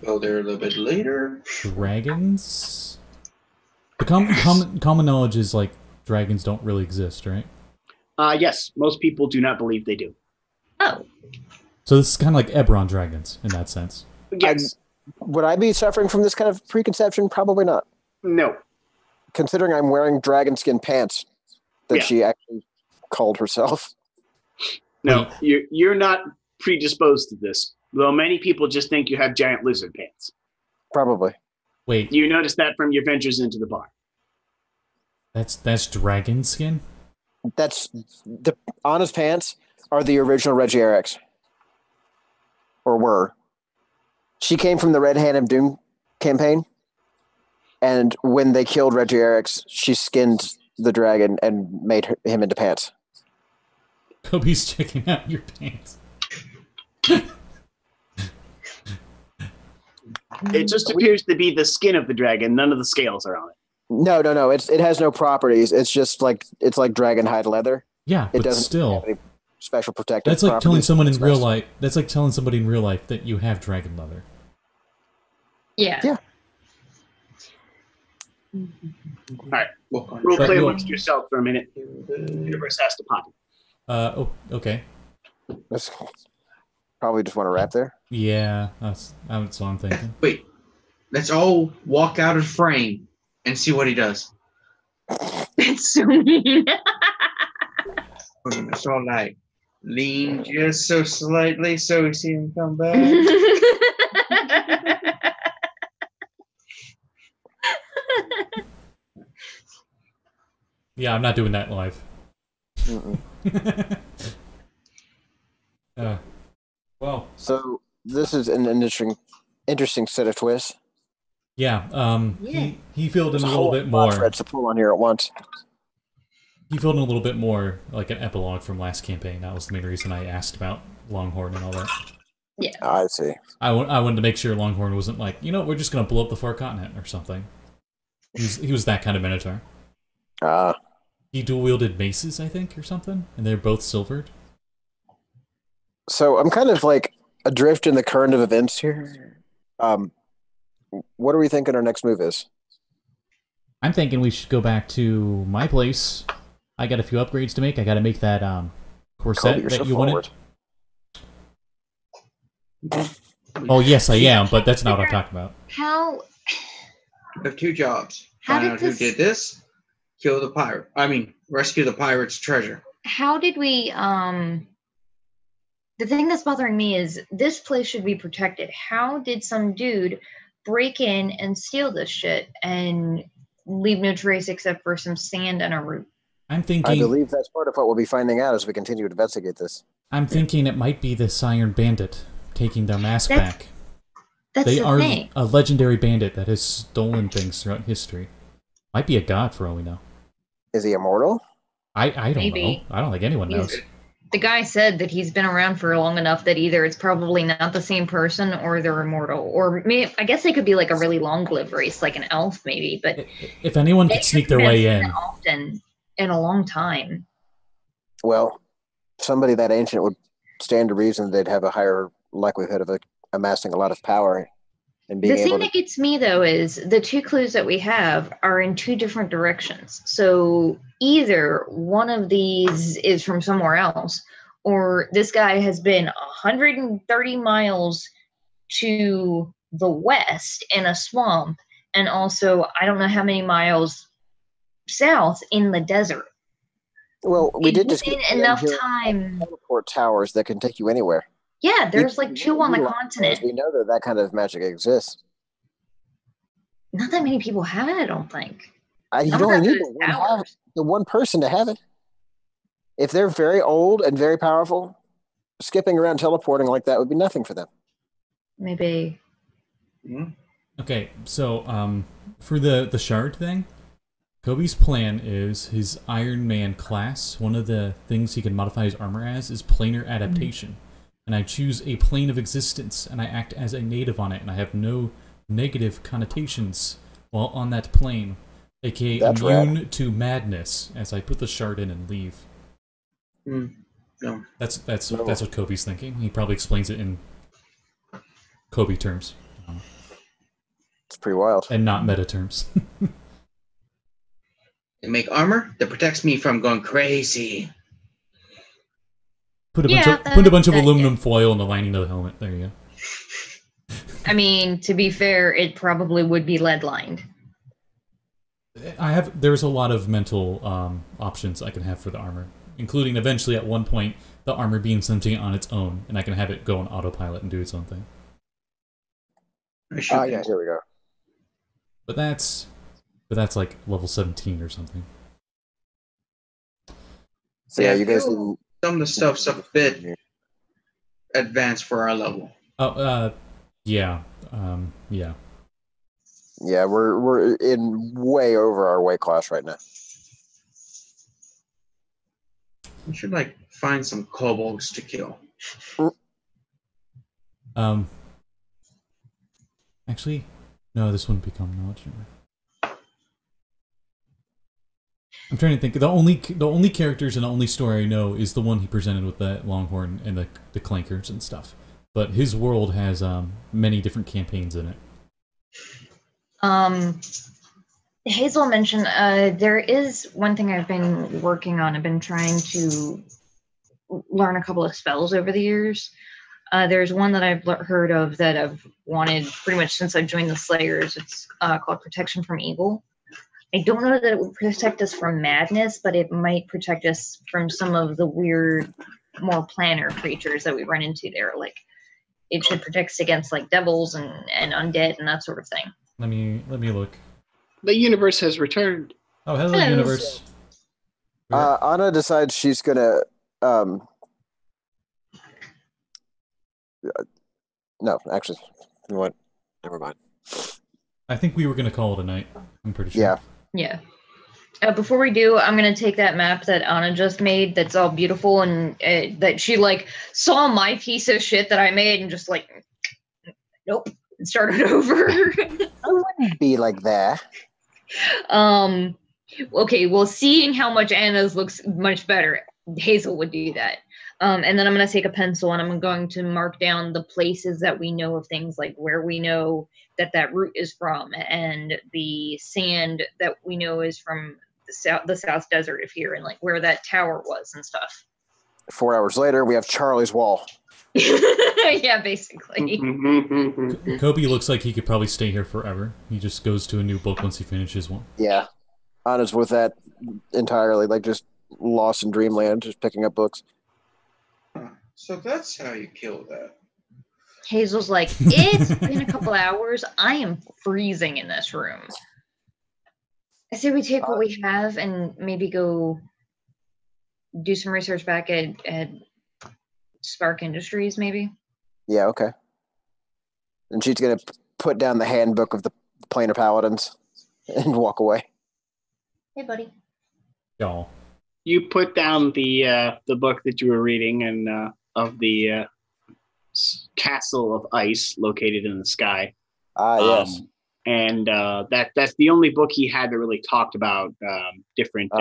Go there a little bit later. Dragons? The common knowledge is like dragons don't really exist, right? Yes, most people do not believe they do. Oh. So this is kind of like Ebron dragons in that sense. Yes. Would I be suffering from this kind of preconception? Probably not. No. Considering I'm wearing dragon skin pants that she actually called herself. No, you're not predisposed to this, though many people just think you have giant lizard pants. Probably. Wait, You noticed that from your ventures into the bar. that's dragon skin? That's the Anna's pants are the original Regierics, or were. She came from the Red Hand of Doom campaign, and when they killed Regierics, she skinned the dragon and made him into pants. Coby's checking out your pants. It just appears to be the skin of the dragon. None of the scales are on it. No. It has no properties. It's like dragon hide leather. Yeah, It but doesn't still. have any special protective. That's like telling properties. someone in real life. That's like telling somebody in real life that you have dragon leather. Yeah. Yeah. All right. Walk on. Role But play you'll- amongst yourself for a minute. Universe has to pop. Oh, okay. That's probably just want to wrap there. Yeah, that's what I'm thinking. Wait, let's all walk out of frame and see what he does. That's so mean. It's all like lean just so slightly so we see him come back. Yeah, I'm not doing that live. Well, So this is an interesting set of twists. yeah. Yeah. He filled in There's a a little whole bit lot of more. threads to pull on here at once. He filled in a little bit more, like an epilogue from last campaign. That was the main reason I asked about Longhorn and all that. Yeah. I see. I wanted to make sure Longhorn wasn't like, we're just gonna blow up the far continent or something. He was that kind of minotaur. He dual wielded maces, I think, or something, and they're both silvered. So I'm kind of like adrift in the current of events here. What are we thinking our next move is? I'm thinking we should go back to my place. I got a few upgrades to make. I got to make that corset Coby, you're that so you forward. wanted. Oh yes, I am, but that's not what I'm talking about. How You have two jobs. How Find did out who this- did this, kill the pirate. I mean, rescue the pirate's treasure. how did we the thing that's bothering me is this place should be protected. How did some dude break in and steal this shit and leave no trace except for some sand and a root? I'm I thinking. believe that's part of what we'll be finding out as we continue to investigate this. I'm thinking it might be this Iron Bandit taking their mask That's- back. That's They the are thing. a legendary bandit that has stolen things throughout history. Might be a god for all we know. Is he immortal? I don't Maybe. know. I don't think anyone knows. He's- The guy said that he's been around for long enough that either it's probably not the same person or they're immortal. Or maybe, I guess they could be like a really long-lived race, like an elf maybe. But If anyone they could sneak their haven't way been in, often in a long time. Well, somebody that ancient would stand to reason they'd have a higher likelihood of amassing a lot of power and being The thing able to. that gets me though is the two clues that we have are in two different directions. So either one of these is from somewhere else, or this guy has been 130 miles to the west in a swamp, and also I don't know how many miles south in the desert. Well, we did just Within get enough here time. teleport towers that can take you anywhere. Yeah, there's We- like two on the we- continent. We know that kind of magic exists. Not that many people have it, I don't think. You Not only that need those the one person to have it. If they're very old and very powerful, skipping around teleporting like that would be nothing for them. Maybe. okay. So for the shard thing, Kobe's plan is his Iron Man class. One of the things he can modify his armor as is planar adaptation, and I choose a plane of existence, and I act as a native on it, and I have no negative connotations while on that plane, aka That's immune to madness. As I put the shard in and leave. No. That's what Kobe's thinking. He probably explains it in Kobe terms It's pretty wild. and not meta terms. They make armor that protects me from going crazy. Put a Yeah, bunch of that- aluminum foil in the lining of the helmet. There you go. I mean, to be fair, it probably would be lead lined. There's a lot of mental options I can have for the armor, including eventually at one point the armor being something on its own, and I can have it go on autopilot and do its own thing. I shoot Yeah, here we go. But that's like level 17 or something. So yeah, you guys. Some of the stuff's a bit advanced for our level. Oh, yeah, yeah. Yeah, we're in way over our weight class right now. We should like find some kobolds to kill. Actually, no, this wouldn't become knowledge. I'm trying to think. The only characters and the only story I know is the one he presented with the Longhorn and the Clankers and stuff. But his world has many different campaigns in it. Hazel mentioned there is one thing I've been working on. I've been trying to learn a couple of spells over the years. There's one that I've heard of that I've wanted pretty much since I joined the Slayers. It's called Protection from Evil. I don't know that it would protect us from madness, but it might protect us from some of the weird, more planar creatures that we run into there. Like, it should protect us against like devils and undead and that sort of thing. Let me look. The universe has returned. Oh, hello, universe. Anna decides she's gonna. No, actually, you know what? Never mind. I think we were gonna call it a night. I'm pretty sure. Yeah. Yeah. Before we do, I'm going to take that map that Anna just made that's all beautiful and that she, like, saw my piece of shit that I made and just, like, nope, and started over. I wouldn't be like that. Okay, well, seeing how much Anna's looks much better, Hazel would do that. And then I'm going to take a pencil and I'm going to mark down the places that we know of things, like where we know that route is from, and the sand that we know is from the South Desert of here, and like where that tower was and stuff. 4 hours later, we have Charlie's Wall. Yeah, basically. Coby looks like he could probably stay here forever. He just goes to a new book once he finishes one. Yeah. Anna's with that entirely, like just lost in dreamland, just picking up books. So that's how you kill that. Hazel's like, it's been a couple hours. I am freezing in this room. I say we take what we have and maybe go do some research back at Spark Industries, maybe. Yeah, okay. And she's going to put down the handbook of the Planar Paladins and walk away. Hey, buddy. Y'all. You put down the book that you were reading and of the castle of ice located in the sky. Yes. And that's the only book he had that really talked about different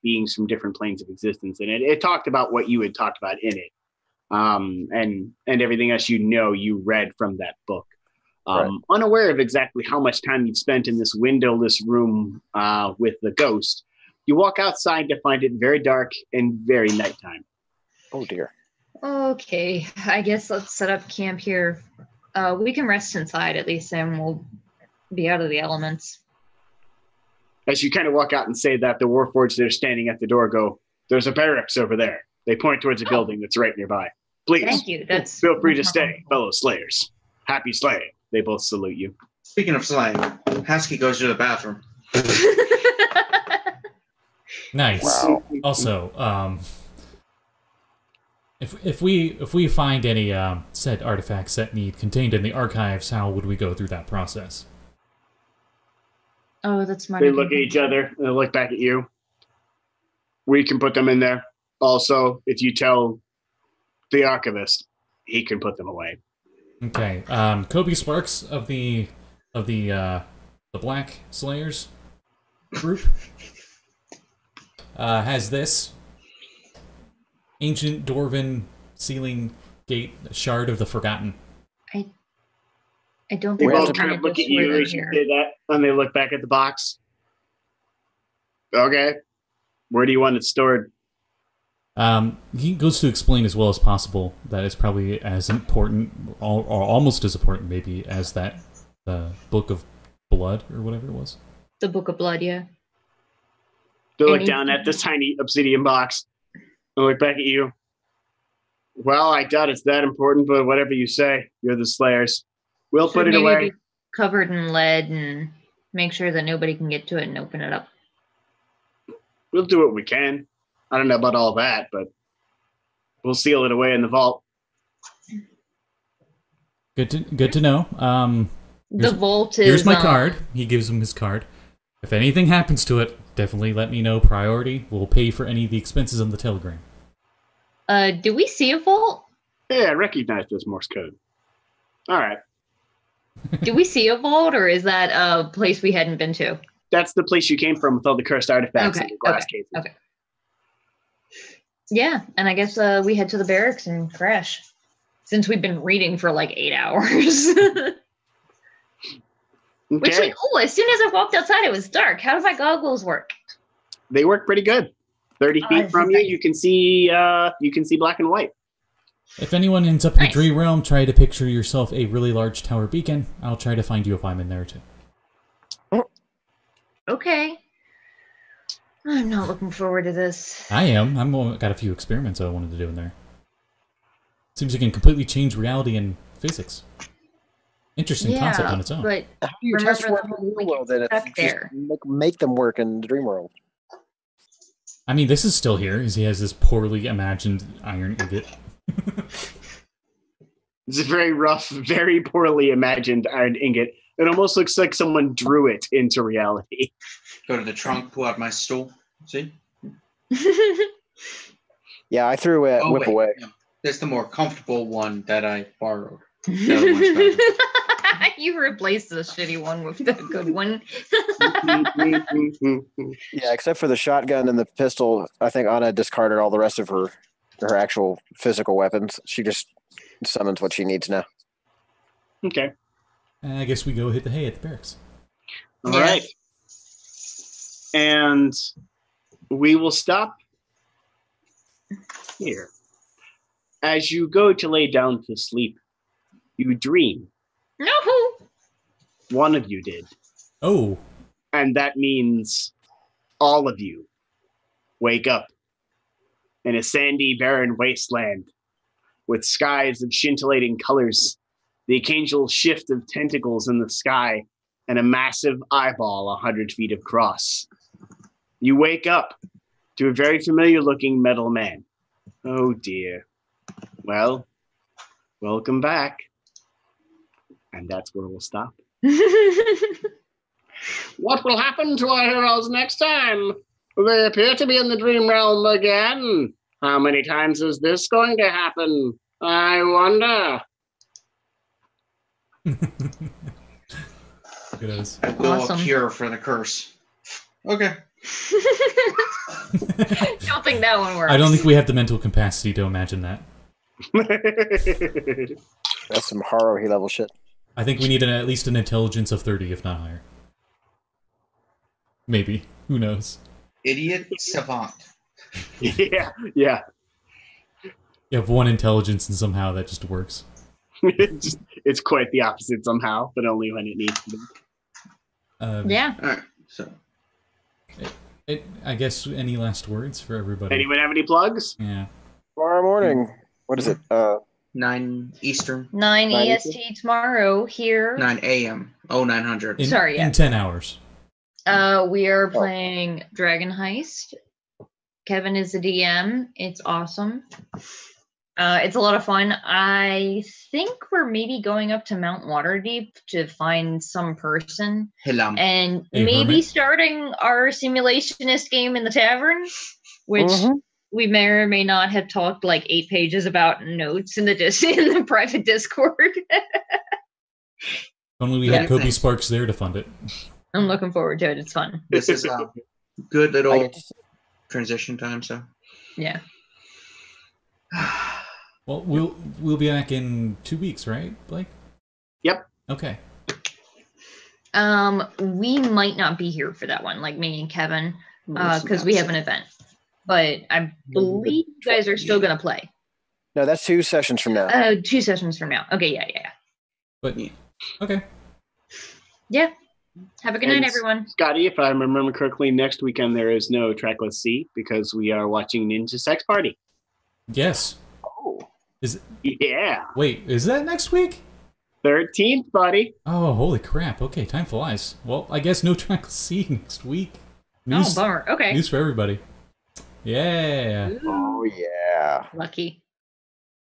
beings from different planes of existence. And it talked about what you had talked about in it. And everything else you read from that book. Right. Unaware of exactly how much time you'd spent in this windowless room with the ghost, you walk outside to find it very dark and very nighttime. Oh, dear. Okay, I guess let's set up camp here. We can rest inside at least, and we'll be out of the elements. As you kind of walk out and say that, the Warforged that are standing at the door go, "There's a barracks over there." They point towards a building that's right nearby. "Please, thank you. Feel free to stay, fellow Slayers. Happy slaying." They both salute you. Speaking of slaying, Hashke goes to the bathroom. Nice. Wow. Also, if we find any said artifacts that need contained in the archives, how would we go through that process? Oh, that's smart. They look at each other and they look back at you. We can put them in there. Also, if you tell the archivist, he can put them away. Okay. Coby Sparks of the Black Slayers group has this ancient dwarven ceiling gate shard of the Forgotten. I don't They think both kind of look at you as you say that, and they look back at the box. Okay. Where do you want it stored? He goes to explain as well as possible that it's probably as important, or almost as important maybe, as that Book of Blood, or whatever it was. The Book of Blood, yeah. They look down at this tiny obsidian box and look back at you. Well, I doubt it's that important, but whatever you say, you're the Slayers. We'll put it away. Covered in lead and make sure that nobody can get to it and open it up. We'll do what we can. I don't know about all that, but we'll seal it away in the vault. Good to know. The vault is... Here's my card. He gives him his card. If anything happens to it, definitely let me know. Priority. We'll pay for any of the expenses on the telegram. Do we see a vault? Yeah, I recognize this Morse code. All right. Do we see a vault, or is that a place we hadn't been to? That's the place you came from with all the cursed artifacts and the glass cases. Okay. Yeah, and I guess we head to the barracks and crash. Since we've been reading for like 8 hours. Which, like, as soon as I walked outside, it was dark. How do my goggles work? They work pretty good. 30 feet from you, you can see black and white. If anyone ends up in the Dream Realm, try to picture yourself a really large tower beacon. I'll try to find you if I'm in there too. Okay. I'm not looking forward to this. I am. I've got a few experiments I wanted to do in there. Seems you can completely change reality and physics. Interesting concept on its own. But you test work in the real world, then make them work in the dream world. I mean, this is still here, as he has this poorly imagined iron ingot. It's a very rough, very poorly imagined iron ingot. It almost looks like someone drew it into reality. Go to the trunk, pull out my stool. See? Yeah, I threw it. Whip away. No. That's the more comfortable one that I borrowed. You replaced the shitty one with the good one. Yeah, except for the shotgun and the pistol, I think Anna discarded all the rest of her actual physical weapons. She just summons what she needs now. Okay. I guess we go hit the hay at the barracks. All right. And we will stop here. As you go to lay down to sleep, you dream. No! One of you did. Oh. And that means all of you wake up in a sandy, barren wasteland with skies of scintillating colors, the occasional shift of tentacles in the sky, and a massive eyeball 100 feet across. You wake up to a very familiar-looking metal man. Oh, dear. Well, welcome back. And that's where we'll stop. What will happen to our heroes next time? They appear to be in the dream realm again. How many times is this going to happen? I wonder. I will a cure for the curse. Okay. Don't think that one works. I don't think we have the mental capacity to imagine that. That's some Haruhi level shit. I think we need at least an intelligence of 30, if not higher. Maybe. Who knows? Idiot savant. Yeah. You have one intelligence and somehow that just works. It's quite the opposite somehow, but only when it needs to be. Yeah. All right. So, I guess any last words for everybody? Anyone have any plugs? Yeah. Tomorrow morning. What is it? 9 Eastern. 9 EST tomorrow here. 9 a.m. Oh, 900. In 10 hours. We are playing Dragon Heist. Kevin is the DM. It's awesome. It's a lot of fun. I think we're maybe going up to Mount Waterdeep to find some person. And maybe starting our simulationist game in the tavern, which we may or may not have talked like 8 pages about notes in the private Discord. Only we had Coby Sparks there to fund it. I'm looking forward to it. It's fun. This is a good little transition time, so. Yeah. Well, we'll be back in 2 weeks, right, Blake? Yep. Okay. We might not be here for that one, like me and Kevin, because we have an event. But I believe you guys are still going to play. No, that's 2 sessions from now. 2 sessions from now. Okay, yeah. But, okay. Yeah. Have a good night, everyone. Scotty, if I remember correctly, next weekend there is no Trackless C because we are watching Ninja Sex Party. Yes. Oh. Is it? Yeah. Wait, is that next week? 13th, buddy. Oh, holy crap. Okay, time flies. Well, I guess no Tranquil Sea next week. News, Oh, bummer. Okay. news for everybody. Yeah. Oh, yeah. Lucky.